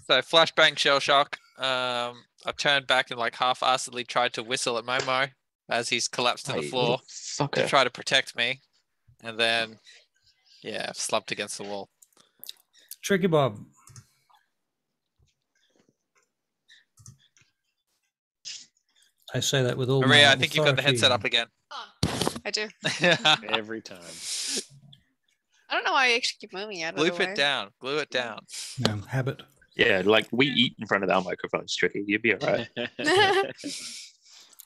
so flashbang shell shock. I've turned back and like half-assedly tried to whistle at Momo as he's collapsed to the Hey, floor to fucker. try to protect me, and then I've slumped against the wall. Tricky Bob. I say that with all Maria, my I think you've got the headset up authority. again. Oh, I do. every time. I don't know why I actually keep moving out of Glue the way. it down. Glue it down. No, habit. Yeah, like we eat in front of our microphones, Tricky. You'd be all right.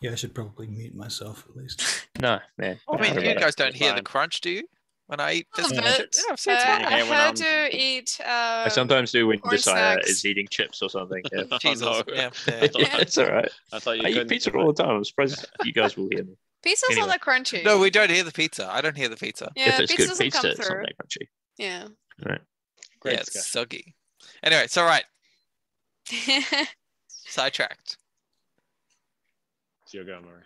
Yeah, I should probably mute myself at least. No, man. I mean, Don't you worry guys don't It's hear the fine. crunch, do you? When I eat A little biscuits? bit. Yeah, I've seen it. Yeah, I when heard I'm- you eat. I sometimes do when corn Josiah snacks. is eating chips or something. Yeah, Jesus. no. Yeah, yeah it's all right. I thought you I eat couldn't. pizza all the time. I'm surprised you guys will hear me. Pizza's Anyway. not that crunchy. No, we don't hear the pizza. I don't hear the pizza. yeah, if it's pizza good doesn't pizza, come it's not through. that crunchy. Yeah. Right. Great Yeah, it's discussion. soggy. Anyway, it's all right. Sidetracked. So you're going, Maria.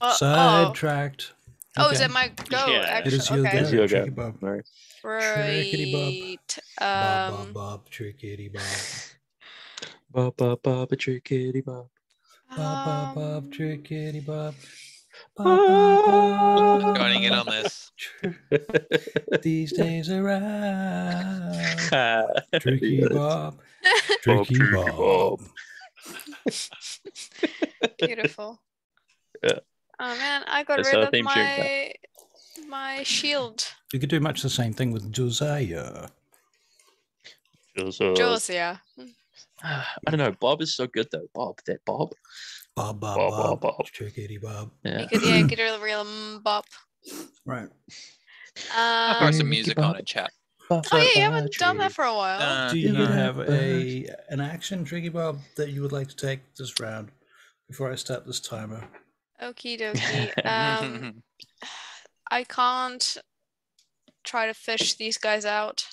oh, Sidetracked. oh, is Okay. it my go? Yeah. It Actually, is your okay. go, It's your go. Tricky Bob. Right. Trickety Bob. Right. Bob, Bob, Bob, Trickety Bob. Bob, bob, bob, a trickity bob. Bob, Bob, Bob, um, Trickety Bob. Bob, Bob, Bob. Joining in on this. These days are out. Tricky Bob. Tricky Tricky Bob. Beautiful. Yeah. Oh man, I got That's rid our of theme tune, my shield. You could do much the same thing with Josiah. Jules, yeah. I don't know. Bob is so good though. Bob, that Bob. Bob, Bob, Bob, Bob, Bob, Bob. Trickety Bob. Yeah. You could do a real bop. Right. I'll throw some Tricky music Bob. on in chat. Oh yeah, you haven't done that for a while. Do you Yeah. have an action, Tricky Bob, that you would like to take this round before I start this timer? Okie dokie. I can't try to fish these guys out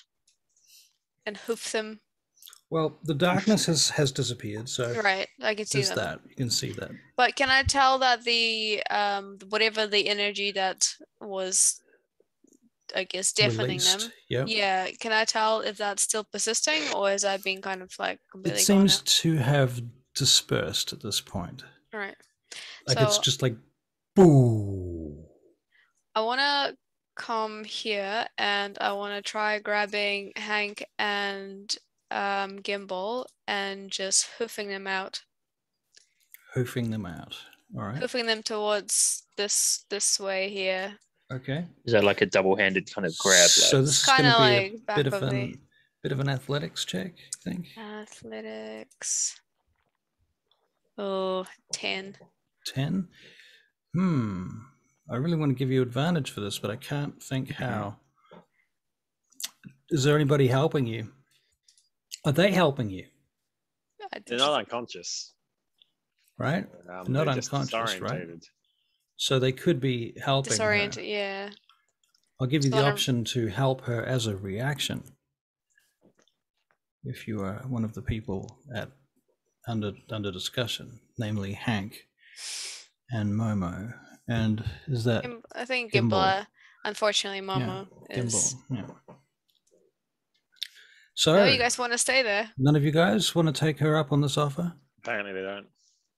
and hoof them. Well, the darkness has disappeared, so Right, I can see there's them. that. You can see that. But can I tell that the whatever the energy that was, I guess, deafening them? Released. Yep. Yeah, can I tell if that's still persisting or is that being kind of like It completely seems gone to have dispersed at this point. now? Right. Like it's So- just like, boo. I want to come here and I want to try grabbing Hank and Gimbal and just hoofing them out, Hoofing them out. All right. hoofing them towards this way here. Okay. Is that like a double-handed kind of grab? So Like, this is going Kinda to be like a back bit of of the- an athletics check, I think. Athletics. Oh, 10. 10. I really want to give you advantage for this, but I can't think how. Is there anybody helping you? Are they helping you? They're not unconscious. Right? Not They're just unconscious, right? disorientated. So they could be helping her. Disoriented, yeah. I'll give you the So I'm- option to help her as a reaction. If you are one of the people under discussion, namely Hank and Momo. And is that I think Gimbal. Gimbal. Unfortunately, Momo is. Gimbal? Yeah. So Oh, you guys want to stay there? none of you guys want to take her up on this offer? Apparently they don't.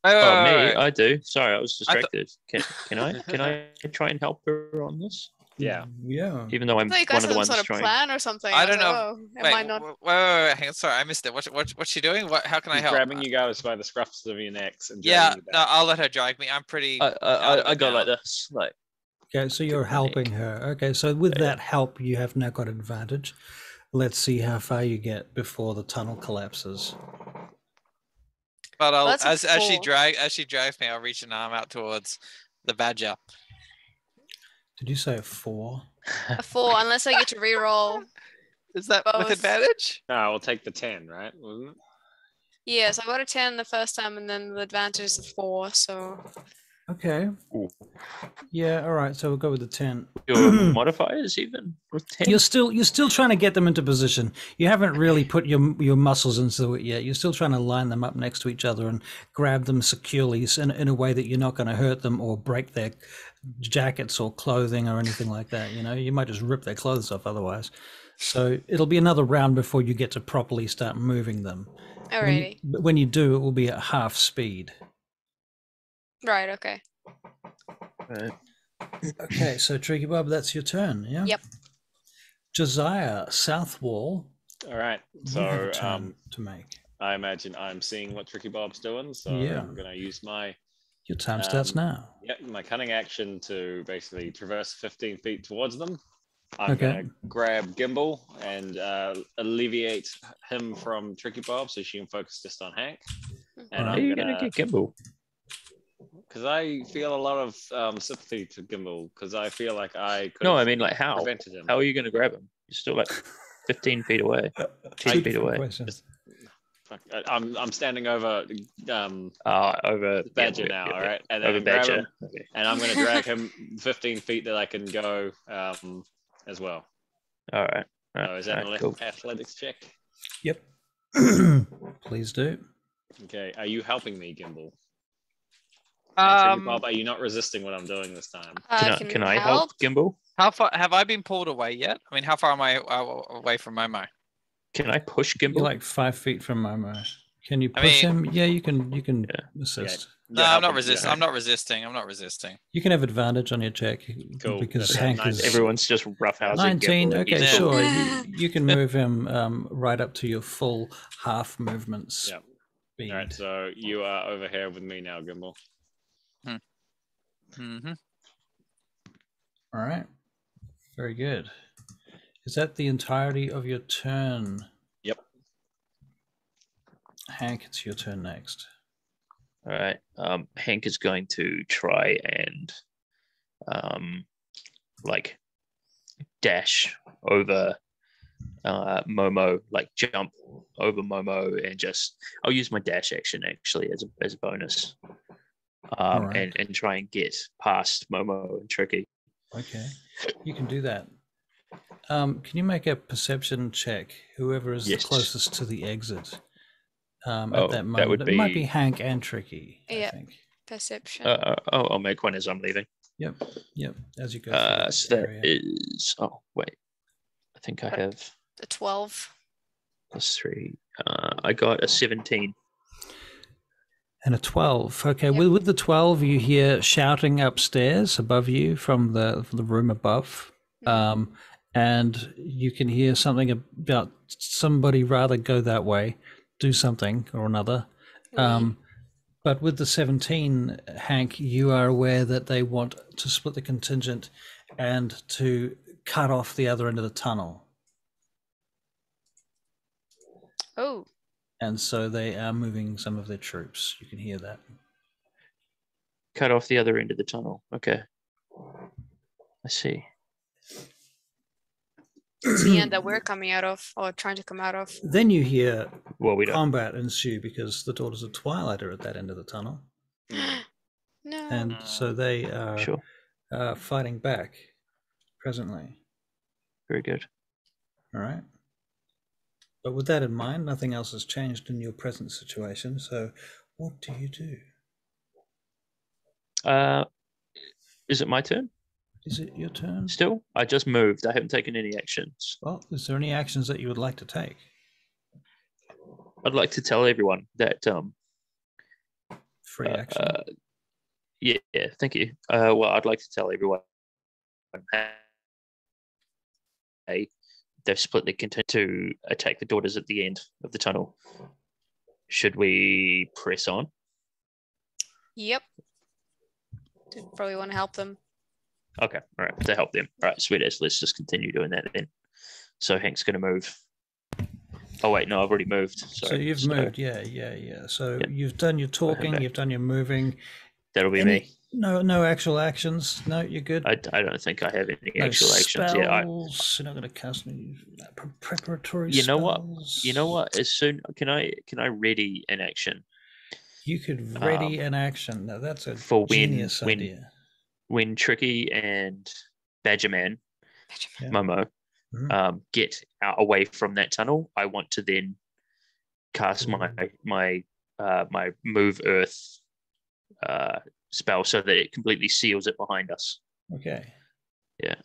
Oh, me, wait. I do. Sorry, I was I thought- distracted. Can I try and help her on this? Yeah. Yeah. Even though I I'm thought you one guys of had the some ones sort of trying. plan or something. I was don't like, know. oh, am Wait, I not? wait, hang on. Sorry, I missed it. What's she doing? How can I She's help? grabbing you guys by the scruffs of your necks and Yeah, dragging you no, back. I'll let her drag me. I'm pretty. out of I it go now. like this, like Okay, so you're my neck. helping her. Okay, so with Yeah. that help, you have now got advantage. Let's see how far you get before the tunnel collapses. But Well, I'll that's a as she 4. drags me, I'll reach an arm out towards the badger. Did you say a 4? A 4, unless I get to re-roll. Is that with Both. advantage? No, we'll take the 10, right? Wasn't it? Yes, I got a 10 the first time, and then the advantage is a 4. So Okay. Ooh. Yeah, all right, so we'll go with the 10. Your modifiers even with 10. You're still trying to get them into position. You haven't really put your muscles into it yet. You're still trying to line them up next to each other and grab them securely in a way that you're not going to hurt them or break their jackets or clothing or anything like that. You know, you might just rip their clothes off otherwise. So it'll be another round before you get to properly start moving them. alrighty. When you do, it will be at half speed. Right. Okay. Right. Okay, so Tricky Bob, that's your turn. Yeah. Yep. Josiah, South Wall. All right. You have a So turn to make. I imagine I'm seeing what Tricky Bob's doing. So Yeah. I'm going to use my Your time starts now. my cunning action to basically traverse 15 feet towards them. I'm Okay. going to grab Gimbal and alleviate him from Tricky Bob so she can focus just on Hank. And How are I'm you going gonna to, get Gimbal? because I feel a lot of sympathy to Gimbal because I feel like I could No, have I mean like how? prevented him. How are you gonna grab him? You're still like 15 feet away. 10 Two feet away. questions. Fuck, I'm standing over Over Badger now, all right? And then Over grab him, Badger. Okay. and I'm going to drag him 15 feet that I can go as well. All right. So is that an cool. athletics check? Yep. Please do. Okay. Are you helping me, Gimbal? And Tricky Bob, Um, are you not resisting what I'm doing this time? Can I help Gimbal? how far have I been pulled away yet? I mean, how far am I away from Momo? Can I push Gimbal? You're like 5 feet from Momo. Can you I push mean- him? Yeah, you can. You can Yeah. assist. No, You're I'm not helping- resisting. you're I'm not resisting. I'm not resisting. You can have advantage on your check Cool. because That's Hank 19. is Everyone's just roughhousing 19. Gimbal. Okay, Yeah. sure. You can move him right up to your full half movements. Yep. Speed. All right. So you are over here with me now, Gimbal. Mm-hmm. All right. Very good. Is that the entirety of your turn? Yep. Hank, it's your turn next. All right. Hank is going to try and like dash over Momo, like jump over Momo and just I'll use my dash action actually as a bonus. Alright. And try and get past Momo and Tricky. Okay. You can do that. Can you make a perception check? Whoever is Yes. the closest to the exit at Oh, that that moment. would It might be be- Hank and Tricky, I Yeah. think. Perception. I'll make one as I'm leaving. Yep. As you go through So that area. is wait. I think I have A 12. +3. I got a 17. And a 12. Okay, Yep. with the 12, you hear shouting upstairs above you from the room above. And you can hear something about somebody rather go that way, do something or another. But with the 17, Hank, you are aware that they want to split the contingent and to cut off the other end of the tunnel. Oh, And so they are moving some of their troops. You can hear that. Cut off the other end of the tunnel. Okay. I see. it's the end that we're coming out of or trying to come out of. Then you hear Well, we don't. combat ensue because the Daughters of Twilight are at that end of the tunnel. No. And so they are Sure. fighting back presently. Very good. All right. But with that in mind, nothing else has changed in your present situation. So what do you do? Is it my turn Is it your turn? still? I just moved. I haven't taken any actions. Well, is there any actions that you would like to take? I'd like to tell everyone that free action. Yeah, thank you. Well, I'd like to tell everyone, hey, they've split the content to attack the daughters at the end of the tunnel. Should we press on? Yep. Probably want to help them. Okay, all right, to help them. All right, sweet as. Let's just continue doing that then. So Hank's going to move. Oh, wait, no, I've already moved. Sorry. So you've moved, yeah. So you've done your talking, you've done your moving. That'll be me. No actual actions. No, you're good. I don't think I have any No actual actions. Yeah, You're not going to cast any preparatory you know spells. what? As soon can I ready an action? You could ready an action. Now that's a genius idea. When Tricky and Badgerman, Momo, get out away from that tunnel, I want to then cast my move earth spell so that it completely seals it behind us. Okay. Yeah,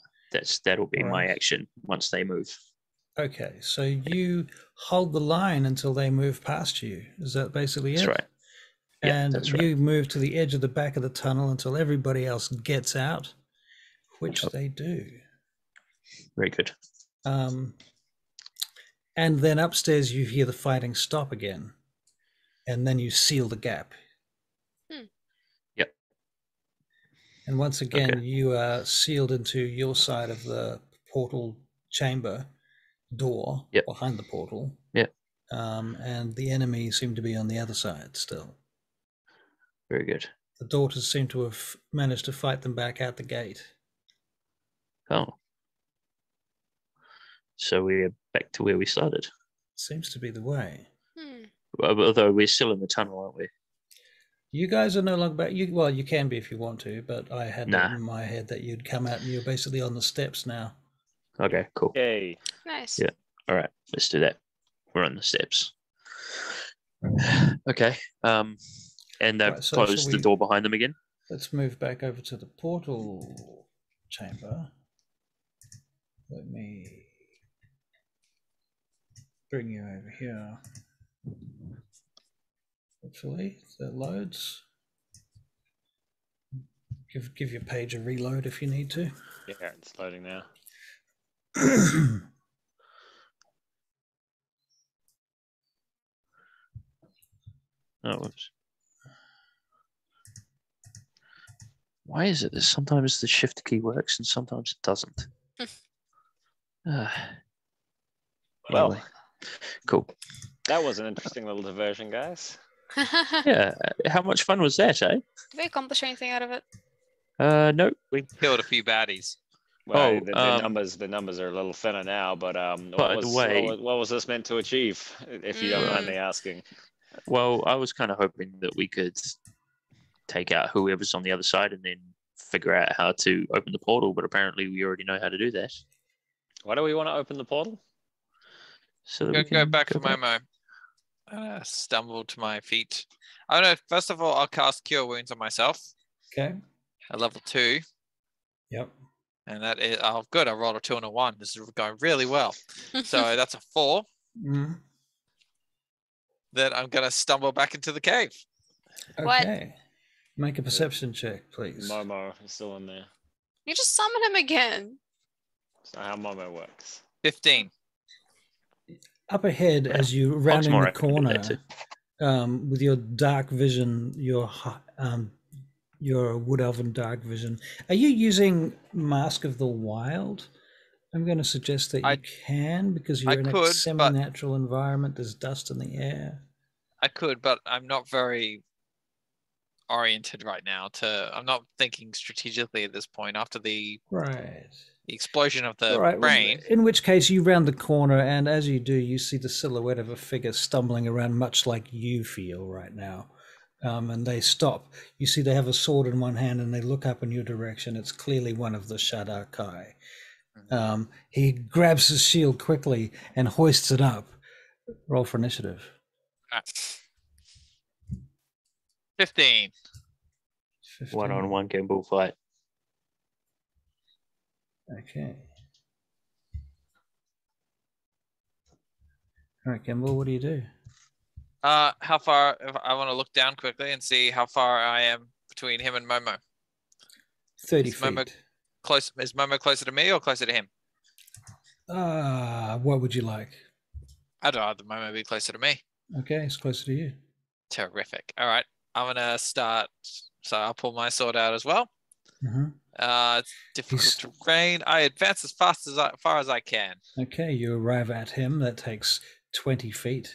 that'll be my action once they move. Okay, so you hold the line until they move past you. Is that basically it? That's right. Yeah, and that's right. you move to the edge of the back of the tunnel until everybody else gets out, which they do. Very good. And then upstairs you hear the fighting stop again, and then you seal the gap. Yep. And once again, you are sealed into your side of the portal chamber door behind the portal. Yep. And the enemy seem to be on the other side still. Very good. The daughters seem to have managed to fight them back out the gate. Oh. So we're back to where we started. Seems to be the way. Although we're still in the tunnel, aren't we? You guys are no longer back. Well, you can be if you want to, but I had it in my head that you'd come out and you're basically on the steps now. Okay, cool. Yay. Nice. Yeah. All right, let's do that. We're on the steps. Okay. And they've closed the door behind them again. Let's move back over to the portal chamber. Let me bring you over here. Hopefully that loads. Give your page a reload if you need to. Yeah, it's loading now. Oh, whoops. Why is it that sometimes the shift key works and sometimes it doesn't? Well, cool. That was an interesting little diversion, guys. Yeah. How much fun was that, eh? Did we accomplish anything out of it? No. We killed a few baddies. Well, the numbers are a little thinner now, but what was this meant to achieve, if you don't mind me asking? Well, I was kind of hoping that we could take out whoever's on the other side and then figure out how to open the portal, but apparently we already know how to do that. Why do we want to open the portal? So that we can go back to Momo. Stumble to my feet. I don't know. First of all, I'll cast Cure Wounds on myself. Okay. At level 2. Yep. And that is, oh, good. I rolled a 2 and a 1. This is going really well. So that's a 4. Mm-hmm. Then I'm going to stumble back into the cave. Okay. What? Make a perception check, please. Momo is still in there. You just summon him again. That's not how Momo works. 15. Up ahead, as you rounding the corner, with your dark vision, your wood elven dark vision, are you using Mask of the Wild? I'm going to suggest that you can, because you're in a semi-natural environment. There's dust in the air. I could, but I'm not very oriented right now. I'm not thinking strategically at this point after the explosion of the brain. Well, in which case, you round the corner, and as you do, you see the silhouette of a figure stumbling around, much like you feel right now. And they stop. You see they have a sword in one hand, and they look up in your direction. It's clearly one of the Shadar Kai. He grabs his shield quickly and hoists it up. Roll for initiative. 15. 1-on-1 gamble fight. Okay. All right, Kimball, what do you do? How far? If I want to look down quickly and see how far I am between him and Momo. 30 Is Momo feet. close? Is Momo closer to me or closer to him? What would you like? I'd rather Momo be closer to me. Okay, it's closer to you. Terrific. All right, I'm gonna start. So I'll pull my sword out as well. Mm-hmm. It's difficult terrain. I advance as far as I can. Okay, you arrive at him. That takes 20 feet.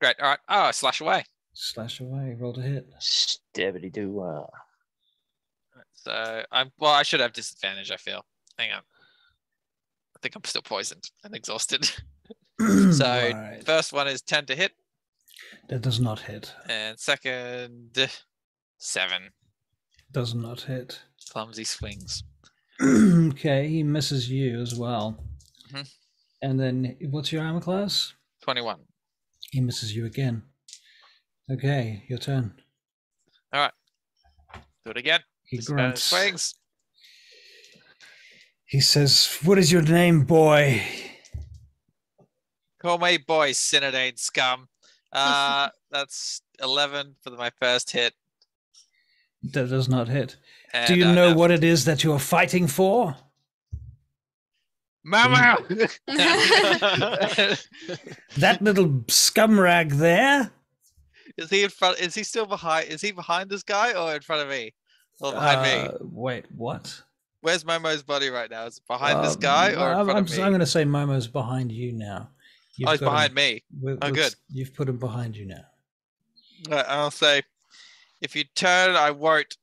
Great. All right. Oh, I slash away. Slash away. Roll to hit. Stabbity doo. So I should have disadvantage. I feel. Hang on. I think I'm still poisoned and exhausted. So Right. first one is 10 to hit. That does not hit. And second, 7. Does not hit. Clumsy swings. Okay, he misses you as well. Mhm. And then, what's your armor class? 21. He misses you again. Okay, your turn. All right. Do it again. He Disadvantage grunts. swings. He says, "What is your name, boy?" Call me boy, Synodane scum. That's 11 for my first hit. That does not hit. And, Do you know what it is that you are fighting for? Mama! That little scumrag there? Is he in front? Is he still behind? Is he behind this guy or in front of me? Or behind me? Wait, what? Where's Momo's body right now? Is it behind this guy or in front of me? I'm going to say Momo's behind you now. He's behind me. Good. You've put him behind you now. Right, I'll say, if you turn, I won't.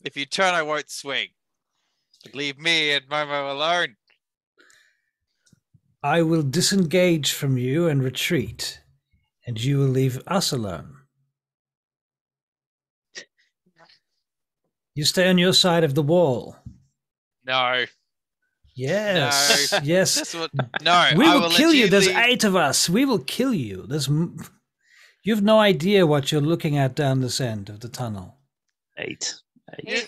If you turn, I won't swing. But leave me and Momo alone. I will disengage from you and retreat, and you will leave us alone. You stay on your side of the wall. No. Yes. No. Yes. That's what, no. We I will kill let you. There's leave. 8 of us. We will kill you. You've no idea what you're looking at down this end of the tunnel. 8. You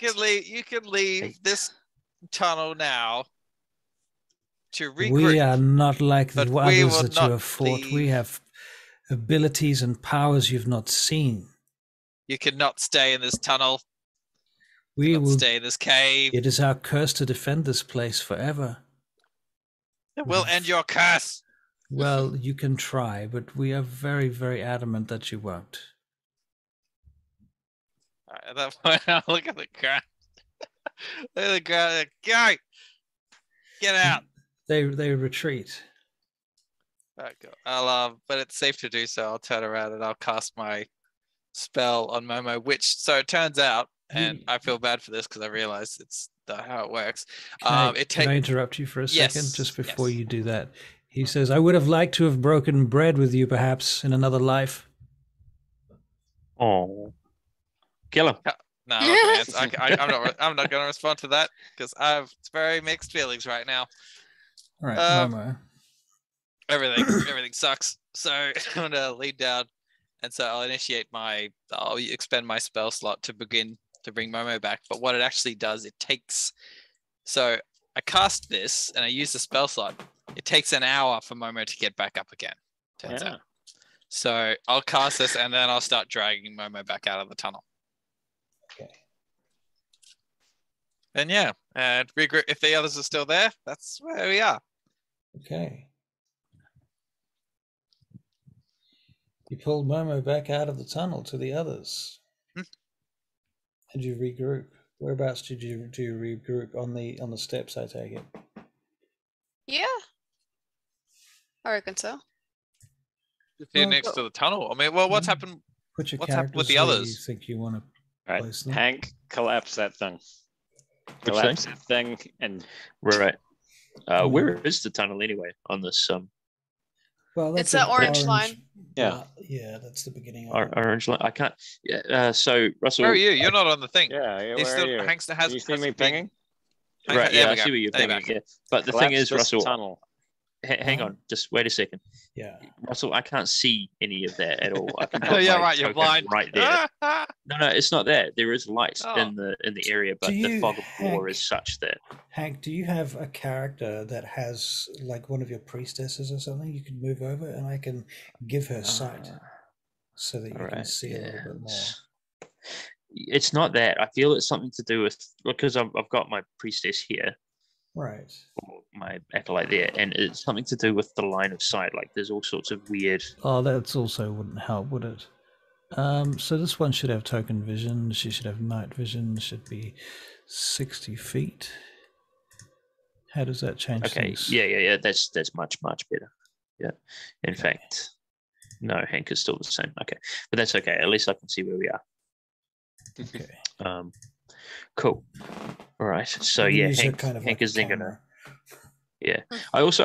can leave this tunnel now to regroup. We are not like the but we others will that you not have fought. leave. We have abilities and powers you've not seen. You cannot stay in this tunnel. We will Stay in this cave. It is our curse to defend this place forever. It will end your curse. Well, you can try, but we are very, very adamant that you won't. All right, at that point, I'll look at the ground. Look at the ground. Go! Get out. They retreat. All right, cool. But it's safe to do so. I'll turn around and I'll cast my spell on Momo, so it turns out, and I feel bad for this because I realize it's how it works. Can I interrupt you for a second? Yes, Just before you do that. He says, I would have liked to have broken bread with you perhaps in another life. Oh. Kill him. No, I'm not going to respond to that because I have very mixed feelings right now. All right, Momo. Everything sucks. So I'm going to lean down, and so I'll expend my spell slot to begin to bring Momo back. But what it actually does, so I cast this and I use the spell slot. It takes an hour for Momo to get back up again. Turns out. So I'll cast this and then I'll start dragging Momo back out of the tunnel. Okay. And and regroup. If the others are still there, that's where we are. Okay. You pulled Momo back out of the tunnel to the others. And you regroup. Whereabouts do you regroup? On the steps, I take it. Yeah. I reckon so. Just here next to the tunnel. I mean, well, what's happened? What's happened with the where others? You think you want to Right. place them? Hank, collapse that thing. Which Collapse that thing and Right. Where is the tunnel anyway on this? Well, It's that orange line. Yeah. Yeah, that's the beginning of it. Orange line. I can't. Yeah. So Russell. Where are you? You're not on the thing. yeah, He's where still, are you? Hanks Do has. you see me has pinging? Right. There Yeah. we I go. see where you're There you pinging. go. Yeah. But the Collapse thing is, this Russell. tunnel. Hang on. Just wait a second. Yeah. Russell, I can't see any of that at all. I can Oh, yeah, put my right. You're token blind. right there. No, it's not that. There is light Oh. in the area, but Do the you, fog of war Hank- is such that. Hank, do you have a character that has like one of your priestesses or something you can move over and I can give her sight? so that you All can right, see a little bit more. It's not that. I feel it's something to do with, because I've got my priestess here, Right. or my acolyte there, and it's something to do with the line of sight. Like there's all sorts of weird. Oh, that's also wouldn't help, would it? So this one should have token vision. She should have night vision. Should be 60 feet. How does that change Okay, things? yeah. That's much better. Yeah. In Okay. fact, no, Hank is still the same. Okay, but that's okay. At least I can see where we are. Okay. Cool. All right. So You yeah, use it Hank, kind of Hank like is a then gonna. camera. Yeah.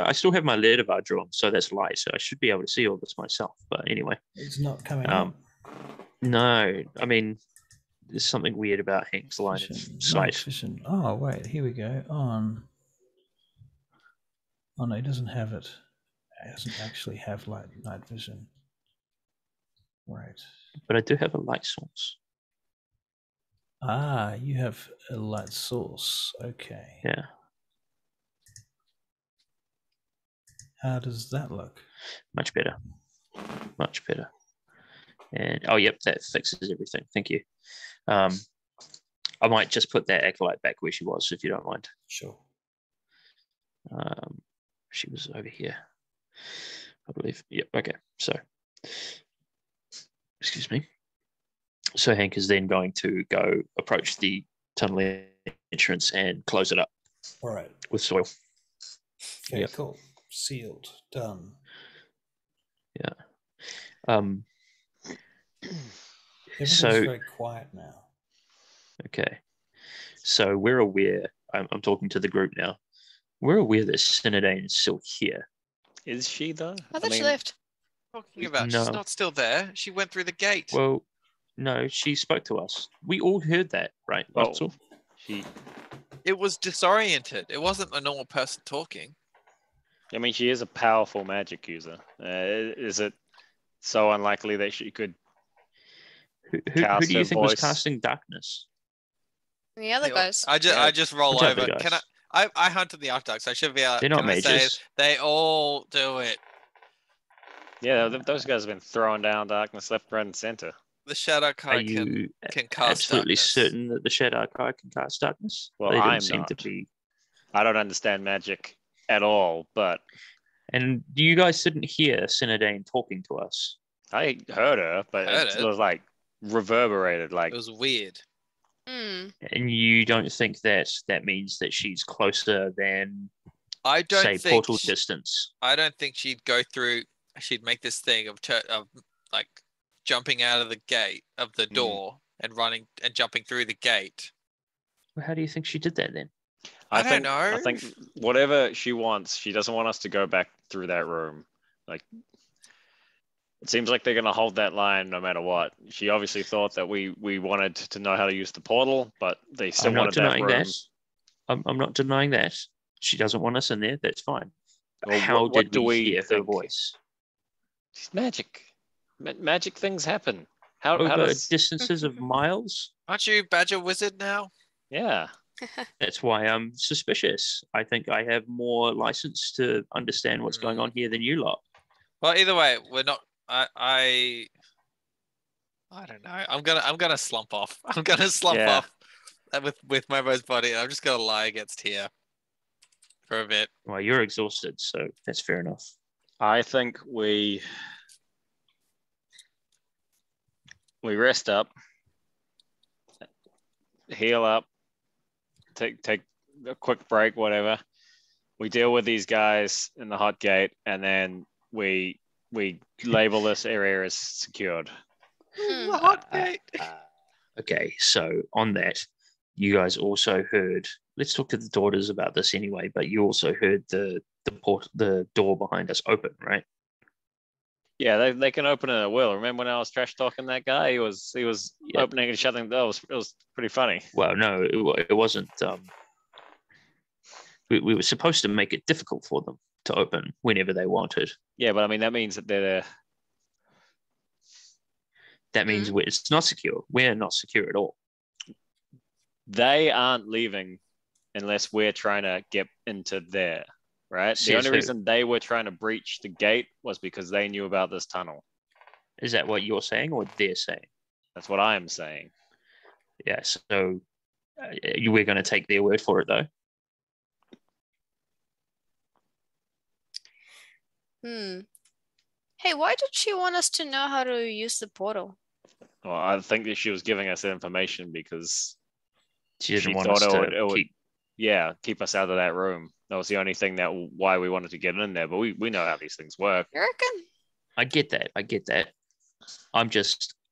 I still have my leader bar drawn, so that's light. So I should be able to see all this myself. But anyway, It's not coming up. no, I mean, there's something weird about Hank's line of Night sight. vision. Oh wait, here we go. On. Oh no, he doesn't have it. He doesn't actually have night vision. Right. But I do have a light source. Ah, you have a light source. Okay. Yeah. How does that look? Much better. Much better. And oh, yep, that fixes everything. Thank you. I might just put that acolyte back where she was, if you don't mind. Sure. She was over here, I believe. Yep. Okay. So, excuse me. So Hank is then going to go approach the tunnel entrance and close it up. All right. With soil. Okay, Yep. cool. Sealed. Done. Yeah. Everything's So very quiet now. okay. So we're aware. I'm talking to the group now. We're aware that Sinodane is still here. Is she though? I thought she left. Talking about? No. She's not still there. She went through the gate. Well, no, she spoke to us. We all heard that, right, Well, Russell? It was disoriented. It wasn't a normal person talking. I mean, she is a powerful magic user. Is it so unlikely that she could? Who Cast do you her think was voice. casting darkness? The other guys. I just roll Which other over. guys? Can I hunted the Arctics. I should be able. They're not can I say mages. they all do it. Yeah, those guys have been throwing down darkness left, right, and center. The Shadow Are Kai you can cast absolutely darkness. certain that the Shadow Kai can cast darkness? Well, they I'm don't seem to not. be. I don't understand magic at all, but And you guys didn't hear Sinodane talking to us. I heard her, but it was like reverberated. Like It was weird. Hmm. And you don't think that means that she's closer than, I don't say, think portal distance? I don't think she'd go through. She'd make this thing of like jumping out of the gate of the door and running and jumping through the gate. Well, how do you think she did that then? I don't know. I think whatever she wants, she doesn't want us to go back through that room. Like, it seems like they're going to hold that line no matter what. She obviously thought that we wanted to know how to use the portal, but they still I'm not wanted that denying room. that. I'm not denying that. She doesn't want us in there. That's fine. But Well, how what did do we hear her think? voice? It's magic. Magic things happen. How Over does... distances of miles? Aren't you Badger Wizard now? Yeah. That's why I'm suspicious. I think I have more license to understand what's going on here than you lot. Well, either way, we're not. I don't know. I'm gonna slump off. I'm gonna slump Yeah. off with Momo's body. I'm just gonna lie against here for a bit. Well, you're exhausted, so that's fair enough. I think we rest up, heal up, take a quick break, whatever. We deal with these guys in the hot gate, and then we label this area as secured. The hot gate. Okay, so on that, you guys also heard. Let's talk to the daughters about this anyway. But you also heard the door behind us open, right? Yeah, they can open it at will. Remember when I was trash talking that guy? He was opening and shutting. It was pretty funny. Well, no, it wasn't. We were supposed to make it difficult for them to open whenever they wanted. Yeah, but I mean that means that they're. That means it's not secure. We're not secure at all. They aren't leaving unless we're trying to get into there, right? The Says only who? reason they were trying to breach the gate was because they knew about this tunnel. Is that what you're saying or they're saying? That's what I am saying. Yeah, so we're going to take their word for it, though. Hey, why did she want us to know how to use the portal? Well, I think that she was giving us information because She didn't she want thought us to it would keep. keep us out of that room. That was the only thing that why we wanted to get in there. But we know how these things work. You reckon? I get that.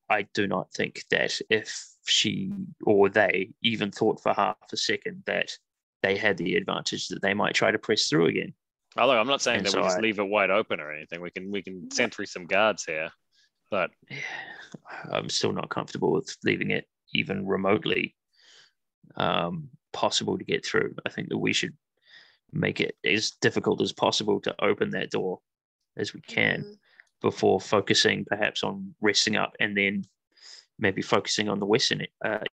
I do not think that if she or they even thought for half a second that they had the advantage that they might try to press through again. Oh, look, I'm not saying And that so we just leave it wide open or anything. We can sentry some guards here, but I'm still not comfortable with leaving it even remotely possible to get through. I think that we should make it as difficult as possible to open that door as we can before focusing perhaps on resting up and then maybe focusing on the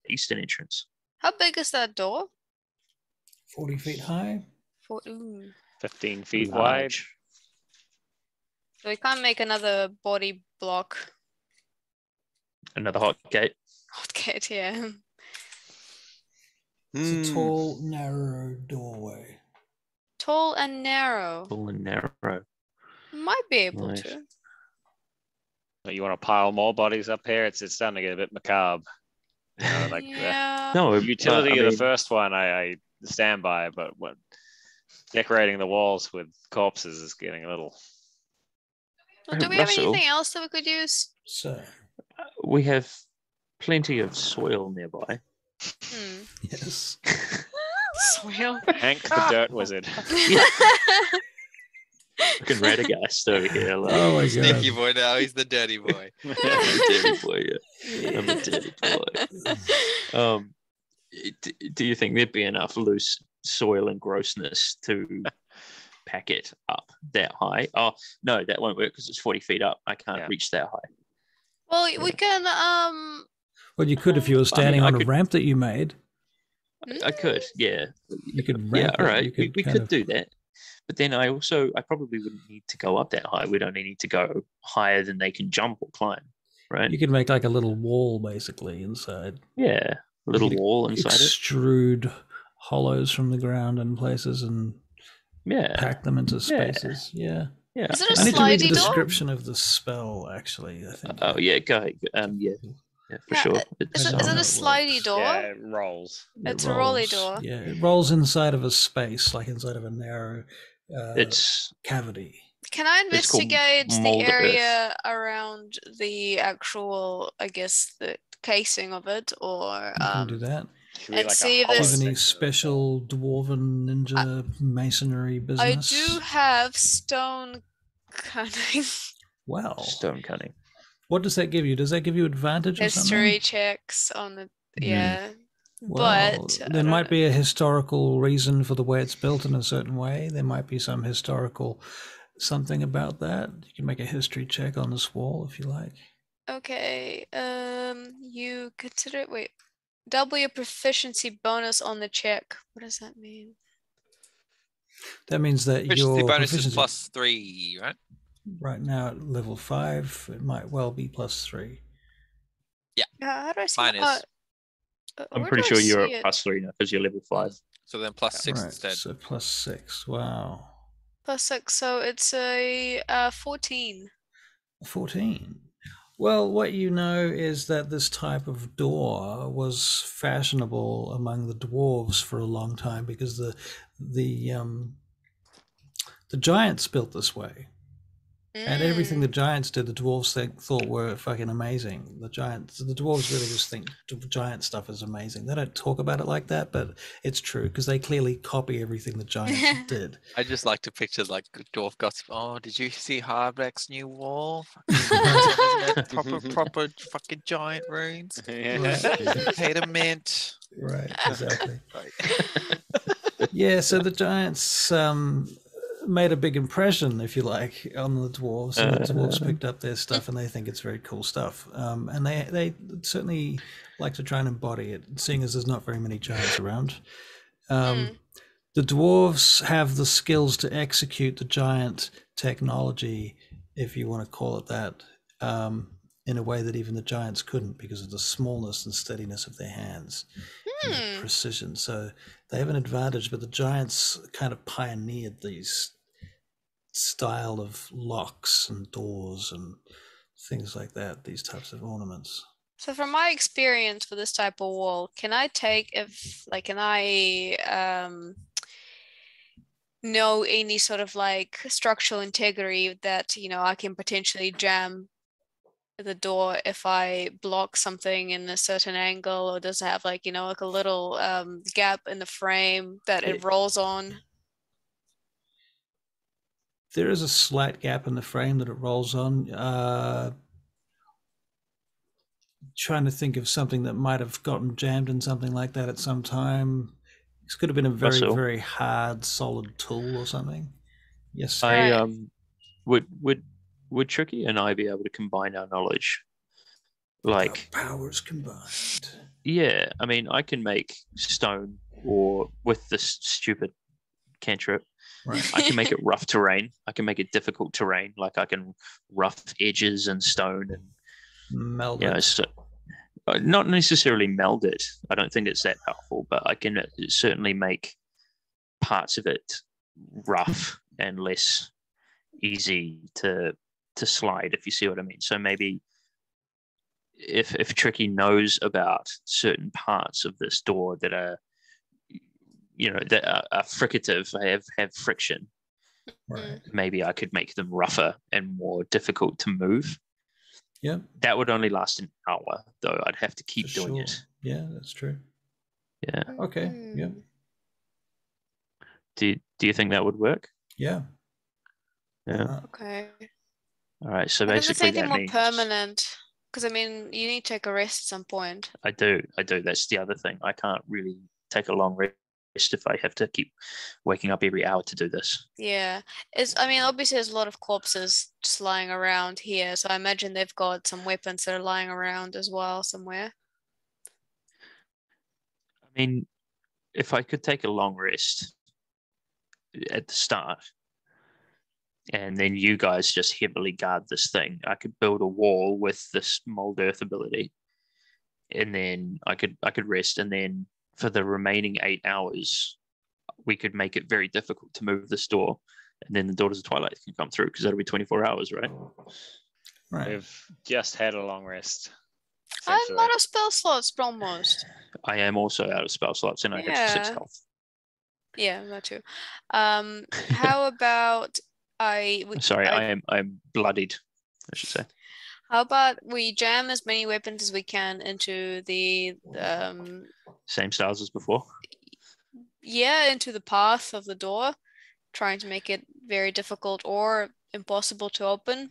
eastern entrance. How big is that door? 40 feet high. 15 feet wide. Large. So we can't make another body block. Another hot gate. Hot gate, yeah. It's a tall, narrow doorway. Tall and narrow. Tall and narrow. Might be able Nice. to. You want to pile more bodies up here? It's starting to get a bit macabre. You know, like Yeah. the utility I of mean, the first one, I stand by, but what decorating the walls with corpses is getting a little. Well, do we have Russell. anything else that we could use? So, we have plenty of soil nearby. yes. Soil. Hank the Dirt Wizard. Fucking Radagast over here. Like, Oh my Sneaky god. boy now. He's the dirty boy. I'm a dirty boy. Yeah. I'm a dirty boy. Do you think there'd be enough loose soil and grossness to pack it up that high? Oh no, that won't work because it's 40 feet up. I can't reach that high. Well, we can Well, you could if you were standing I on a could- ramp that you made. I could, yeah. You could Yeah, ramp all it. right. You We kind could of- do that. But then I probably wouldn't need to go up that high. We'd only need to go higher than they can jump or climb, right? You could make like a little wall basically inside. Yeah, a little You could wall inside it. Extrude hollows from the ground in places and Yeah, pack them into spaces. Yeah. yeah. Is it a I need to read the slidey door? description of the spell, actually, I think. Oh yeah, go ahead. Yeah, for Yeah, sure. Is it, I is don't it know a how it slidey works. door? Yeah, it rolls. It's a rolly rolls. door. Yeah, it rolls inside of a space, like inside of a narrow It's cavity. Can I It's called investigate the mold area around the actual, I guess, the casing of it, or You can do that. Should be and like a see if hollow Do you there's- have any section of the special dwarven ninja masonry I business? do have stone cunning Wow. stone cutting. What does that give you? Does that give you advantage or history something? checks on the Mm. yeah. Well, but I there don't might know. be a historical reason for the way it's built in a certain way. There might be some historical something about that. You can make a history check on this wall if you like. Okay. You consider wait. Double your proficiency bonus on the check. What does that mean? That means that Efficiency your bonus proficiency is +3, right? right now at level 5, it might well be +3. How do I see Mine that? is. I'm Where pretty do I sure you're see at it? +3 now because you're level 5. So then +6 Right, instead. so +6. Wow. +6, so it's a 14. 14. Well, what you know is that this type of door was fashionable among the dwarves for a long time because the giants built this way. And everything the giants did, the dwarves thought were fucking amazing. The dwarves really just think giant stuff is amazing. They don't talk about it like that, but it's true because they clearly copy everything the giants did. I just like to picture like dwarf gossip. Oh, did you see Hardback's new wall? proper fucking giant runes. Right. Paid a mint. Right, exactly. Right. Yeah, so the giants made a big impression, if you like, on the dwarves, and the dwarves picked up their stuff, and they think it's very cool stuff. And they certainly like to try and embody it, seeing as there's not very many giants around. The dwarves have the skills to execute the giant technology, if you want to call it that, in a way that even the giants couldn't because of the smallness and steadiness of their hands and the precision. So they have an advantage, but the giants kind of pioneered these style of locks and doors and things like that, these types of ornaments. So from my experience with this type of wall, can I know any sort of like structural integrity that, I can potentially jam the door if I block something in a certain angle, or does it have like, like a little gap in the frame that it rolls on? There is a slight gap in the frame that it rolls on. Trying to think of something that might have gotten jammed in something like that at some time. This could have been a very, very hard, solid tool or something. Yes. I would Tricky and I be able to combine our knowledge? Like our powers combined. Yeah, I mean, I can make stone, or with this stupid cantrip, right. I can make it rough terrain. I can make it difficult terrain. Like I can rough edges and stone and meld it. So, not necessarily meld it. I don't think it's that powerful, but I can certainly make parts of it rough and less easy to slide, if you see what I mean. So maybe if Tricky knows about certain parts of this door that are, that are fricative, have friction, right, maybe I could make them rougher and more difficult to move. Yeah, that would only last an hour, though. I'd have to keep doing it. Yeah, that's true. Yeah. Okay. Yeah. Do you think that would work? Yeah. Yeah. Okay. All right. So basically, that more means permanent. Because I mean, you need to take a rest at some point. I do. That's the other thing. I can't really take a long rest if I have to keep waking up every hour to do this. Yeah. Obviously there's a lot of corpses just lying around here, so I imagine they've got some weapons that are lying around as well somewhere. I mean, if I could take a long rest at the start, and then you guys just heavily guard this thing, I could build a wall with this mold earth ability, and then I could rest, and then for the remaining 8 hours, we could make it very difficult to move this door, and then the Daughters of Twilight can come through because that'll be 24 hours, right? Right. We've just had a long rest. I'm out of spell slots almost. I am also out of spell slots, and I have 6 health. Yeah, that too. How about I'm bloodied, I should say. How about we jam as many weapons as we can into the same styles as before? Yeah, into the path of the door, trying to make it very difficult or impossible to open.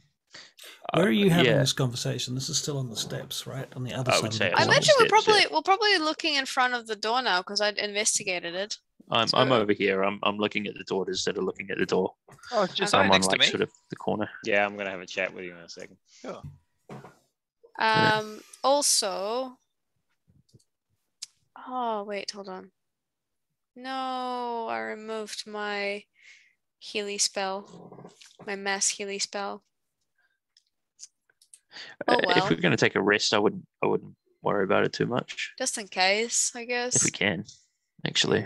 Where are you having this conversation? This is still on the steps, right? On the other side. I imagine we're probably looking in front of the door now because I'd investigated it. I'm over here. I'm looking at the daughters that are looking at the door. Oh, it's just I'm next on to me. Sort of the corner. Yeah, I'm gonna have a chat with you in a second. Sure. Also, oh wait, hold on. No, I removed my Healy spell, my mass Healy spell. Oh well. If we're going to take a rest, I wouldn't worry about it too much. Just in case, I guess. If we can, actually.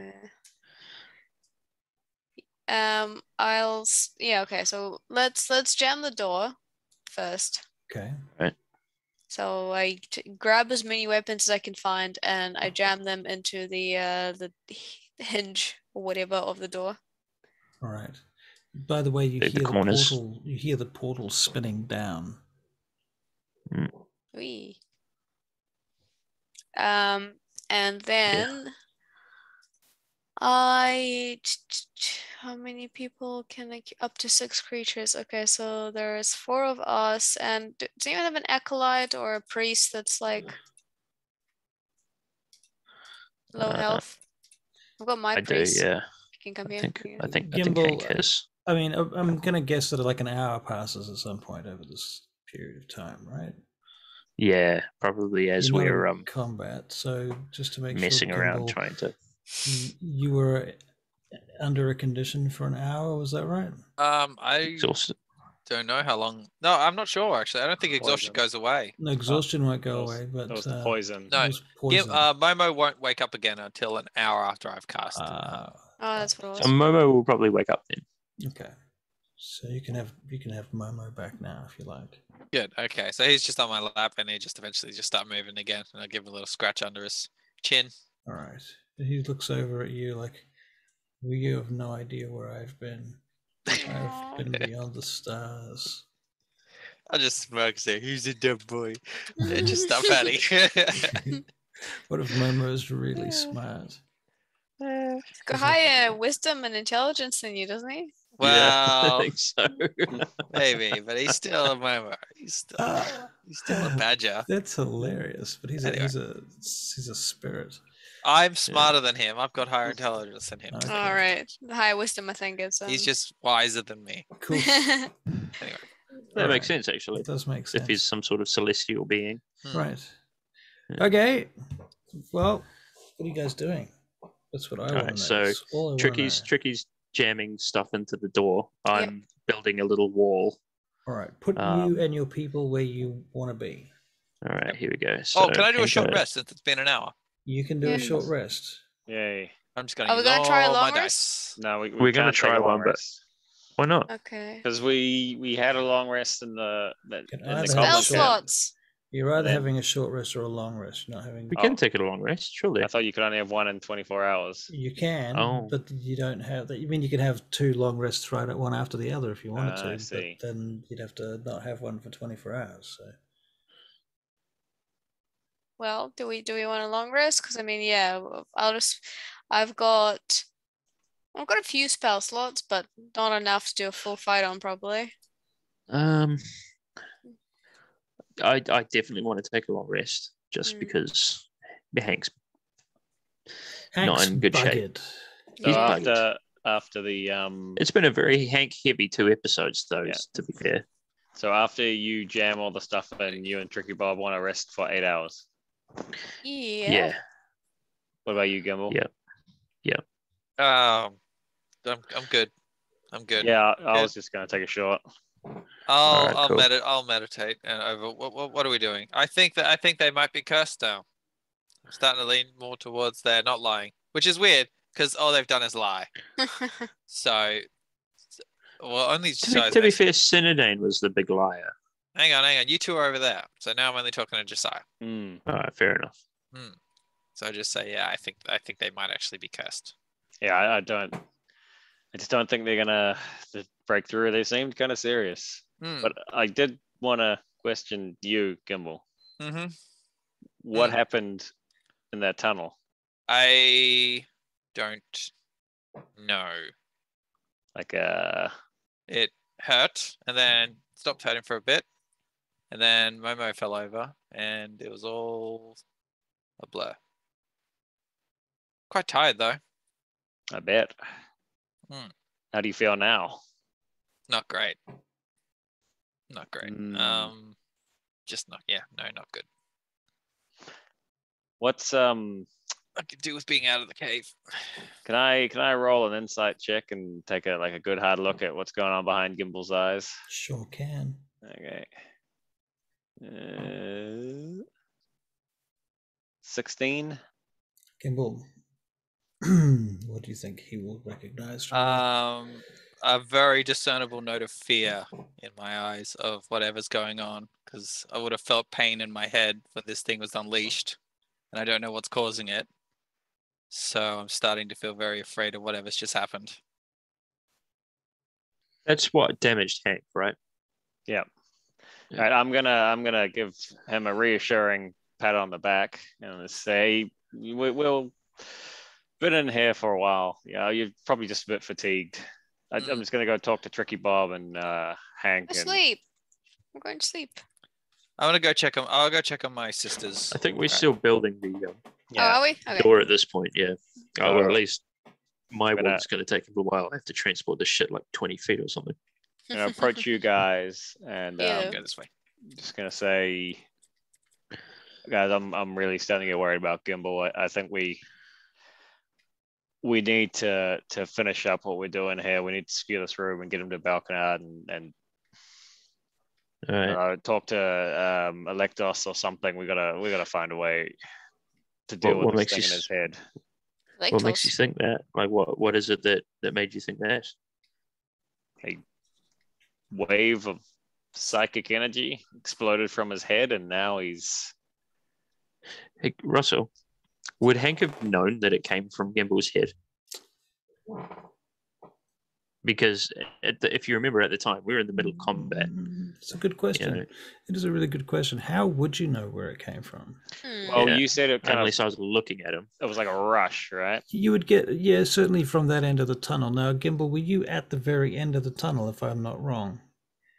Okay, so let's jam the door first. Okay. Right. So I grab as many weapons as I can find, and I jam them into the hinge or whatever of the door. All right. By the way, you hear the portal spinning down. Wee. And then how many people can I keep? Up to 6 creatures. Okay, so there's 4 of us, and do you even have an acolyte or a priest that's like low health? I've got my priest. I do, yeah. You can come here. I think Gimbal, Hank has. I mean, I'm gonna guess that like an hour passes at some point over this period of time, right? Yeah, probably as we're combat. So just to make messing sure, around Gimbal, trying to. You were under a condition for an hour, was that right? I exhausted. Don't know how long. No, I'm not sure actually. I don't think exhaustion Poison. goes away. No, exhaustion won't That go was- away, but that was the poison. No, it was poison. Momo won't wake up again until an hour after I've cast. Oh, that's what it So was. Momo will probably wake up then. okay. So you can have Momo back now if you like. Good. Okay, so he's just on my lap, and he just eventually just start moving again, and I give him a little scratch under his chin. All right. He looks over at you like, well, you have no idea where I've been. I've been beyond the stars. I just smirk and say, "He's a dumb boy," and just stop patting. What if Momo's really smart? He's got higher wisdom and intelligence than you, doesn't he? Yeah, Well, I think so. maybe, but he's still a Momo. He's still a badger. That's hilarious. But he's Anyway. he's a spirit. I'm smarter than him. I've got higher intelligence than him. Okay. All right. The higher wisdom, I think, is. He's just wiser than me. Cool. Anyway, That makes Alright. sense, actually. It does make sense. If he's some sort of celestial being. Right. Yeah. Okay. Well, what are you guys doing? That's what I want to know. Alright, so That's all I wanna Tricky's jamming stuff into the door. I'm building a little wall. know. All right. Put you and your people where you want to be. All right, here we go. So oh, can I do a Hank, short rest since it's been an hour? You can do Yeah. a short rest. Yay. I'm just going Are to we use gonna try a all my long dice. rest? No, we We're gonna can't try take a long one, but- rest. Why not? Okay. Because we had a long rest in the Can in either the have Spell a goblin short- camp. slots. You're either Yeah. having a short rest or a long rest. You're not having. We can take it a long rest, surely. I thought you could only have one in 24 hours. You can, Oh. but you don't have that. You mean you can have two long rests right at one after the other if you wanted Ah, to, I see. but then you'd have to not have one for 24 hours. So Well, do we want a long rest? Because I mean, yeah, I've got a few spell slots, but not enough to do a full fight on probably. I definitely want to take a long rest just Mm. because Hank's Hank's in good shape. buggered. So He's after the It's been a very Hank heavy 2 episodes, though, Yeah. to be fair. so after you jam all the stuff in, you and Tricky Bob want to rest for 8 hours. Yeah. What about you, Gimbal? Yeah. I'm good. I'm good. Yeah, I Good. was just gonna take a shot. I'll Alright, cool. I'll meditate and over what are we doing? I think they might be cursed now. I'm starting to lean more towards they're not lying, which is weird because all they've done is lie. So, well, only To be fair, Sinodane was the big liar. hang on. You two are over there. So now I'm only talking to Josiah. Mm. All right, fair enough. So I just say, yeah, I think they might actually be cursed. Yeah, I just don't think they're gonna break through. They seemed kind of serious. But I did want to question you, Gimbal. Mm-hmm. What happened in that tunnel? I don't know. Like, It hurt and then stopped hurting for a bit. And then Momo fell over and it was all a blur. Quite tired though. I bet. Hmm. How do you feel now? Not great. Not great. Just not not good. What's I could do with being out of the cave. Can I roll an insight check and take a good hard look at what's going on behind Gimbal's eyes? Sure can. Okay. 16. Gimbal, what do you think he will recognize from that? A very discernible note of fear in my eyes of whatever's going on, because I would have felt pain in my head when this thing was unleashed, and I don't know what's causing it. So I'm starting to feel very afraid of whatever's just happened. That's what damaged Hank, right? Yeah. All right, I'm gonna give him a reassuring pat on the back and say we'll been in here for a while. Yeah, you're probably just a bit fatigued. I'm just gonna go talk to Tricky Bob and Hank. Go sleep. I'm going to sleep. I'm gonna go check on. I'll go check on my sisters. I think we're still building the Oh, are we? Okay. door at this point, yeah. Or at Uh, least my gonna- one's going to take a little while. I have to transport this shit like 20 feet or something. I'm gonna approach you guys and Yeah. Go this way. just gonna say, guys, I'm really starting to get worried about Gimbal. I think we need to finish up what we're doing here. We need to secure this room and get him to balcony and All right. Talk to Electos or something. We gotta find a way to deal What with this makes thing you in his head. What makes you Lactose. think that? Like, what is it that made you think that? A wave of psychic energy exploded from his head, and now he's. Hey, Russell, would Hank have known that it came from Gimble's head? Because if you remember at the time, we were in the middle of combat. It's a good question. It is a really good question. How would you know where it came from? Well, you said it kind unless of. I was looking at him. It was like a rush, right? You would get, yeah, certainly from that end of the tunnel. Now, Gimble, were you at the very end of the tunnel, if I'm not wrong?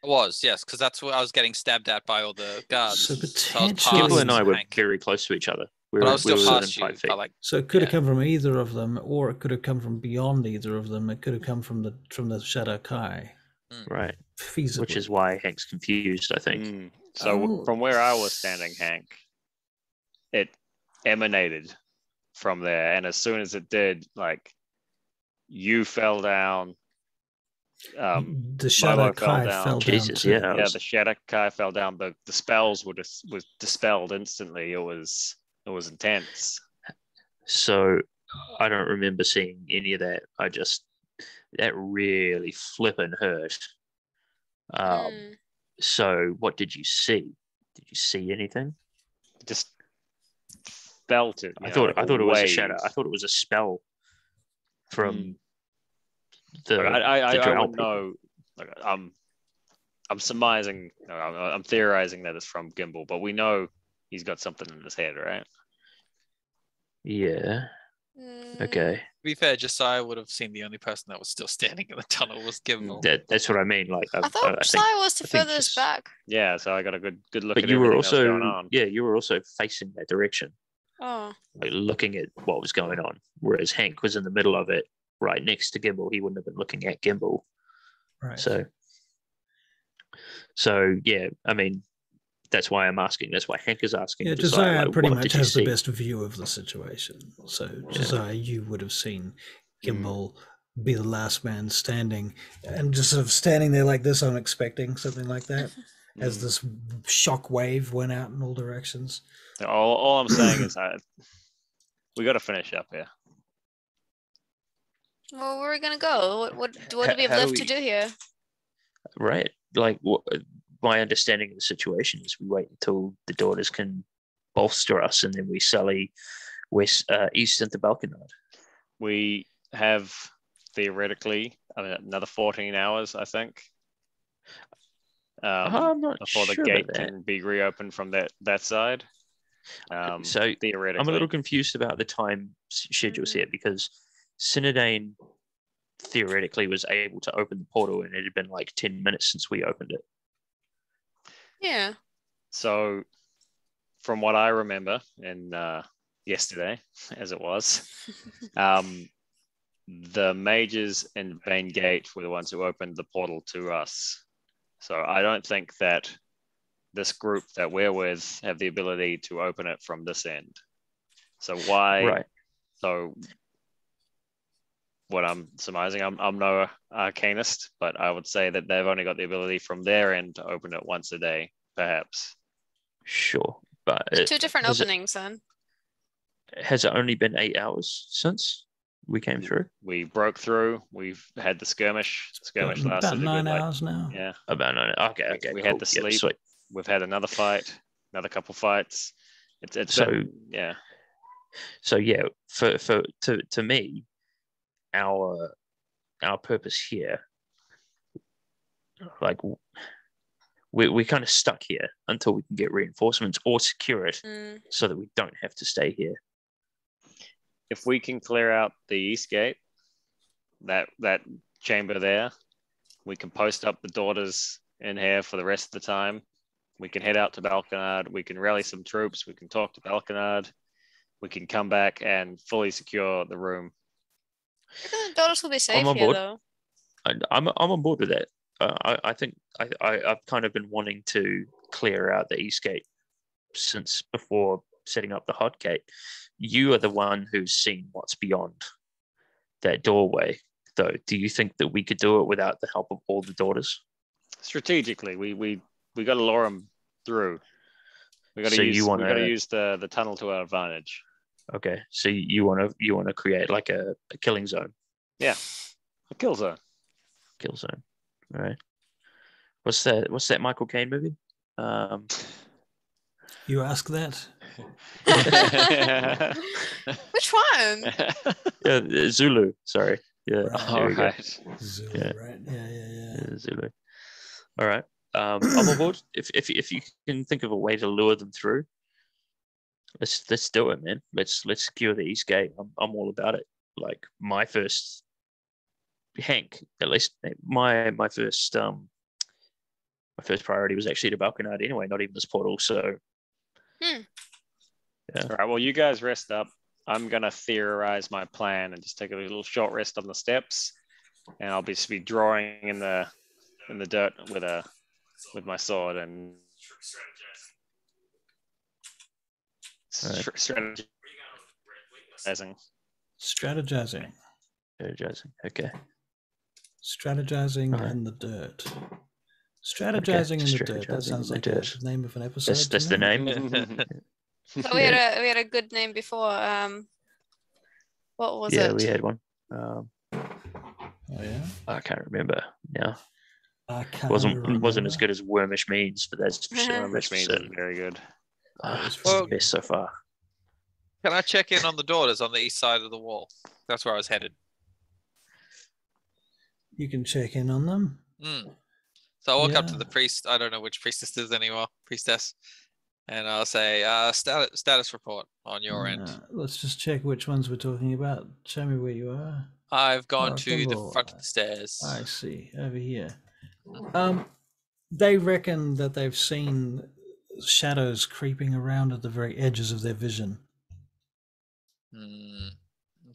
I was, yes, because that's where I was getting stabbed at by all the guards. So I was potentially- Gimble and I were Hank. very close to each other. But I was still were past within you 5 feet. by like. So it could have come from either of them, or it could have come from beyond either of them. It could have come from the Shadow Kai. Right. Feasibly. Which is why Hank's confused, I think. So from where I was standing, Hank, it emanated from there, and as soon as it did, like you fell down. The Shadow Momo Kai fell down. Jesus, too. yeah. Yeah, the Shadow Kai fell down. The spells was dispelled instantly. It was intense. So I don't remember seeing any of that. That really flippin' hurt. So what did you see? Did you see anything? Just felt it. I thought it was a shadow. I wave. thought it was a spell from the I drow wouldn't people. know. Like, I'm surmising. I'm theorizing that it's from Gimbal, but we know he's got something in his head, right? Yeah. Okay. To be fair, Josiah would have seen the only person that was still standing in the tunnel was Gimbal. That's what I mean. Like I thought Josiah was the furthest back. Yeah, so I got a good look But at you were everything that's also going on. you were also facing that direction, Oh. like looking at what was going on. Whereas Hank was in the middle of it, right next to Gimbal. He wouldn't have been looking at Gimbal. Right. So yeah, I mean, that's why I'm asking. That's why Hank is asking. Yeah, Josiah pretty much has the best view of the situation. So, Josiah, you would have seen Gimbal be the last man standing, and just sort of standing there like this. I'm expecting something like that, as this shock wave went out in all directions. All I'm saying is we got to finish up here. Well, where are we gonna go? What do we have left to do here? Right, like my understanding of the situation is we wait until the daughters can bolster us, and then we sally east into Balkanard. We have theoretically another 14 hours, I think. I'm not before sure the gate about that. can be reopened from that side. So theoretically, I'm a little confused about the time schedules here, because Sinodane theoretically was able to open the portal, and it had been like 10 minutes since we opened it. Yeah. So, from what I remember, and yesterday, as it was, the mages and Bane Gate were the ones who opened the portal to us. So I don't think that this group that we're with have the ability to open it from this end. So why? Right. So what I'm surmising, I'm no arcanist, but I would say that they've only got the ability from their end to open it once a day, perhaps. Sure, but Two different openings then. Has it only been 8 hours since we came through? We broke through. We've had the skirmish. Skirmish lasted about 9 hours now. Yeah. About 9. Okay. We cool. had the sleep. Yeah, sweet. We've had another fight, another couple fights. It's so been, yeah. So yeah, to me, our purpose here, like we're kind of stuck here until we can get reinforcements or secure it, so that we don't have to stay here. If we can clear out the east gate, that chamber there, we can post up the daughters in here for the rest of the time. We can head out to Balkanard. We can rally some troops. We can talk to Balkanard. We can come back and fully secure the room. The daughters will be safe I'm on here, board. though. I'm on board with that. I think I've kind of been wanting to clear out the east gate since before setting up the hot gate. You are the one who's seen what's beyond that doorway, though. Do you think that we could do it without the help of all the daughters? Strategically, we we got to lure them through. We got So to you use. We wanna- got to use the tunnel to our advantage. Okay, so you want to create like a killing zone. Yeah, a kill zone. Kill zone. All right. What's that Michael Caine movie? You ask that? Which one? Yeah, Zulu. Sorry. Yeah. Right. There All we go. right. Zulu, Yeah. right? Yeah. Yeah, Zulu. All right. I'm on board. If you can think of a way to lure them through, let's do it, man. Let's secure the East Gate. I'm all about it. Like my first Hank, at least my first priority was actually to Balkanite anyway, not even this portal. So Hmm. yeah. All right. Well, you guys rest up. I'm gonna theorize my plan and just take a little short rest on the steps, and I'll be drawing in the dirt with my sword and strategizing. Strategizing. Strategizing. Okay. Strategizing Right. in the dirt. Strategizing in the dirt. That Strategizing sounds in like the the dirt. name of an episode. That's to the me. name. So we had a good name before. What was Yeah, it? we had one. Oh yeah. I can't remember now. I can't Wasn't remember. as good as Wormish Means, but that's for sure. Which means So, it's very good. it's pretty the best so far. Can I check in on the daughters on the east side of the wall? That's where I was headed. You can check in on them. So I walk up to Yeah. the priest. I don't know which priestess is anymore. Priestess. And I'll say, status report on your end. Let's just check which ones we're talking about. Show me where you are. I've gone Oh, to the Thimble. front of the stairs. I see. Over here. They reckon that they've seen shadows creeping around at the very edges of their vision.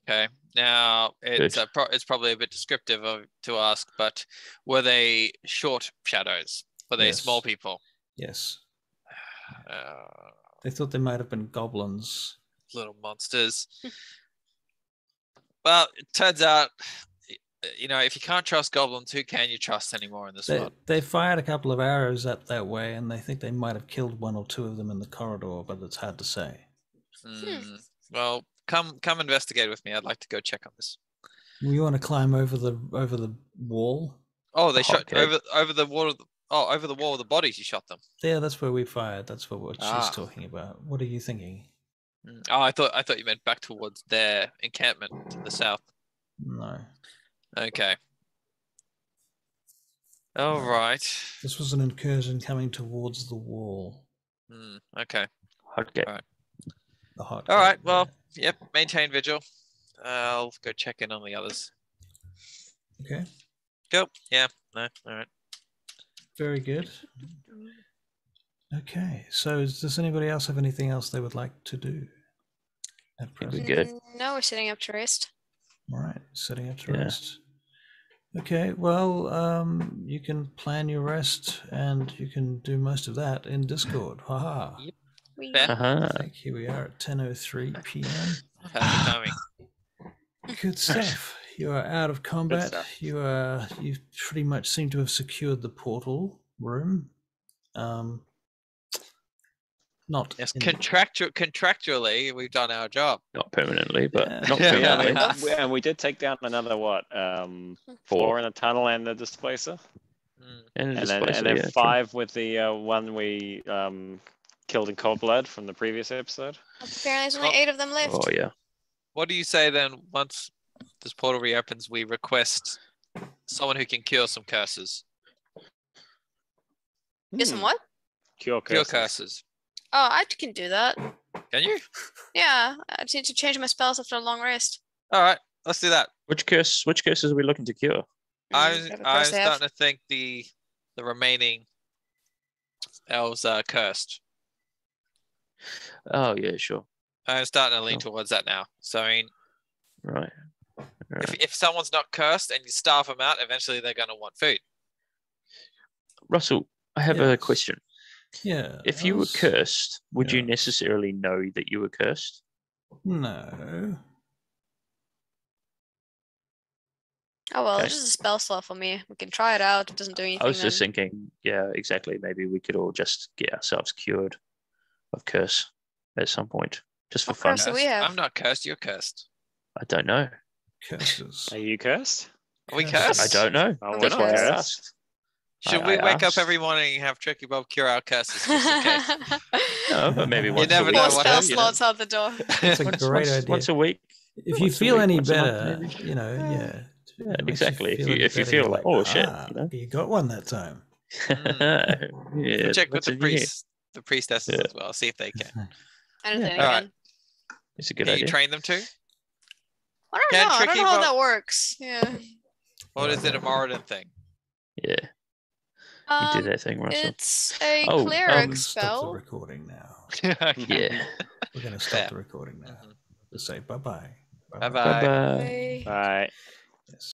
Okay. Now it's Good. it's probably a bit descriptive to ask, but were they short shadows? Were they Yes. small people? Yes. They thought they might have been goblins. Little monsters. Well, it turns out, if you can't trust goblins, who can you trust anymore in this world? They fired a couple of arrows up that way, and they think they might have killed one or two of them in the corridor, but it's hard to say. Well, come investigate with me. I'd like to go check on this. You want to climb over the wall? Oh, they shot okay. over the wall. Over the wall of the bodies. You shot them. Yeah, that's where we fired. That's what she's talking about. What are you thinking? Oh, I thought you meant back towards their encampment to the south. No. Okay. All right. This was an incursion coming towards the wall. Okay. Okay. All right. The hot. All right. gate, Well, yep. Maintain vigil. I'll go check in on the others. Okay. Go. Yeah. No. All right. Very good. Okay. So, does anybody else have anything else they would like to do? At present? Good. No, we're sitting up to rest. All right. Setting up to Yeah. rest. Okay. Well, you can plan your rest, and you can do most of that in Discord. Haha. Yep. We- Uh-huh. I think here we are at 10:03 p.m. Perfect timing. Good stuff. You are out of combat. stuff. You pretty much seem to have secured the portal room. Not Yes. in- Contractually, we've done our job. Not permanently, but Yeah. not Yeah, permanently. And we did take down another four in the tunnel and the displacer, And and then 5 with the one we killed in cold blood from the previous episode. Apparently, there's only 8 of them left. Oh yeah. What do you say then? Once this portal reopens, we request someone who can cure some curses. Is what? Cure Cure curses. curses. Oh, I can do that. Can you? Yeah, I just need to change my spells after a long rest. All right. Let's do that. Which curses are we looking to cure? I'm whatever curse they have. starting to think the remaining elves are cursed. Oh yeah, sure. I'm starting to lean Oh. towards that now. So I mean, Right. if someone's not cursed and you starve them out, eventually they're going to want food. Russell, I have a Yes. question. Yeah. If you were us- cursed, would you Yeah. necessarily know that you were cursed? No. Oh well, Okay. it's just a spell slot for me. We can try it out. It doesn't do anything. I was just then. thinking, yeah, exactly. Maybe we could all just get ourselves cured of curse at some point, just for What fun. curse do we have? I'm not cursed. You're cursed. I don't know. Curses. Are you cursed? Are we Curses. cursed? I don't know. Oh, That's we're why I cursed. asked. Should I we wake up asked. every morning and have Tricky Bob cure our curses just in case? No, but maybe once never a week. know More what or spell so, you know. slots out the door. That's a Once, great once, idea. once a week. If you once a feel week, any once a month, better, maybe. you know, yeah. Yeah, It makes exactly. If any you better, feel you're like, oh shit, "Ah, you know. you got one that time. Yeah, Check with what's the in your head? priests, the priestesses Yeah. as well. See if they can. Anything Yeah. again. It's a good Can idea. you train them too? I don't Can know. I don't Tricky know how Bob- that works. Yeah. Or is it a Moradin thing? Yeah, you do that thing, Russell. It's a Oh, cleric Stop the spell. recording now. Okay. Yeah. We're going to stop Yeah. the recording now. Just say bye-bye. Bye-bye. Bye bye. Bye. Bye.